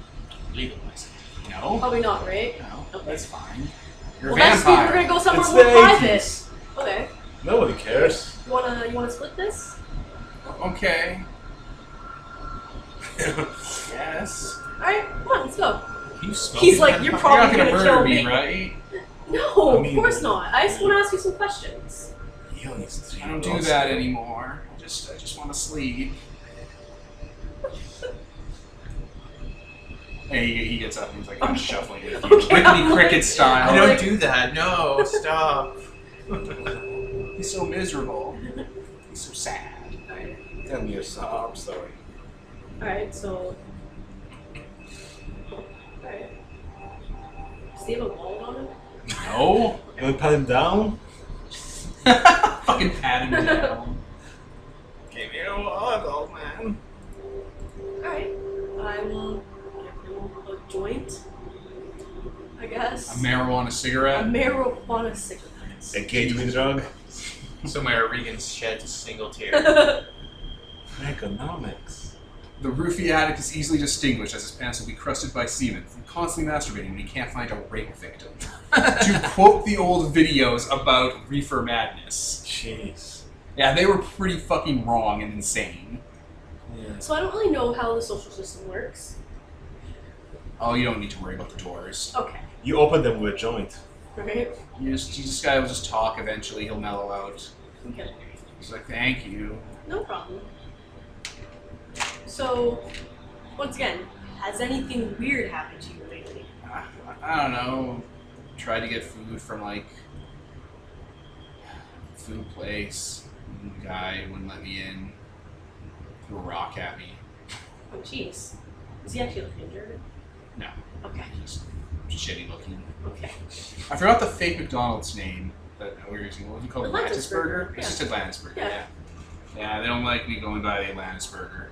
Legalized. No. Probably not, right? No. Okay. That's fine. You're Well, a that's we're vampire. gonna go somewhere It's more the private. 80s. Okay. Nobody cares. You wanna split this? Okay. Yes. Alright, come on, let's go. You smoke He's it? like, you're You're not probably gonna gonna murder kill me, me. right? No, I mean- of course not. I just wanna ask you some questions. He only needs 3 I don't do blocks. that anymore. I just want to sleep. Hey, he gets up and he's like, I'm shuffling with you. Okay, Rickety I'm Cricket like- style. I I'm don't like- do that. No, stop. He's so miserable. He's so sad. Alright. 10 years stop, sorry. Alright, so. Alright. Does he have a wallet on him? No. You want to pat him down? Fucking pat him down. Give me a wallet, old man. Alright. I will give him a joint. I guess. A marijuana A cigarette. marijuana cigarette. A gateway drug? Somewhere Regan sheds a single tear. Economics. The roofie addict is easily distinguished as his pants will be crusted by semen from constantly masturbating when he can't find a rape victim. To quote the old videos about reefer madness. Jeez. Yeah, they were pretty fucking wrong and insane. Yeah. So I don't really know how the social system works. Oh, you don't need to worry about the doors. Okay. You open them with a joint. Right? You just guy will just talk. Eventually, he'll mellow out. Okay. He's like, "Thank you." No problem. So, once again, has anything weird happened to you lately? I don't know. Tried to get food from like food place. The guy wouldn't let me in. Threw a rock at me. Oh, jeez. Is he actually like injured? No, Okay. just shitty looking. Okay. I forgot the fake McDonald's name that we were using. What was it called? Atlantis Burger, It's yeah. just Atlantis Burger. Yeah. Yeah. Yeah, they don't like me going by the Atlantis Burger.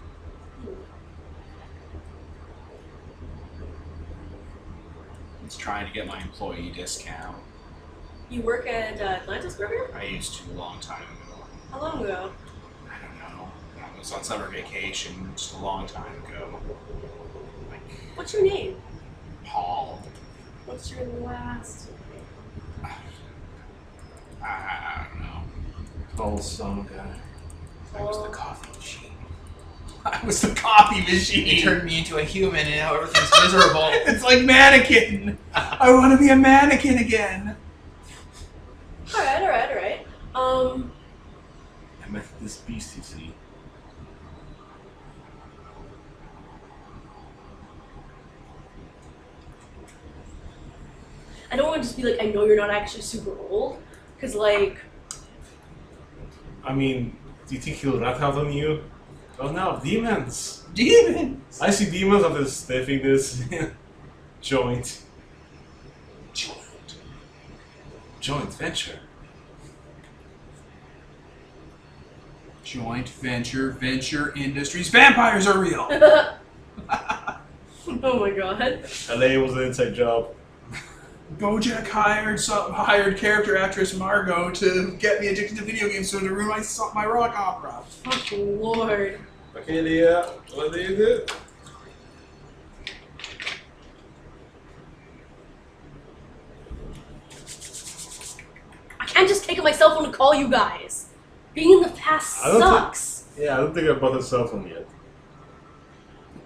It's trying to get my employee discount. You work at Atlantis Burger? I used to a long time ago. How long ago? I don't know. I was on summer vacation just a long time ago. Like What's your name? Paul. What's your last name? I don't know. Paul some guy. I was the coffee machine. I was the copy He machine. turned me into a human and now everything's miserable. It's like mannequin. I want to be a mannequin again. Alright. I met this beast, you see. I don't want to just be like, I know you're not actually super old. Because, like, I mean, do you think he'll rat out on you? Oh no, demons! Demons. I see demons after sniffing this joint. Joint venture. Joint venture, venture industries. Vampires are real. oh my god. LA was an inside job. Bojack hired character actress Margot to get me addicted to video games so to ruin my rock opera. Fuck lord. Okay, Leah, what do you do? I can't just take out my cell phone to call you guys. Being in the past I don't sucks. Yeah, I don't think I bought a cell phone yet.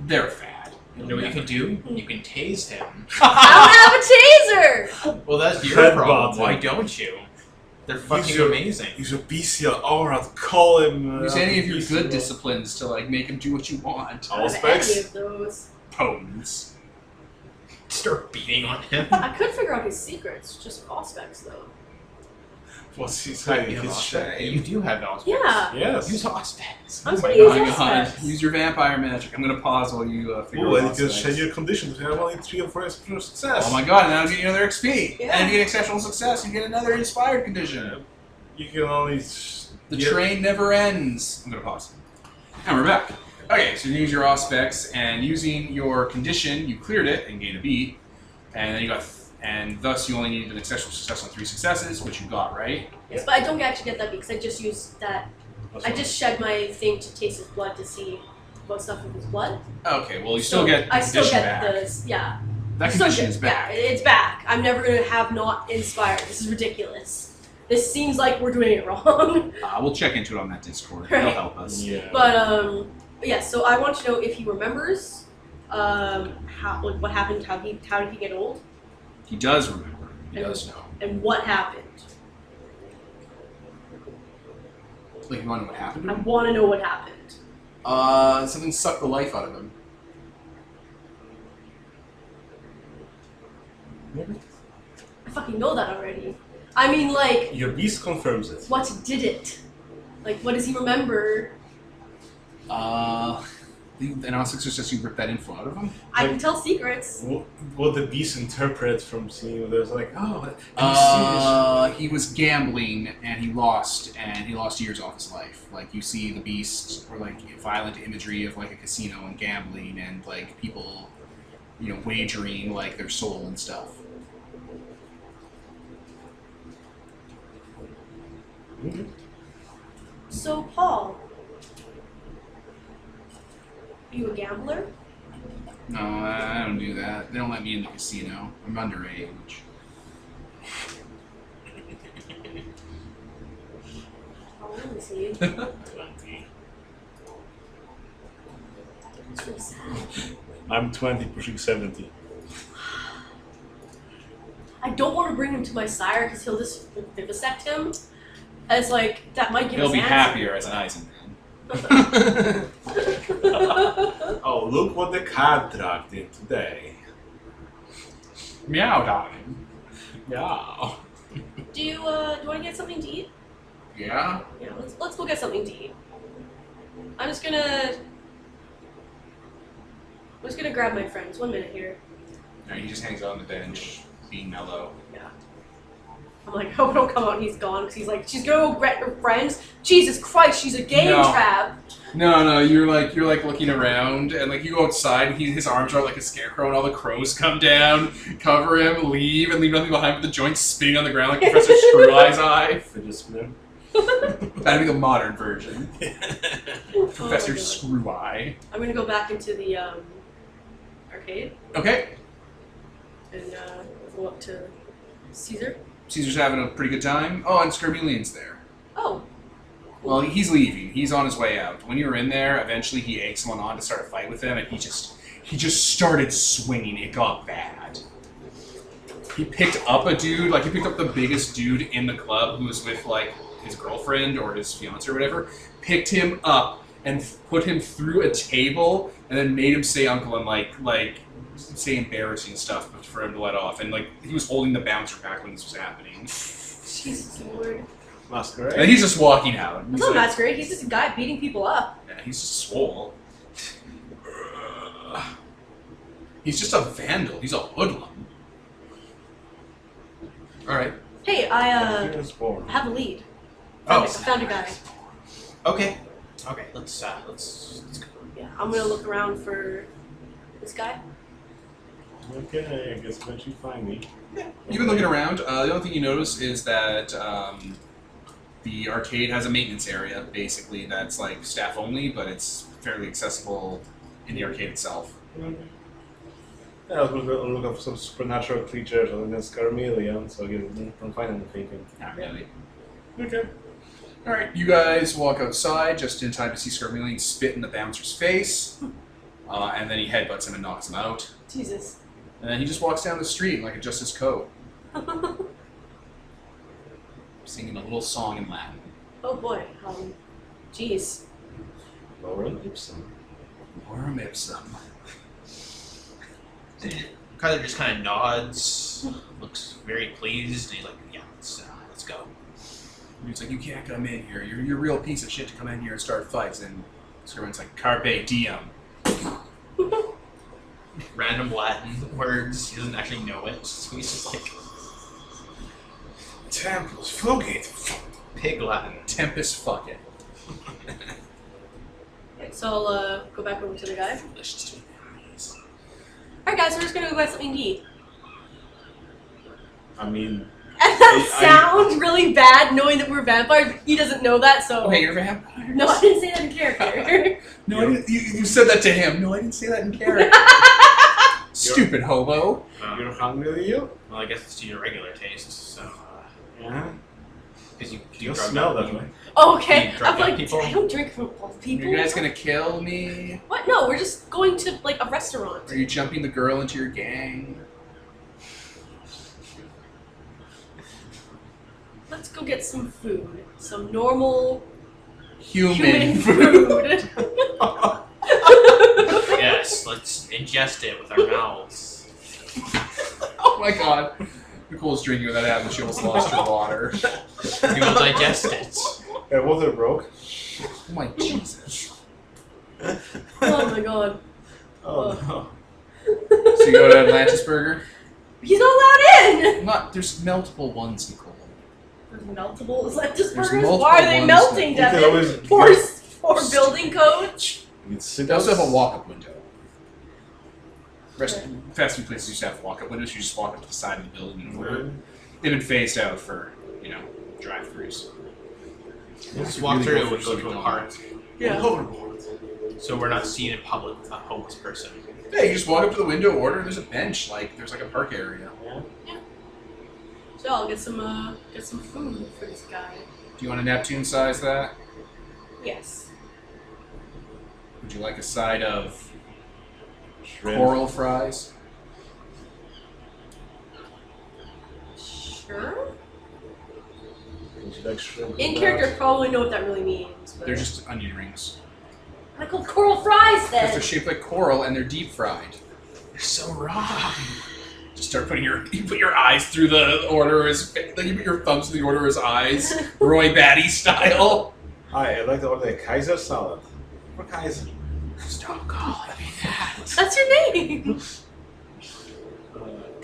They're fad. You know what you can do? You can tase him. I don't have a taser! Well, that's your Headbutt problem. him. Why don't you? They're fucking your- amazing. Use your bestial aura to call him. Use any of your bestial- good disciplines to like make him do what you want. I All don't have any specs? of those. Potence. Start beating on him. I could figure out his secrets, just prospects though. What's he saying? You have His Auspex. shame. You do have Auspex. Yeah. Yes. Use Auspex. I'm Oh gonna my use god. Auspex. Use your vampire magic. I'm gonna pause while you figure Ooh, out and you can Auspex. change your condition to have only 3 or 4 extra success. Oh my god, and that'll get you another XP. Yeah. And if you get exceptional success, you get another inspired condition. You can only. The train never ends. I'm gonna pause. And we're back. Okay, so you use your Auspex, and using your condition, you cleared it and gained a beat. And then you got and thus you only need an exceptional success on 3 successes, which you got, right? Yes, but I don't actually get that because I just used that. I just shed my thing to taste his blood to see what stuff with his blood. Okay, well you still get the I still condition get back. this. Yeah. That condition is back. Yeah, it's back. I'm never gonna have not inspired. This is ridiculous. This seems like we're doing it wrong. We'll check into it on that Discord. Right. It'll help us. Yeah. But yeah. So I want to know if he remembers how like, what happened. How did he get old? He does remember. He does know. And what happened? Like, you want to know what happened to I him? want to know what happened. Something sucked the life out of him. I fucking know that already. I mean, like, Your beast confirms it. what did it? Like, what does he remember? And also it's just you rip that info out of him? I can tell secrets. What the beast interprets from seeing there's like, oh, have you He was gambling and he lost years off his life. Like you see the beast or like violent imagery of like a casino and gambling and like people, you know, wagering like their soul and stuff. seen it? So, Paul, are you a gambler? No, I don't do that. They don't let me in the casino. I'm underage. How old is he? 20. It's really sad. I'm 20, pushing 70. I don't want to bring him to my sire because he'll just vivisect him. As like, that might give He'll us be answers. happier as an Eisenman. Oh, look what the cat dragged in today. Meow, darling. Yeah. Do you want to get something to eat? Yeah? Yeah, let's go get something to eat. I'm just gonna grab my friends. 1 minute here. No, he just hangs out on the bench, being mellow. Yeah. I'm like, hope don't come out and he's gone because he's like, she's gonna go get her friends. Jesus Christ, she's a game No. trap. No, you're like looking around, and like you go outside, and his arms are like a scarecrow, and all the crows come down, cover him, leave nothing behind but the joint spinning on the ground like Professor Screw Eye's eye. Fidget spinner. That'd be the modern version. Professor Oh my God. Screw Eye. I'm gonna go back into the arcade Okay, and go up to Caesar. Caesar's having a pretty good time. Oh, and Scarmelian's there. Oh, Well, he's leaving. He's on his way out. When you were in there, eventually he egged someone on to start a fight with him, and he just started swinging. It got bad. He picked up a dude, like he picked up the biggest dude in the club who was with like his girlfriend or his fiance or whatever, picked him up and put him through a table, and then made him say uncle and like say embarrassing stuff for him to let off. And like he was holding the bouncer back when this was happening. Jesus Lord. Masquerade. And he's just walking out. That's He's not like, masquerade. He's just a guy beating people up. yeah, he's just swole. He's just a vandal. He's a hoodlum. Alright. Hey, I Here's born. have a lead. Oh. I found a guy. Okay. Okay. Let's go. Yeah, I'm gonna look around for this guy. Okay, I guess eventually find me. You've been looking around. The only thing you notice is that the arcade has a maintenance area, basically, that's like staff only, but it's fairly accessible in the arcade itself. Okay. Yeah, I was looking for some supernatural creatures other than Scarmelian, so I don't find anything. Not really. Okay. Alright, you guys walk outside just in time to see Scarmelian spit in the bouncer's face, and then he headbutts him and knocks him out. Jesus. And then he just walks down the street like adjusts his coat, singing a little song in Latin. Oh boy. Jeez. Lauren Gibson. Lorem ipsum. Kyler just kind of nods, looks very pleased, and he's like, "Yeah, let's go." He's like, you can't come in here. You're a real piece of shit to come in here and start fights. And Scarmelian's like, carpe diem. Random Latin words. He doesn't actually know it, so he's just like Temples, Flowgate. pig Latin. Tempest fuck it. Okay, so I'll go back over to the guy. Alright guys, we're just gonna go get something to eat. I mean, And that sounds really bad, knowing that we're vampires. But he doesn't know that, so. Oh, hey, you're vampires. No, I didn't say that in character. No, I didn't, you said that to him. No, I didn't say that in character. Stupid hobo. you're hungry, are you? Well, I guess it's to your regular taste, so. Yeah. Because you You drug smell out that way. Okay, You drug I'm out like, people? I don't drink from both people. Are you guys gonna kill me? What? No, we're just going to like a restaurant. Are you jumping the girl into your gang? Let's go get some food. Some normal Human food. Yes, let's ingest it with our mouths. Oh my god. Nicole's drinking without having, she almost lost her water. We will digest it. Hey, water broke. Oh my Jesus. Oh my god. Oh no. So you go to Atlantis Burger? He's not allowed in! There's multiple ones, Nicole. There's meltable Atlantis There's burgers? multiple Why are they ones melting, that- You can always- Devin? For building codes? It's sit They also have a walk-up window. Fast food places used to have walk-up windows. You just walk up to the side of the building and order. They've been phased out for, drive-thrus. Just walk through and go to a park. Yeah. So we're not seen in public with a homeless person. Yeah, you just walk up to the window, order. There's a bench, there's like a park area. So I'll get some food for this guy. Do you want to Neptune size that? Yes. Would you like a side of Shrimp. coral fries? Sure. Would you like shrimp? In with character, that? probably know what that really means. But They're just onion rings. I called coral fries Because then. they're shaped like coral and they're deep fried. You're so wrong. Just start putting you put your eyes through the orderer's, then you put your thumbs through the orderer's eyes, Roy Batty style. Hi, I'd like to order a Kaiser salad. For Kaiser. Stop calling me that. That's your name.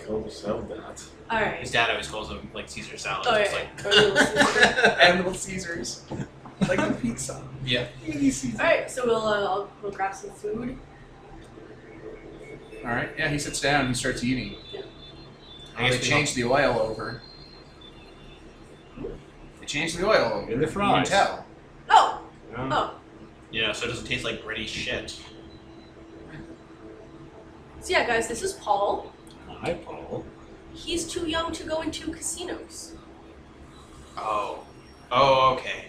Call yourself that. All right. His dad always calls him like Caesar salad. Oh, It's yeah. And Little Caesars. Like the pizza. Yeah. Alright, so we'll grab some food. Alright, yeah, he sits down and he starts eating. Yeah. I guess they changed the oil over. They changed the oil over. In the You fries. can tell. Oh! Yeah. Oh. Yeah, so it doesn't taste like British shit. So yeah, guys, this is Paul. Hi, Paul. He's too young to go into casinos. Oh. Oh, okay.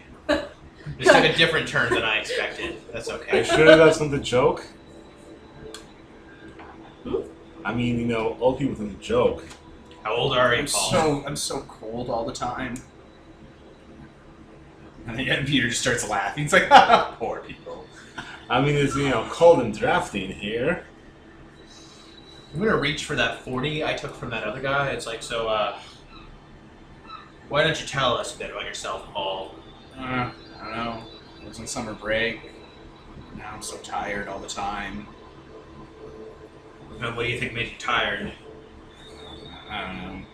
This took a different turn than I expected. That's Are you okay. sure that's not a joke? Hmm? I mean, old people don't joke. How old are you, Paul? I'm so cold all the time. And then Peter just starts laughing. He's like, poor people. I mean, it's, cold and drafty in here. I'm gonna reach for that 40 I took from that other guy. It's like, so, why don't you tell us a bit about yourself, Paul? I don't know. It was on summer break. Now I'm so tired all the time. And what do you think made you tired? I don't know.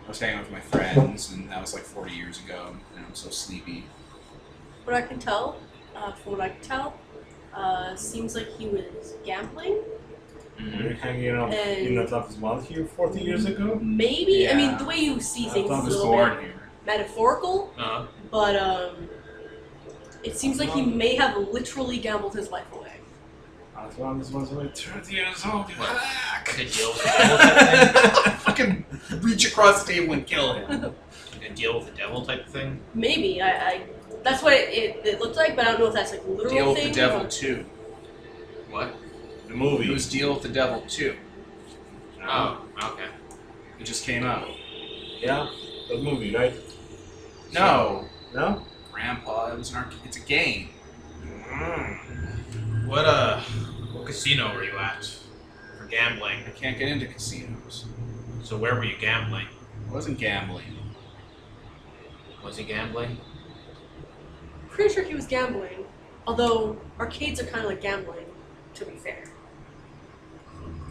I was hanging out with my friends, and that was like 40 years ago, and I'm so sleepy. What I can tell, from what I can tell, seems like he was gambling. You're hanging out And- in Atlantis Mall here 40 years ago? Maybe. I mean, Yeah. the way you see I things thought I is a was little born bit here. metaphorical, Uh-huh. but it seems like he may have literally gambled his life away. Atlantis was like 30 years old. Good deal with the devil type thing? Fucking reach across the table and kill him. Good deal with the devil type thing? Maybe. I that's what it looked like, but I don't know if that's like a literal Deal with thing. the Devil or- 2. What? The It movie. was Deal with the Devil 2. Oh, okay. It just came out. Yeah, the movie, right? No, No? Grandpa, it's a game. What casino were you at for gambling? I can't get into casinos. So where were you gambling? I wasn't gambling. Was he gambling? Pretty sure he was gambling. Although arcades are kind of like gambling, to be fair.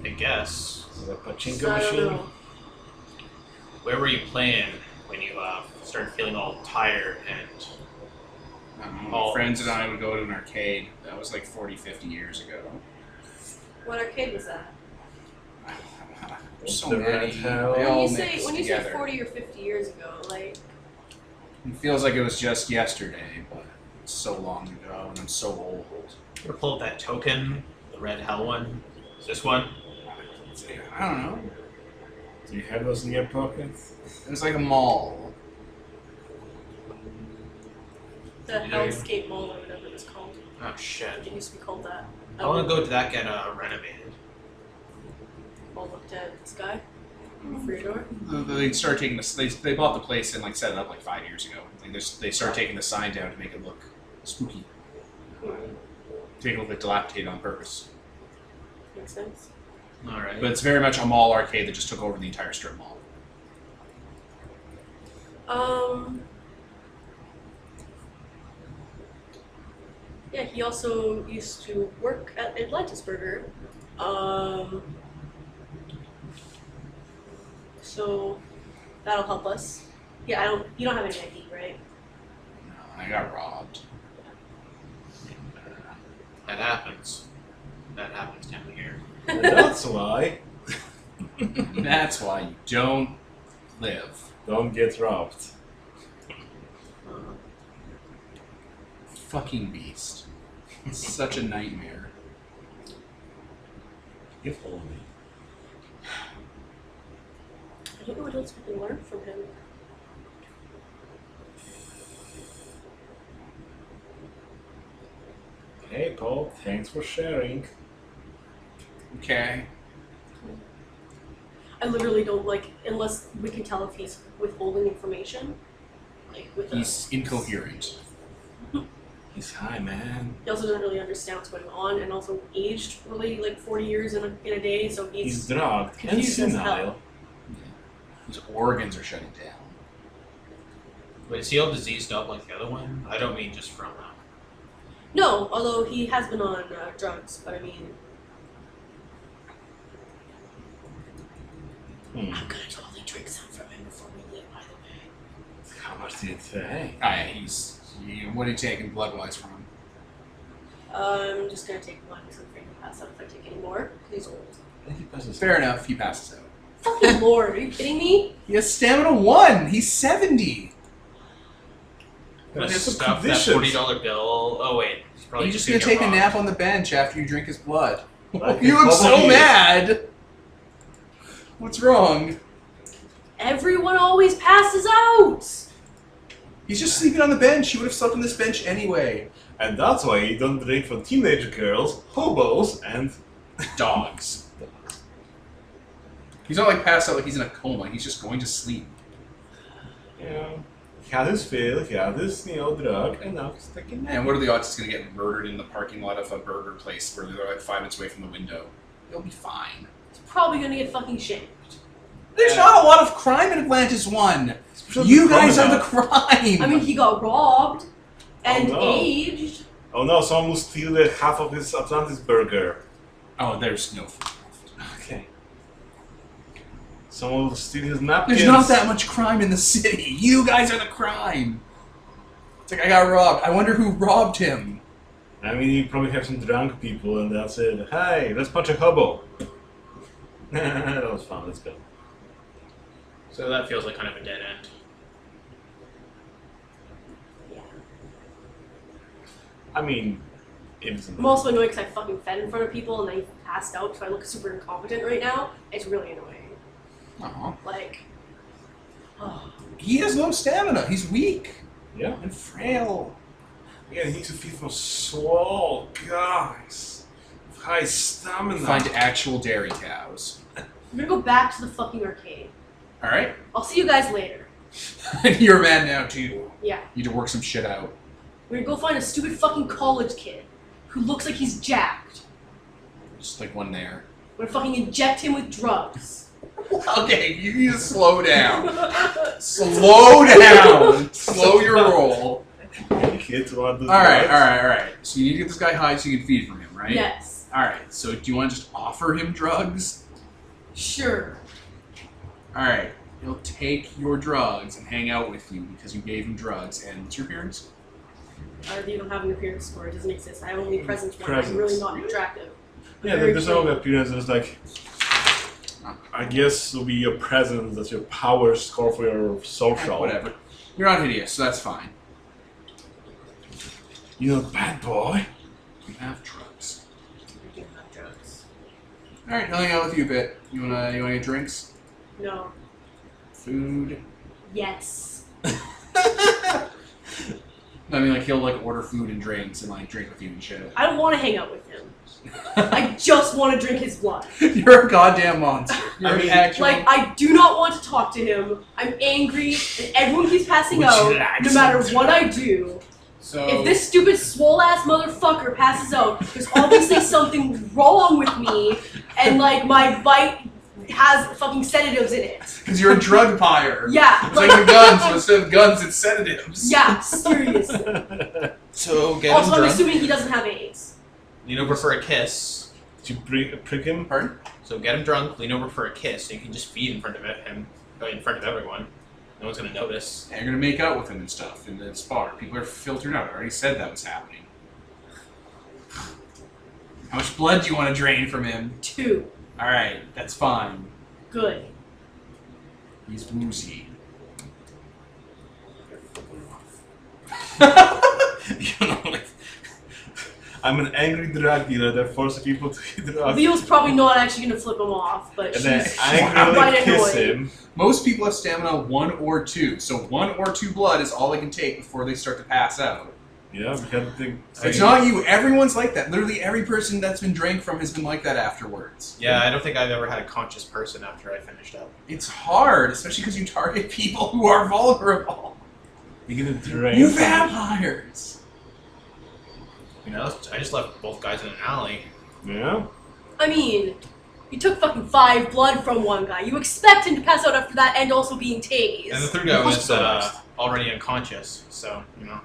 I guess. The pachinko So I don't machine? know. Where were you playing when you started feeling all tired and... I don't know, Oh. my friends and I would go to an arcade. That was like 40, 50 years ago. What arcade was that? So The many. red hell. They all When you mix say together. 40 or 50 years ago, like It feels like it was just yesterday, but it's so long ago, and I'm so old. I'm gonna pull up that token, the red hell one. Is this one? I don't know. Do you have those in your pockets? It was like a mall. the Hellscape Mall or whatever it was called. Oh shit. It used to be called that. I want to go to that get renovated. All looked at this guy. Freedor. They started taking this. They bought the place and like set it up like 5 years ago. Like they started taking the sign down to make it look spooky. Take it look like dilapidated on purpose. Makes sense. All right. But it's very much a mall arcade that just took over the entire strip mall. Yeah, he also used to work at Atlantis Burger. So that'll help us. Yeah, you don't have any ID, right? No, I got robbed. That happens. That happens down here. And that's why. That's why you don't live. Don't get robbed. Fucking beast. It's such a nightmare. If only. I don't know what else we can learn from him. Hey, Paul, thanks for sharing. Okay. I literally don't unless we can tell if he's withholding information. Like with He's incoherent. He's high, man. He also doesn't really understand what's going on, and also aged really 40 years in a day, so He's he's drugged and confused as hell. senile. His organs are shutting down. Wait, is he all diseased up like the other one? I don't mean just from no. Although he has been on drugs, but I mean, I'm gonna totally drink some from him before we leave. By the way, How much did it say? What are you taking blood-wise from him? I'm just gonna take one because I'm afraid to pass out if I take any more. 'Cause he's old. I think he passes Fair enough, he passes out. Fucking lord, are you kidding me? He has stamina 1! He's 70! gonna There's some stuff that conditions. $40 bill. Oh wait, he's probably You're just gonna get take a robbed. nap on the bench after you drink his blood. Like You a look so couple years. mad! What's wrong? Everyone always passes out. He's just sleeping on the bench. He would have slept on this bench anyway. And that's why you don't drink from teenage girls, hobos, and Dogs. He's not like passed out like he's in a coma. He's just going to sleep. he had his fill, he had his, drug, and now he's taking a nap. And what are the odds he's going to get murdered in the parking lot of a burger place where they're like 5 minutes away from the window? He'll be fine. He's probably gonna get fucking shamed. There's not a lot of crime in Atlantis 1. Especially You the guys are promenade. the crime. I mean, he got robbed and Oh, no. aged. Oh no, someone will steal the half of his Atlantis burger. Oh, there's no food left. Okay. Someone will steal his napkins. There's not that much crime in the city. You guys are the crime. It's like I got robbed. I wonder who robbed him. I mean, you probably have some drunk people, and that's it. Hey, let's punch a hobo. That was fun. Let's go. So that feels like kind of a dead end. Yeah. I mean, it's. I'm also annoyed because I fucking fed in front of people and then he passed out, so I look super incompetent right now. It's really annoying. Uh-huh. Like, oh. He has no stamina. He's weak Yeah. and frail. Yeah, he needs to feed from swole guys. With high stamina. Find actual dairy cows. I'm gonna go back to the fucking arcade. All right. I'll see you guys later. You're a man now too. Yeah. You need to work some shit out. We're gonna go find a stupid fucking college kid who looks like he's jacked. Just like one there. We're gonna fucking inject him with drugs. Okay, you need to slow down. Slow down. Slow your roll. Kids want to do All right. drugs. So you need to get this guy high so you can feed from him, right? Yes. All right. So do you want to just offer him drugs? Sure. All right. He'll take your drugs and hang out with you because you gave him drugs. And what's your appearance? You don't have an appearance score. It doesn't exist. I have only presence one. Presence. I'm really not attractive. Yeah, Very there's plain. no appearance. There's like I guess it'll be your presence, that's your power score for your social. Whatever. You're not hideous, so that's fine. You're not bad boy. You have drugs. I do have drugs. Alright, I'll hang out with you a bit. You wanna get drinks? No. Food? Yes. I mean, like, he'll, like, order food and drinks and, like, drink with you and shit. I don't want to hang out with him. I just want to drink his blood. You're a goddamn monster. You're I mean, an actual... Like, I do not want to talk to him. I'm angry, and everyone keeps passing Would you out, like no matter some what I do. So... If this stupid swole-ass motherfucker passes out, there's obviously something wrong with me, and, like, my bite has fucking sedatives in it. Because you're a drug buyer. Yeah. It's like the guns, so instead of guns, it's sedatives. Yeah, seriously. So get Also, him I'm drunk. assuming he doesn't have AIDS. Lean over for a kiss. Did you prick him? Pardon? So get him drunk. Lean over for a kiss. So you can just feed in front of him, in front of everyone. No one's gonna notice. And you're gonna make out with him and stuff in the bar. People are filtering out. I already said that was happening. How much blood do you want to drain from him? 2. Alright, that's fine. Good. He's woozy. You know, like, I'm an angry drug dealer that forces people to eat drugs. Leo's probably not actually gonna flip him off, but And then she's angrily quite kiss annoyed. him. Most people have stamina 1 or 2, so 1 or 2 blood is all they can take before they start to pass out. Yeah, because they... It's not you. Everyone's like that. Literally every person that's been drank from has been like that afterwards. Yeah, I don't think I've ever had a conscious person after I finished up. It's hard, especially because you target people who are vulnerable. You're gonna drain. You vampires! You know, I just left both guys in an alley. Yeah? I mean, you took fucking 5 blood from one guy. You expect him to pass out after that and also being tased. And the third guy was Hospitalized. already unconscious, so, you know.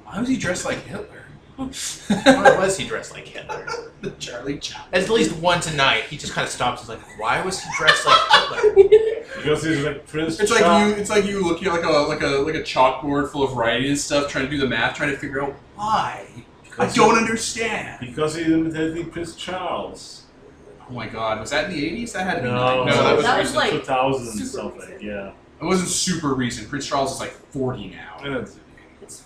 Why was he dressed like Hitler? Why was he dressed like Hitler? The Charlie Chaplin. At least one tonight, he just kind of stops and is like, why was he dressed like Hitler? Because he's like Prince It's Charles. like you. It's like you looking at like a chalkboard full of writing and stuff, trying to do the math, trying to figure out why. I don't understand. Because he's imitating Prince Charles. Oh my God, was that in the '80s? That had to be. No, 90s. that was That in was like 2000 super something, recent. yeah. It wasn't super recent. Prince Charles is like 40 now. And it's, It's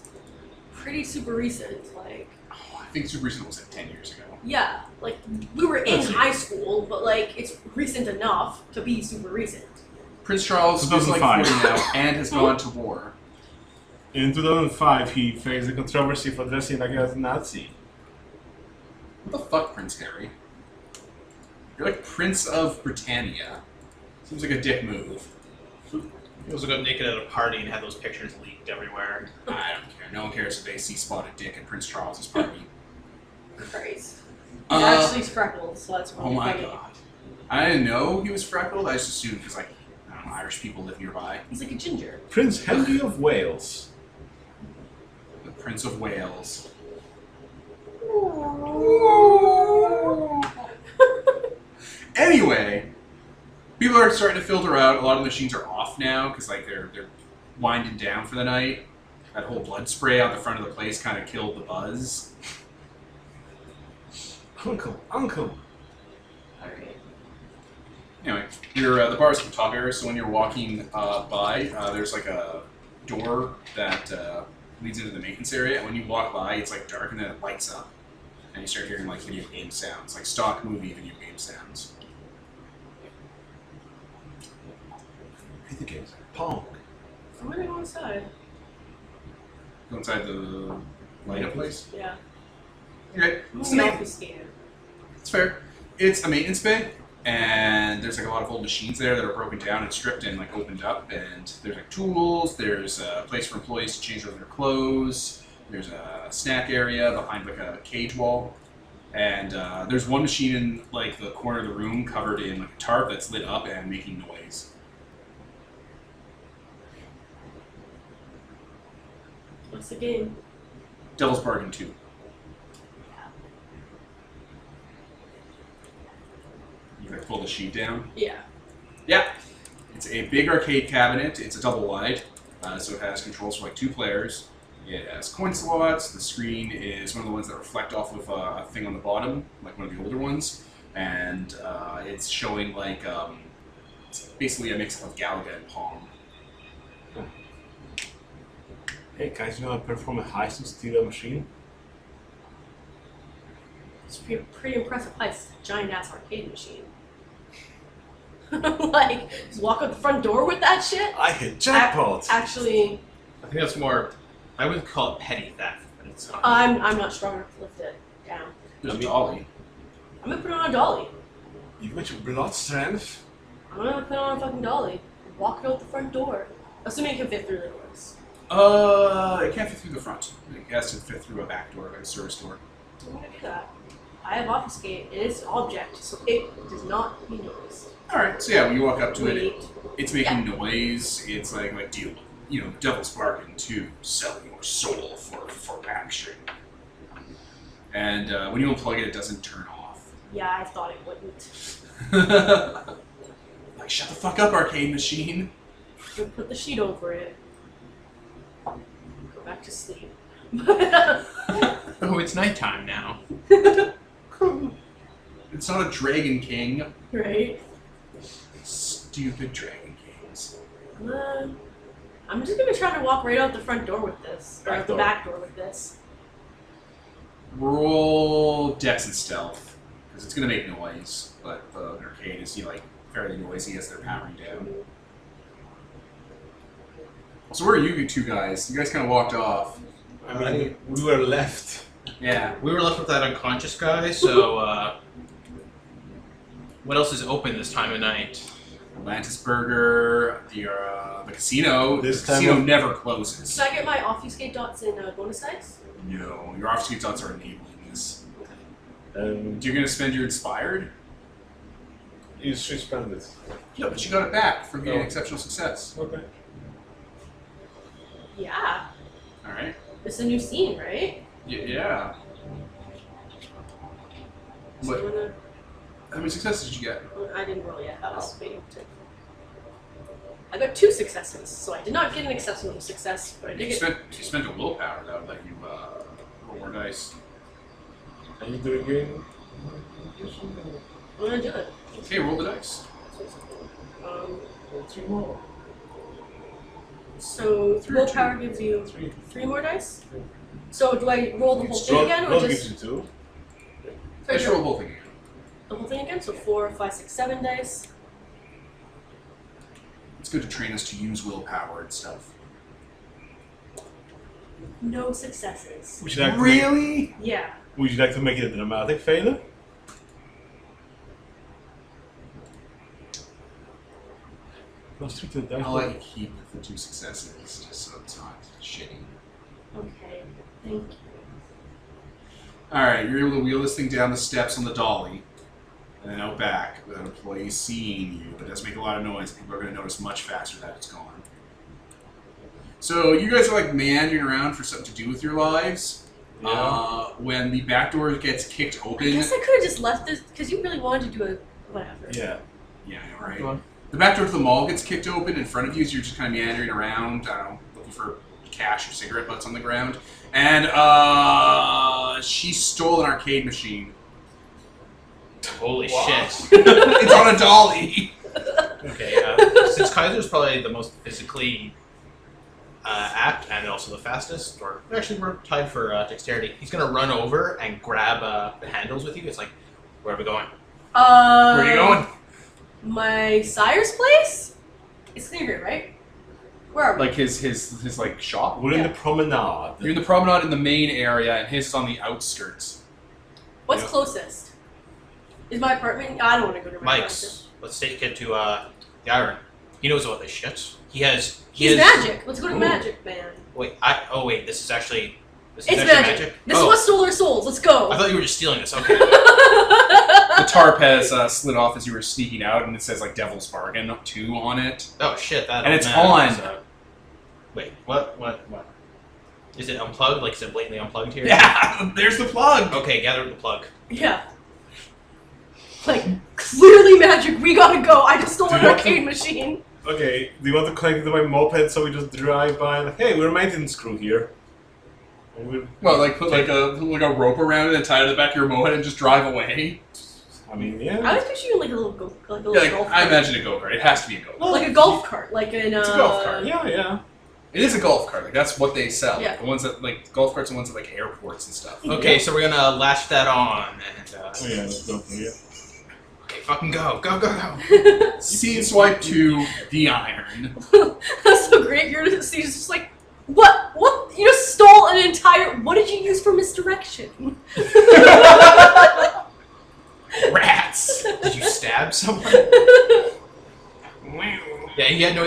pretty super recent. Like, Oh, I think super recent was like 10 years ago. yeah, like we were in Let's see. high school, but like it's recent enough to be super recent. Prince Charles is like 2005. 40 now and has gone to war. in 2005, he faced a controversy for dressing like a Nazi. What the fuck, Prince Harry? You're like Prince of Britannia. Seems like a dick move. He also got naked at a party and had those pictures leaked everywhere. I don't care. No one cares if they see spotted dick at Prince Charles's party. Christ. He's Uh, actually freckled, so that's really Oh my funny. God. I didn't know he was freckled. I just assumed because, like, I don't know, Irish people live nearby. He's like a ginger. Prince Henry of Wales. The Prince of Wales. Anyway, people are starting to filter out. A lot of the machines are off now because, like, they're winding down for the night. That whole blood spray out the front of the place kind of killed the buzz. Uncle. Alright. Anyway, the bar is at the top area, so when you're walking by, there's like a door that leads into the maintenance area, and when you walk by, it's like dark, and then it lights up, and you start hearing like video game sounds, like stock movie video game sounds. Video games. Pong. I'm gonna go inside. Go inside the light up place. Yeah. Okay, I'm it's, gonna be scared. it's fair. It's a maintenance bay, and there's like a lot of old machines there that are broken down and stripped and like opened up, and there's like tools. There's a place for employees to change over their clothes. There's a snack area behind like a cage wall, and there's one machine in like the corner of the room covered in like a tarp that's lit up and making noise. What's the game? Devil's Bargain 2. You like pull the sheet down. Yeah. Yeah, it's a big arcade cabinet. It's a double wide, so it has controls for like 2 players. It has coin slots. The screen is one of the ones that reflect off of a thing on the bottom, like one of the older ones. and it's showing like it's basically a mix of Galaga and Pong. Hey guys, you wanna perform a heist to steal a machine? It's pretty impressive heist. Giant ass arcade machine. Like, just walk out the front door with that shit? I hit jackpot! Actually, I think that's more. I wouldn't call it petty theft, but it's not. I'm not strong enough to lift it down. There's a dolly. I'm gonna put it on a dolly. You've got your blood strength. I'm gonna put it on a fucking dolly. Walk it out the front door. Assuming it can fit through the doors. It can't fit through the front. It has to fit through a back door, like a service door. I'm gonna do that. I have obfuscate. It is an object, so it does not be noticed. Alright, so yeah, when you walk up to it, Wait. it's making noise. It's like do you devil's bargain to sell your soul for action. And when you unplug it, it doesn't turn off. Yeah, I thought it wouldn't. Like, shut the fuck up, arcade machine. We'll put the sheet over it. Go back to sleep. Oh, it's nighttime now. It's not a Dragon King. Right? Stupid Dragon Kings. I'm just gonna try to walk right out the front door with this. Or Back out the door. back door with this. Roll Dex and Stealth, because it's gonna make noise, but the arcade is like fairly noisy as they're powering down. So where are you two guys? You guys kind of walked off. I mean, we were left. Yeah. We were left with that unconscious guy, so what else is open this time of night? Atlantis Burger, the casino. This The time casino of- never closes. Should I get my obfuscate dots in bonus dice? No, your obfuscate dots are enabling this. And You're gonna spend your inspired? you should spend it. Yeah, but you got it back from getting Oh. exceptional success. Okay. Yeah. All right. It's a new scene, right? Yeah. So What? I'm gonna, How many successes did you get? I didn't roll yet. I was waiting to. I got 2 successes, so I did not get an exceptional success, but I did You get. spent a willpower that would let you roll more dice. And you do it again. I'm gonna do it. Okay, roll the dice. Um, 3 more. so Three or willpower gives you 3. 3 more dice. So do I roll the whole thing Roll, again, or roll just gives you 2. Let's roll both again. the whole thing again? So 4, 5, 6, 7 dice. It's good to train us to use willpower and stuff. No successes. Would you like to Really? Yeah. would you like to make it a dramatic failure? Plus 3 to the dice. I'll let you keep the 2 successes, just so it's not shitty. Okay. Thank you. Alright, you're able to wheel this thing down the steps on the dolly, and then out back without employees seeing you, but it does make a lot of noise. People are going to notice much faster that it's gone. So you guys are like meandering around for something to do with your lives. Yeah. When the back door gets kicked I open, guess I could have just left this because you really wanted to do a whatever. Yeah. yeah, I know, right? Go on. The back door to the mall gets kicked open in front of you, so you're just kind of meandering around, I don't know, looking for cash or cigarette butts on the ground. And she stole an arcade machine. Holy Wow. shit. It's on a dolly. Okay, since Kaiser's probably the most physically apt and also the fastest, or actually we're tied for dexterity, he's gonna run over and grab the handles with you. It's like, where are we going? Where are you going? My sire's place? It's clear here, right? Where are we? Like his like shop. We're in Yeah. the promenade. You're in the promenade in the main area, and his is on the outskirts. What's Yeah. closest? Is my apartment? I don't want to go to my apartment. Mike's. Let's take it to the Iron. He knows about this shit. He's has magic. Let's go to Ooh. Magic Man. Wait, this is actually It's actually magic. This is what stole our souls. Let's go. I thought you were just stealing this. Okay. The tarp has slid off as you were sneaking out, and it says like "Devil's Bargain" 2 on it. Oh shit, that And old it's man on. is, wait, what? Is it unplugged? Like, is it blatantly unplugged here? Yeah, there's the plug. Okay, gather the plug. Yeah. Like, clearly magic. We gotta go. I just stole an Do you- arcade machine. Okay, do you want to connect it to my moped so we just drive by and like, hey, we're a maintenance crew here? And we'll Well, like put like a rope around it and tie it to the back of your moped and just drive away. I mean, I yeah. was picturing like a little golf Yeah, golf I cart. imagine a go-kart. It has to be a go-kart. Like a golf cart, like in It's a golf cart, Yeah. It is a golf cart. Like that's what they sell. Yeah. The ones that like golf carts and ones at like airports and stuff. Okay, so we're gonna latch that on and. Oh yeah, let's go for it. Okay, fucking go. C swipe to the iron. That's so great. You're just like, what? What? You just stole an entire. What did you use for misdirection? Rats! Did you stab someone? Yeah, he had no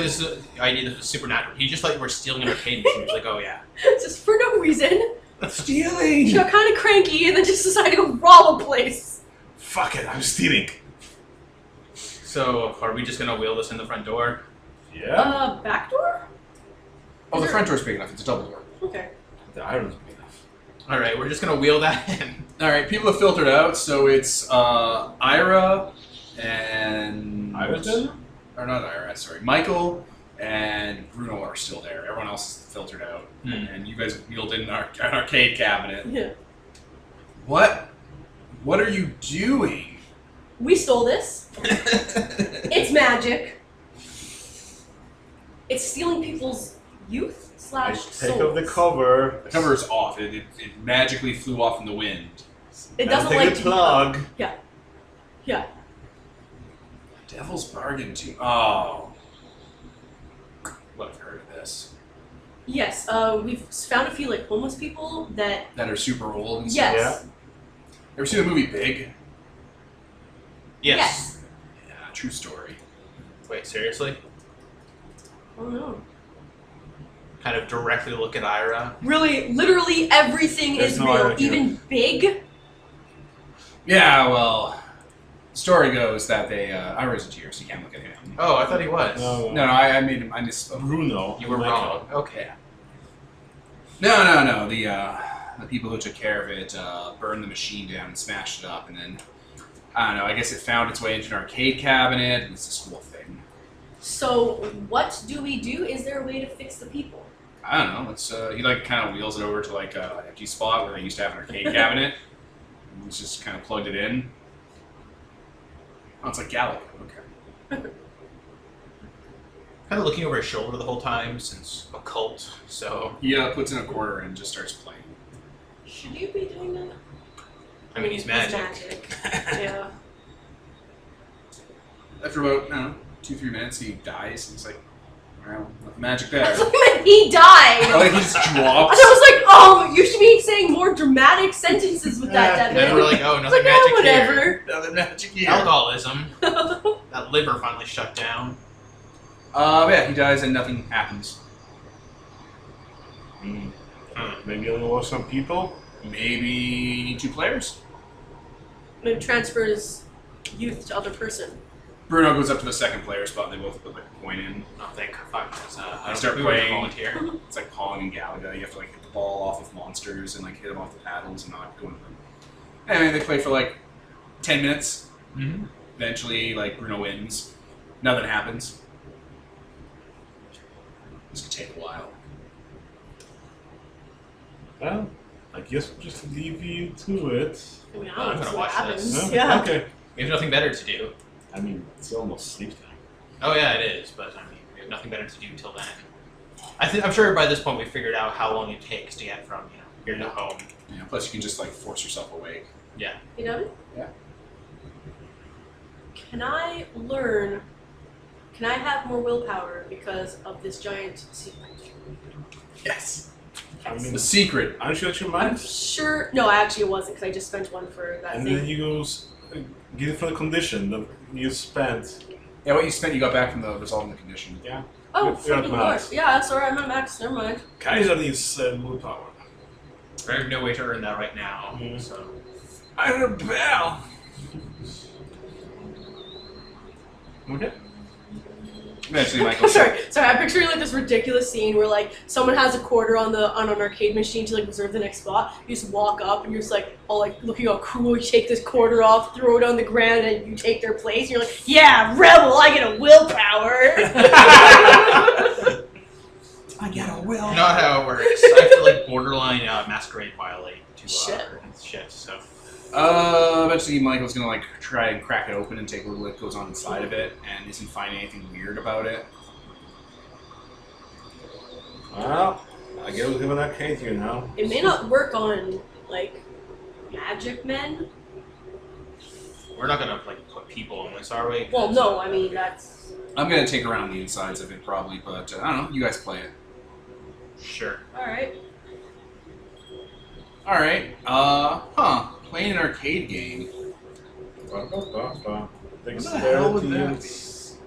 idea this was supernatural. He just thought you were stealing an arcade machine. He was like, oh yeah. Just for no reason. Stealing. She got kind of cranky and then just decided to rob a place. Fuck it, I'm stealing. So, are we just gonna wheel this in the front door? Yeah. Back door? Oh, the front door's big enough. It's a double door. Okay. The iron's big enough. Alright, we're just gonna wheel that in. All right, people have filtered out, so it's Ira and Ireton? or not Ira, sorry, Michael and Bruno are still there. Everyone else is filtered out, and you guys wheeled in an arcade cabinet. Yeah. What? What are you doing? We stole this. It's magic. It's stealing people's youth / I souls. take off the cover. The cover is off. It magically flew off in the wind. It and doesn't take like the to plug. Yeah. Devil's bargain too. Oh. What I've heard of this. Yes. We've found a few like homeless people that. That are super old and Yes. stuff. Ever seen the movie Big? Yes. Yeah, true story. Wait, seriously? Oh no. Kind of directly look at Ira. Really, literally everything There's is no real. Ira here. Even big. Yeah, well, story goes that they Ira's a tear, so you can't look at him. Oh, I thought he was. No, I made him. I misspoke. Bruno. You were wrong. Okay. No. The people who took care of it burned the machine down and smashed it up, and then I don't know. I guess it found its way into an arcade cabinet. And it's this whole thing. So what do we do? Is there a way to fix the people? I don't know. It's he like kind of wheels it over to like an empty spot where they used to have an arcade cabinet. And he's just kind of plugged it in. Oh, it's like Galaga. Okay. Kind of looking over his shoulder the whole time since occult, so. He puts in a quarter and just starts playing. Should you be doing that? I mean, he's magic. It's magic. Yeah. After about, I don't know, 2-3 minutes, he dies. And he's like, well, nothing magic there. I thought you meant he died. I like he just And drops. I was like, oh, you should be saying more dramatic sentences with that, And Devin. then we're like, oh, It's nothing like, magic whatever. Nothing magic here. here. Alcoholism. That liver finally shut down. Yeah, he dies and nothing happens. Maybe only lost some people. Maybe 2 players. Maybe transfers youth to other person. Bruno goes up to the second player spot and they both put like a point in. Oh, thank fuck. I I don't start think we were playing. volunteer. It's like Pong and Galaga. You have to like hit the ball off of monsters and like hit them off the paddles and not go into them. And they play for like 10 minutes. Mm-hmm. Eventually, like Bruno wins. Nothing happens. This could take a while. Well, I guess we'll just leave you to it. I mean, I I'm don't know gonna what watch happens. this. No? Yeah. Okay. We have nothing better to do. I mean, it's almost sleep time. Oh yeah, it is, but I mean, we have nothing better to do until then. I'm sure by this point we figured out how long it takes to get from here to home. Yeah, plus you can just like force yourself awake. Yeah. You know? Yeah. Can I have more willpower because of this giant secret? Yes. I mean, The secret. aren't you at your I'm max? sure. No, actually, it wasn't because I just spent one for that And thing. then you go get it from the condition that you spent. Yeah, what you spent, you got back from the resolving the condition. Yeah. Oh, You're at freaking max. Lord. Yeah, sorry, I'm at max. Never mind. Kaiser needs willpower. I have no way to earn that right now. Mhm. So I rebel. Okay. Eventually, Michael. sorry, I'm picturing like this ridiculous scene where like someone has a quarter on an arcade machine to like reserve the next spot. You just walk up and you're just like all like looking all cool. You take this quarter off, throw it on the ground, and you take their place. And you're like, yeah, rebel! I get a willpower. I get a will. not how it works. I feel like borderline masquerade violate to Shit. shit. So Eventually Michael's gonna like try and crack it open and take a look at what goes on inside of it, and isn't finding anything weird about it. Well, I guess we have an arcade here now. It may not work on like magic men. We're not gonna like put people in this, are we? Well, no, I mean that's I'm gonna take around the insides of it probably, but I don't know. You guys play it. Sure. all right. All right. Playing an arcade game. What the hell would that be?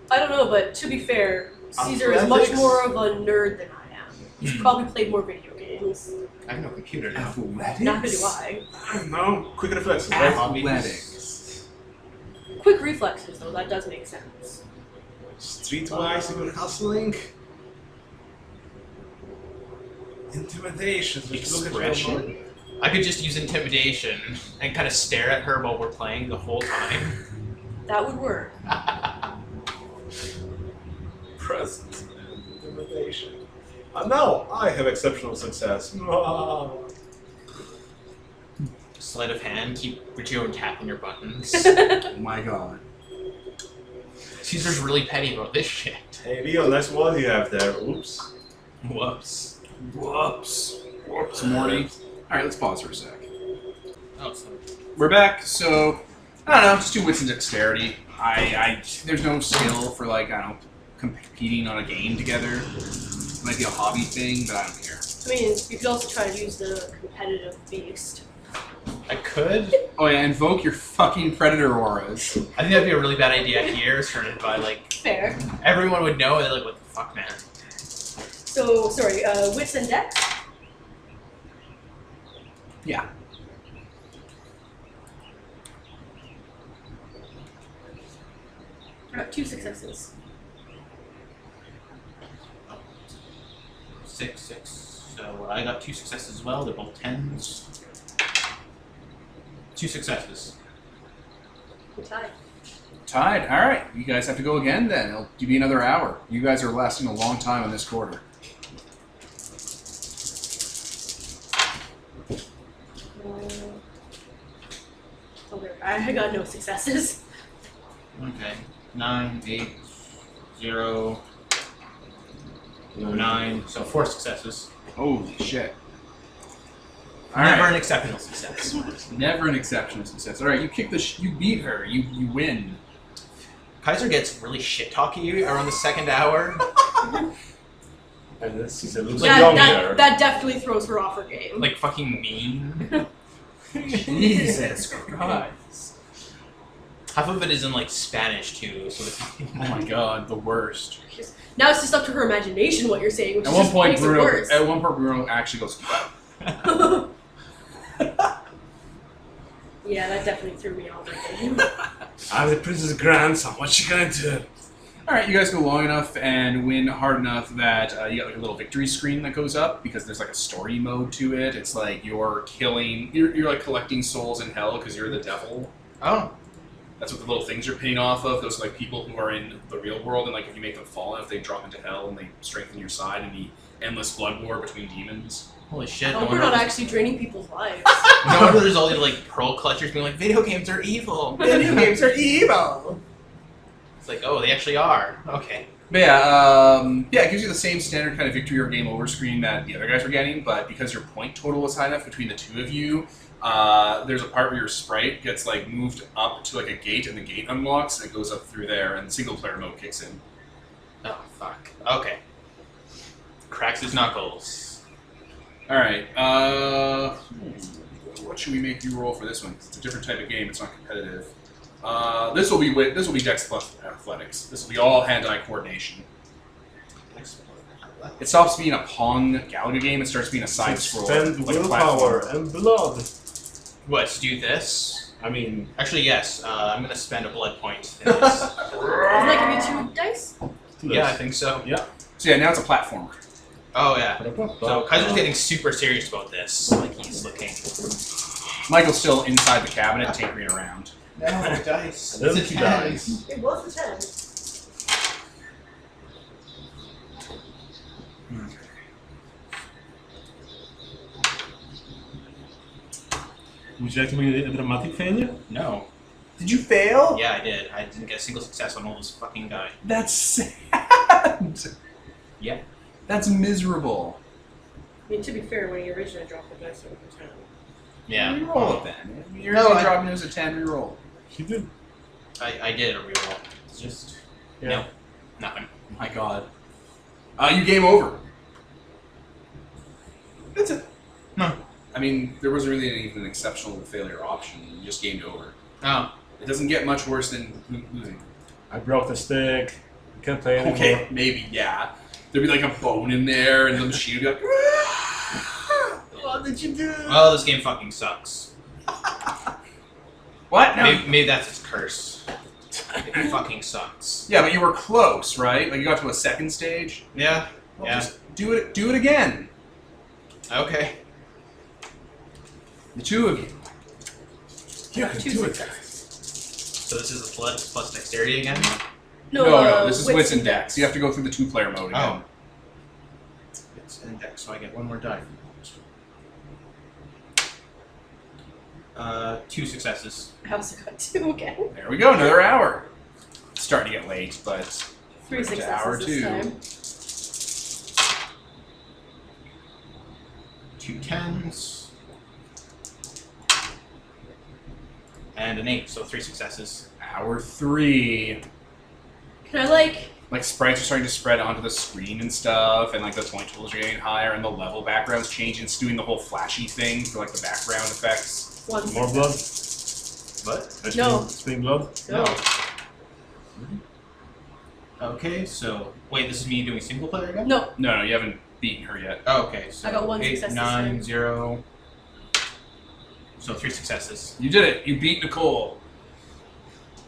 I don't know, but to be fair, Caesar is much more of a nerd than I am. He's probably played more video games. I have no computer now. Athletics? Neither do I. No, quick reflexes. Right? Athletics. Quick reflexes, though, that does make sense. Streetwise, you were hustling. Intimidation. Just look at your Expression? money. I could just use intimidation and kind of stare at her while we're playing the whole time. That would work. Presence and intimidation. No, I have exceptional success. Sleight of hand, keep Richio tapping your buttons. Oh my god. Caesar's really petty about this shit. Hey, Leo, nice wall you have there. Oops. Whoops. Whoops. Whoops, Morty. Alright, let's pause for a sec. Oh, so We're back, so I don't know, just do wits and dexterity. There's no skill for like, I don't know, competing on a game together. It might be a hobby thing, but I don't care. I mean, you could also try to use the competitive beast. I could. Oh yeah, invoke your fucking predator auras. I think that'd be a really bad idea here, surrounded by like Fair. everyone would know and they're like, what the fuck, man? So, sorry, wits and dex? Yeah. I got 2 successes. 6, 6. So I got 2 successes as well. They're both 10s. 2 successes. We're tied. Tied. Alright, you guys have to go again then. It'll give you another hour. You guys are lasting a long time on this quarter. I got no successes. Okay. 9, 8, 0, 9. So 4 successes. Holy shit. Never an exceptional success. Never an exceptional success. Alright, you kick you beat her. You win. Kaiser gets really shit talky around the second hour. And this Caesar looks Like younger. That definitely throws her off her game. Like fucking mean. Jesus Christ. Half of it is in like Spanish too, so it's Oh my god, the worst. Now it's just up to her imagination what you're saying, which At is one just point, makes it Bruno. worse. At one point, Bruno actually goes. Yeah, that definitely threw me off her game. I'm the prince's grandson. What's she gonna do? All right, you guys go long enough and win hard enough that you get like a little victory screen that goes up because there's like a story mode to it. It's like you're like collecting souls in hell because you're the devil. Oh. That's what the little things are pinning off of. Those are like people who are in the real world, and like if you make them fall, if they drop into hell and they strengthen your side in the endless blood war between demons. Holy shit. Oh, we're not actually draining people's lives. No wonder there's all these like pearl clutchers being like, video games are evil. Video games are evil. It's like, oh, they actually are. Okay. But yeah, it gives you the same standard kind of victory or game over screen that the other guys were getting, but because your point total was high enough between the two of you, there's a part where your sprite gets like moved up to like a gate, and the gate unlocks, and it goes up through there, and single player mode kicks in. Oh, fuck. Okay. Cracks his knuckles. All right, what should we make you roll for this one? It's a different type of game. It's not competitive. This will be Dex plus athletics. This will be all hand-eye coordination. It stops being a Pong Galaga game. It starts being a side scroll. Spend like a willpower platform. and blood. What, to do this? I mean, Actually, yes. I'm going to spend a blood point in this. Doesn't that give you 2 dice? Yeah, I think so. yeah. So yeah, now it's a platformer. Oh, yeah. So Kaiser's getting super serious about this. Like, he's looking. Michael's still inside the cabinet, tinkering around. No, dice. And then 2 dice. It was a 10. Would you like to make a dramatic failure? No. Did you fail? Yeah, I did. I didn't get a single success on all this fucking guy. That's sad. Yeah. That's miserable. I mean, to be fair, when you originally dropped the dice, it was a 10. Yeah. Reroll it then. You're No, dropping it as a 10, reroll. He did. I did a reroll. It's just no, nothing. My god. You game over. That's it. No. I mean, there wasn't really even an exceptional failure option. You just gamed over. Oh. It doesn't get much worse than losing. I broke the stick. I can't play anymore. Okay, maybe, yeah. There'd be like a bone in there, and the machine would be like, what did you do? Well, this game fucking sucks. What? No. Maybe that's its curse. It fucking sucks. Yeah, but you were close, right? Like you got to a second stage. Yeah. Well, Yeah. just do it again. Okay. The two of you. You can do it, guys. So this is athletics plus dexterity again? No, this is wits wits and and dex. You have to go through the 2-player mode again. Oh. It's index, so I get one more die. 2 successes. I also got 2 again. There we go, another hour. It's starting to get late, but 3 we're to successes hour this 2. time. 2 10s. And an 8, so 3 successes. Hour 3. Can I, Like sprites are starting to spread onto the screen and stuff, and like the point tools are getting higher, and the level background's changing. It's doing the whole flashy thing for like the background effects. one More success. blood? What? No. Spring blood? No. Okay, so wait, this is me doing single player again? No. No, you haven't beaten her yet. Oh, okay, so I got 1 8, success this 9, time. 0. So 3 successes. You did it. You beat Nicole.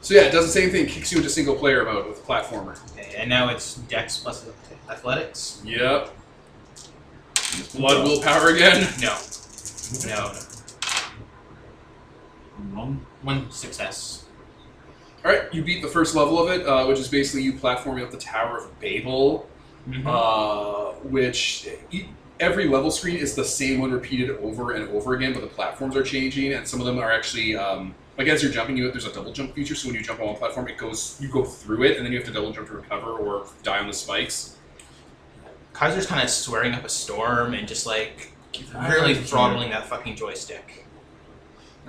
So yeah, it does the same thing. Kicks you into single player mode with platformer. Okay, and now it's dex plus athletics. Yep. Blood willpower again. No. No. 1. 1 success. All right, you beat the first level of it, which is basically you platforming up the Tower of Babel, which every level screen is the same one repeated over and over again, but the platforms are changing, and some of them are actually like as you're jumping, there's a double jump feature. So when you jump on one platform, you go through it, and then you have to double jump to recover or die on the spikes. Kaiser's kind of swearing up a storm and just like really throttling that fucking joystick.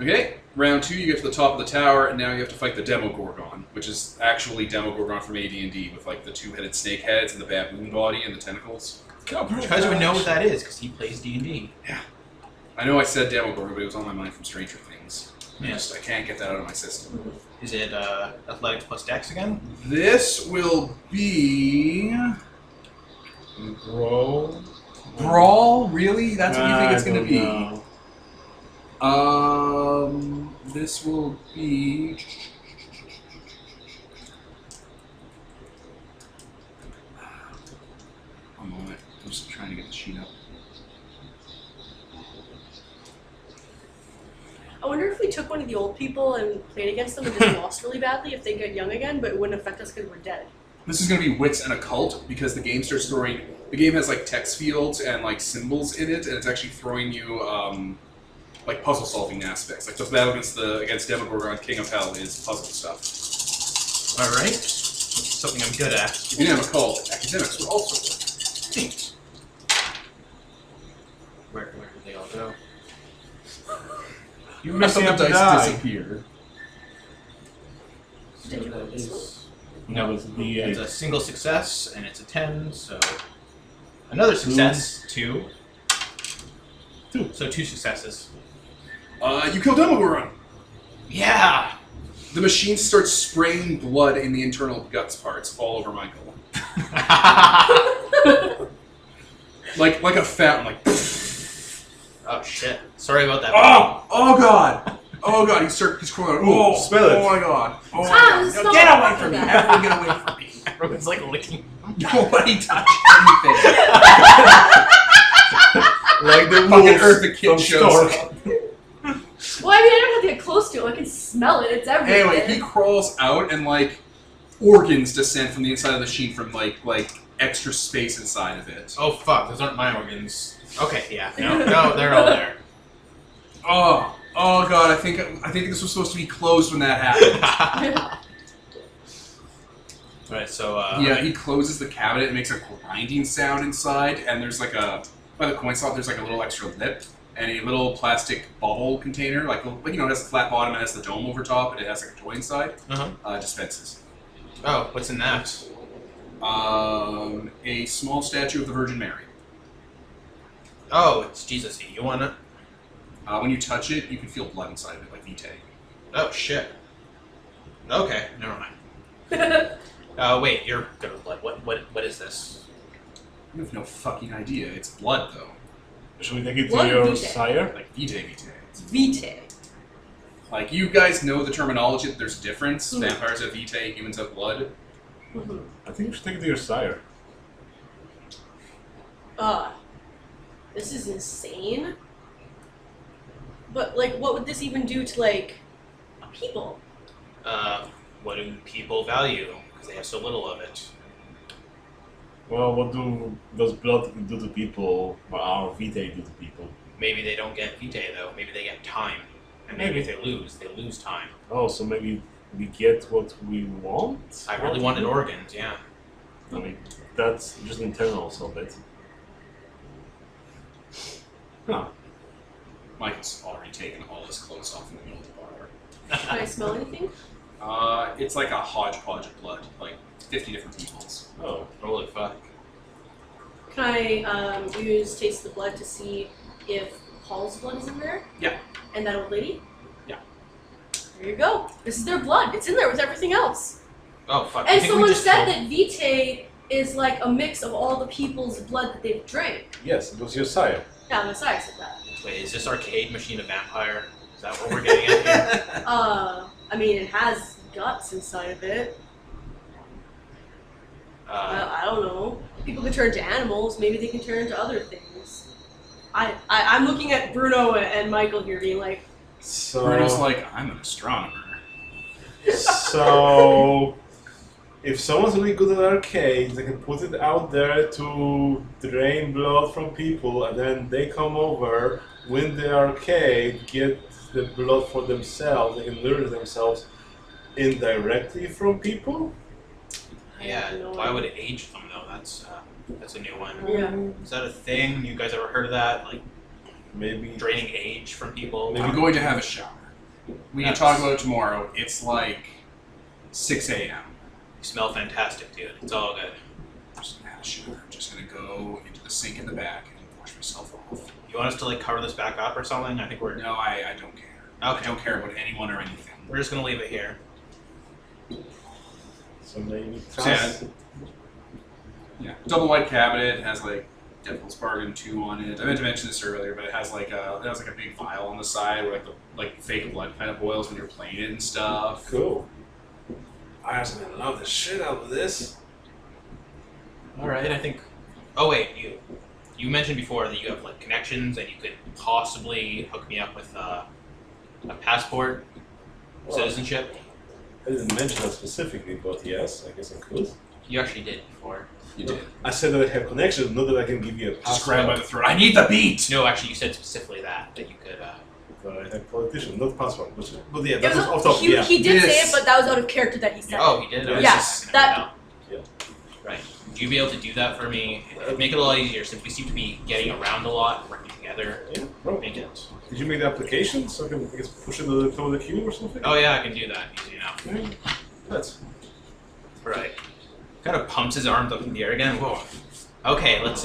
Okay, round 2, you get to the top of the tower, and now you have to fight the Demogorgon, which is actually Demogorgon from AD&D with like the 2-headed snake heads and the baboon body and the tentacles. Kaiser would know what that is because he plays D&D. Yeah, I know I said Demogorgon, but it was on my mind from Stranger Things. Yes. I can't get that out of my system. Is it athletics plus dex again? This will be Brawl? Brawl. Really? That's what you think it's going to be? Know. This will be. One moment. I'm just trying to get the sheet up. I wonder if we took one of the old people and played against them and just lost really badly, if they get young again, but it wouldn't affect us because we're dead. This is going to be wits and occult because the game starts throwing. The game has like text fields and like symbols in it, and it's actually throwing you like puzzle solving aspects. Like the battle against Demogorgon, King of Hell, is puzzle stuff. All right. Something I'm good at. If you didn't have occult, academics would also work. Neat. Where did they all go? You I missing thought up the the dice die. disappeared. Did you want this one? No, it's the It's 8. a single success, and it's a 10, so another success, 2. 2. So 2 successes. You kill Demogorgon. Yeah! The machine starts spraying blood in the internal guts parts all over Michael. like a fountain, like. Oh shit. Sorry about that. Oh god! Oh god! He's crawling. Oh, smell it. Oh my god! Oh my Ah, god! this No, smells get like away from me! that. Everyone get away from me! Everyone's like licking. Nobody touch anything. Like the Fucking wolves Eartha Kitt from shows Stork. up. Well, I mean, I don't have to get close to him. I can smell it. It's everywhere. Anyway, he crawls out and like organs descend from the inside of the machine from like extra space inside of it. Oh fuck, those aren't my organs. Okay, yeah. No, they're all there. Oh Oh god, I think this was supposed to be closed when that happened. Alright, so Yeah, he closes the cabinet and makes a grinding sound inside, and there's like by the coin slot there's like a little extra lip and a little plastic bubble container, like it has a flat bottom and it has the dome over top, and it has like a toy inside. Dispenses. Oh, what's in that? A small statue of the Virgin Mary. Oh, it's Jesus. You want it? When you touch it, you can feel blood inside of it, like Vitae. Oh shit. Okay, never mind. Wait, you're good with blood. What is this? You have no fucking idea. It's blood, though. Should we take it to What your Vitae? sire? Like Vitae. It's Vitae. Like, you guys know the terminology, that there's a difference. Mhm. Vampires have Vitae, humans have blood. Mm-hmm. I think we should take it to your sire. This is insane. But, like, what would this even do to, like, a people? What do people value? Because they have so little of it. Well, what does blood do to people, or our vitae do to people? Maybe they don't get vitae though. Maybe they get time, and maybe if they lose time. Oh, so maybe we get what we want? I really wanted organs. Yeah. I mean, that's just internals of it. Huh. Mike's already taken all his clothes off in the middle of the bar. Can I smell anything? It's like a hodgepodge of blood, like 50 different people's. Oh. Holy fuck. Can I use taste the blood to see if Paul's blood is in there? Yeah. And that old lady? Yeah. There you go. This is their blood. It's in there with everything else. Oh fuck. I And think we someone just said killed- that Vitae is like a mix of all the people's blood that they've drank. Yes, it was your sire. Yeah, Messiah said that. Wait, is this arcade machine a vampire? Is that what we're getting at here? I mean, it has guts inside of it. I don't know. People can turn to animals. Maybe they can turn to other things. I'm looking at Bruno and Michael here being like, So, Bruno's like, I'm an astronomer. so if someone's really good at arcades, they can put it out there to drain blood from people, and then they come over, win the arcade, get the blood for themselves, they can nourish themselves indirectly from people? Yeah. No Why idea. would it age them though? That's a new one. yeah. Is that a thing? You guys ever heard of that? Like Maybe. draining age from people? I'm going to have a shower. We can talk about it tomorrow. It's like 6 a.m. You smell fantastic, dude. It's all good. I'm just gonna have a shower. I'm just gonna go into the sink in the back and wash myself off. You want us to like cover this back up or something? I think we're No, I don't care. I Okay. don't care about anyone or anything. we're just gonna leave it here. So maybe. Yeah. Double white cabinet has like Devil's Bargain 2 on it. I meant to mention this earlier, but it has like a big vial on the side where like the fake blood kind of boils when you're playing it and stuff. Cool. I was gonna love the shit out of this. All right, I think. Oh wait, you mentioned before that you have like connections and you could possibly hook me up with a passport, citizenship. I didn't mention that specifically, but yes, I guess I could. You actually did before. You did. I said that I have connections, not that I can give you a Just passport. grab by the throat. I need the beat! No, actually, you said specifically that you could. But I have politician, not passport. But yeah, It that was was- off top. he, Yeah. he did say Yes. it, but that was out of character that he said. Oh, he did. Yes, that- Yeah. Right. Would you be able to do that for me? It'd make it a lot easier since we seem to be getting around a lot, working together. Yeah, bro. Make it. Did you make the application so I can, I guess, push it to the queue or something? Oh yeah, I can do that. Easy enough. Yeah. That's. Right. Kind of pumps his arms up in the air again. Whoa. Okay, let's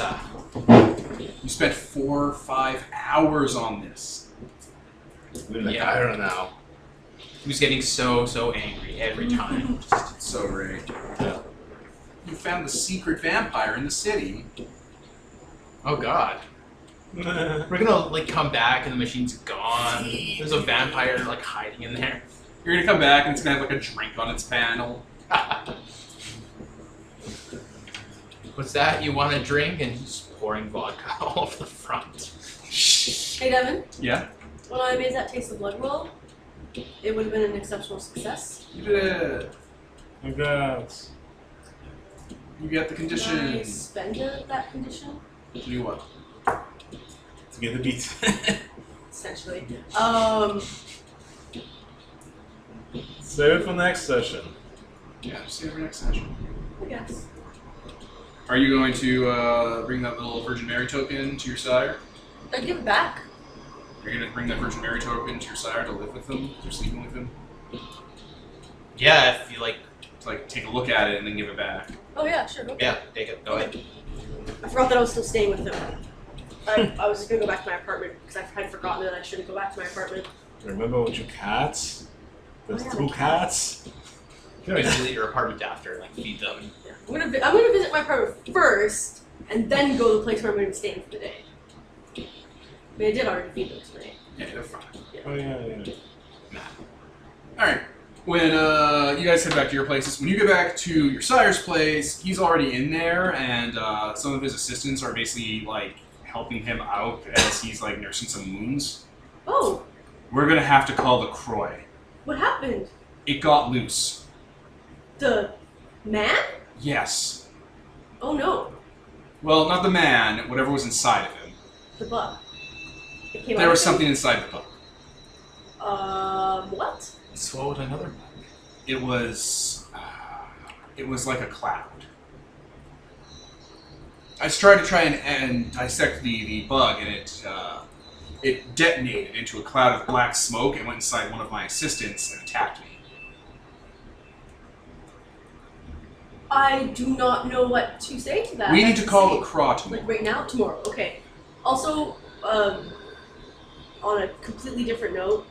You spent 4 or 5 hours on this. We're like Yeah. iron now. He was getting so angry every time. It's so great. Yeah. You found the secret vampire in the city. Oh god. We're gonna like come back and the machine's gone. There's a vampire like hiding in there. You're gonna come back and it's gonna have like a drink on its panel. What's that? You want a drink? And he's pouring vodka all over the front. Hey, Devin, Yeah? when I made that taste of blood roll, it would have been an exceptional success. You did it. Congrats. You get the Can I condition. spend that condition? To do what? To get the beat. essentially. Save it for next session. Yeah, see you for next session. I guess. Are you going to bring that little Virgin Mary token to your sire? I'd give it back. Are you going to bring that Virgin Mary token to your sire to live with him? You're sleeping with him? Yeah, if you like. To like take a look at it and then give it back. Oh yeah, sure. Okay. Yeah, take it. Go ahead. I forgot that I was still staying with him. I was just gonna go back to my apartment because I had forgotten that I shouldn't go back to my apartment. Remember with your cats? There's Oh, yeah, 2 my cats. You can always visit your apartment after, like feed them. Yeah. I'm gonna visit my apartment first, and then go to the place where I'm gonna be staying for the day. I mean, I did already feed them tonight. Yeah, they're fine. Oh yeah. Alright. When you guys head back to your places, when you get back to your sire's place, he's already in there, and some of his assistants are basically like helping him out as he's like nursing some wounds. Oh, We're gonna have to call the Croy. what happened? It got loose. The man? Yes. Oh no, Well, not the man, whatever was inside of him. the bug. It came There out was of him? something inside the book. What? Swallowed another bug. It was like a cloud. I tried and dissect the bug, and it detonated into a cloud of black smoke and went inside one of my assistants and attacked me. I do not know what to say to that. We need That's to call the insane. Craw tomorrow. Like right now, tomorrow. Okay. Also, on a completely different note,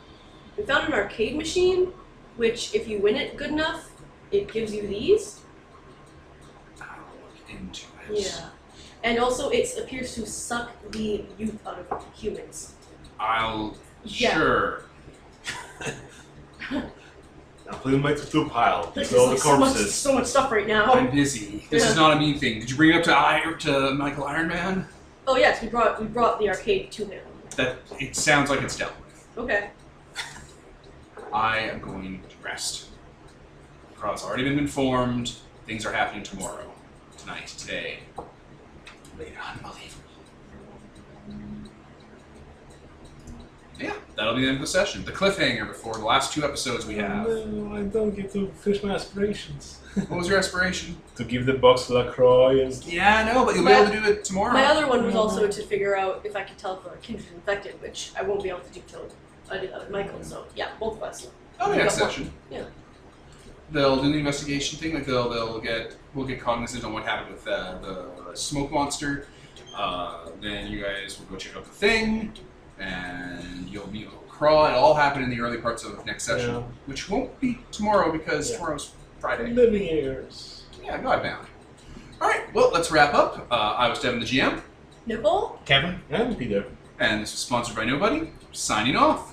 we found an arcade machine, which if you win it good enough, it gives you these. I'll look into it. Yeah. And also, it appears to suck the youth out of humans. I'll... Yeah. Sure. I'll put it in my to-do pile. This With all the is like corpses. so much stuff right now. I'm busy. This is Yeah. not a mean thing. Did you bring it up to Michael Ironman? Oh yes, we brought the arcade to him. That it sounds like it's dealt with. Okay. I am going to rest. The crowd's already been informed. Things are happening tomorrow. Tonight. Today. Later. Unbelievable. Yeah, that'll be the end of the session. The cliffhanger before the last 2 episodes we have. No, I don't get to finish my aspirations. What was your aspiration? To give the box to LaCroix and... Yeah, I know, but you'll be able to do it tomorrow. My other one was also to figure out if I could tell if our kindred infected, which I won't be able to do till I do that with Michael. So yeah, both of us. Oh, the next got one. session. Yeah. They'll do the investigation thing. Like we'll get cognizant on what happened with the smoke monster. Then you guys will go check out the thing, and you'll meet with Craw. It'll all happen in the early parts of next session, Yeah. which won't be tomorrow because Yeah. tomorrow's Friday. Living heirs. Yeah, Godbound. All right, well, let's wrap up. I was Devin, the GM, Nicole? Kevin? And Peter. and this was sponsored by Nobody. Signing off.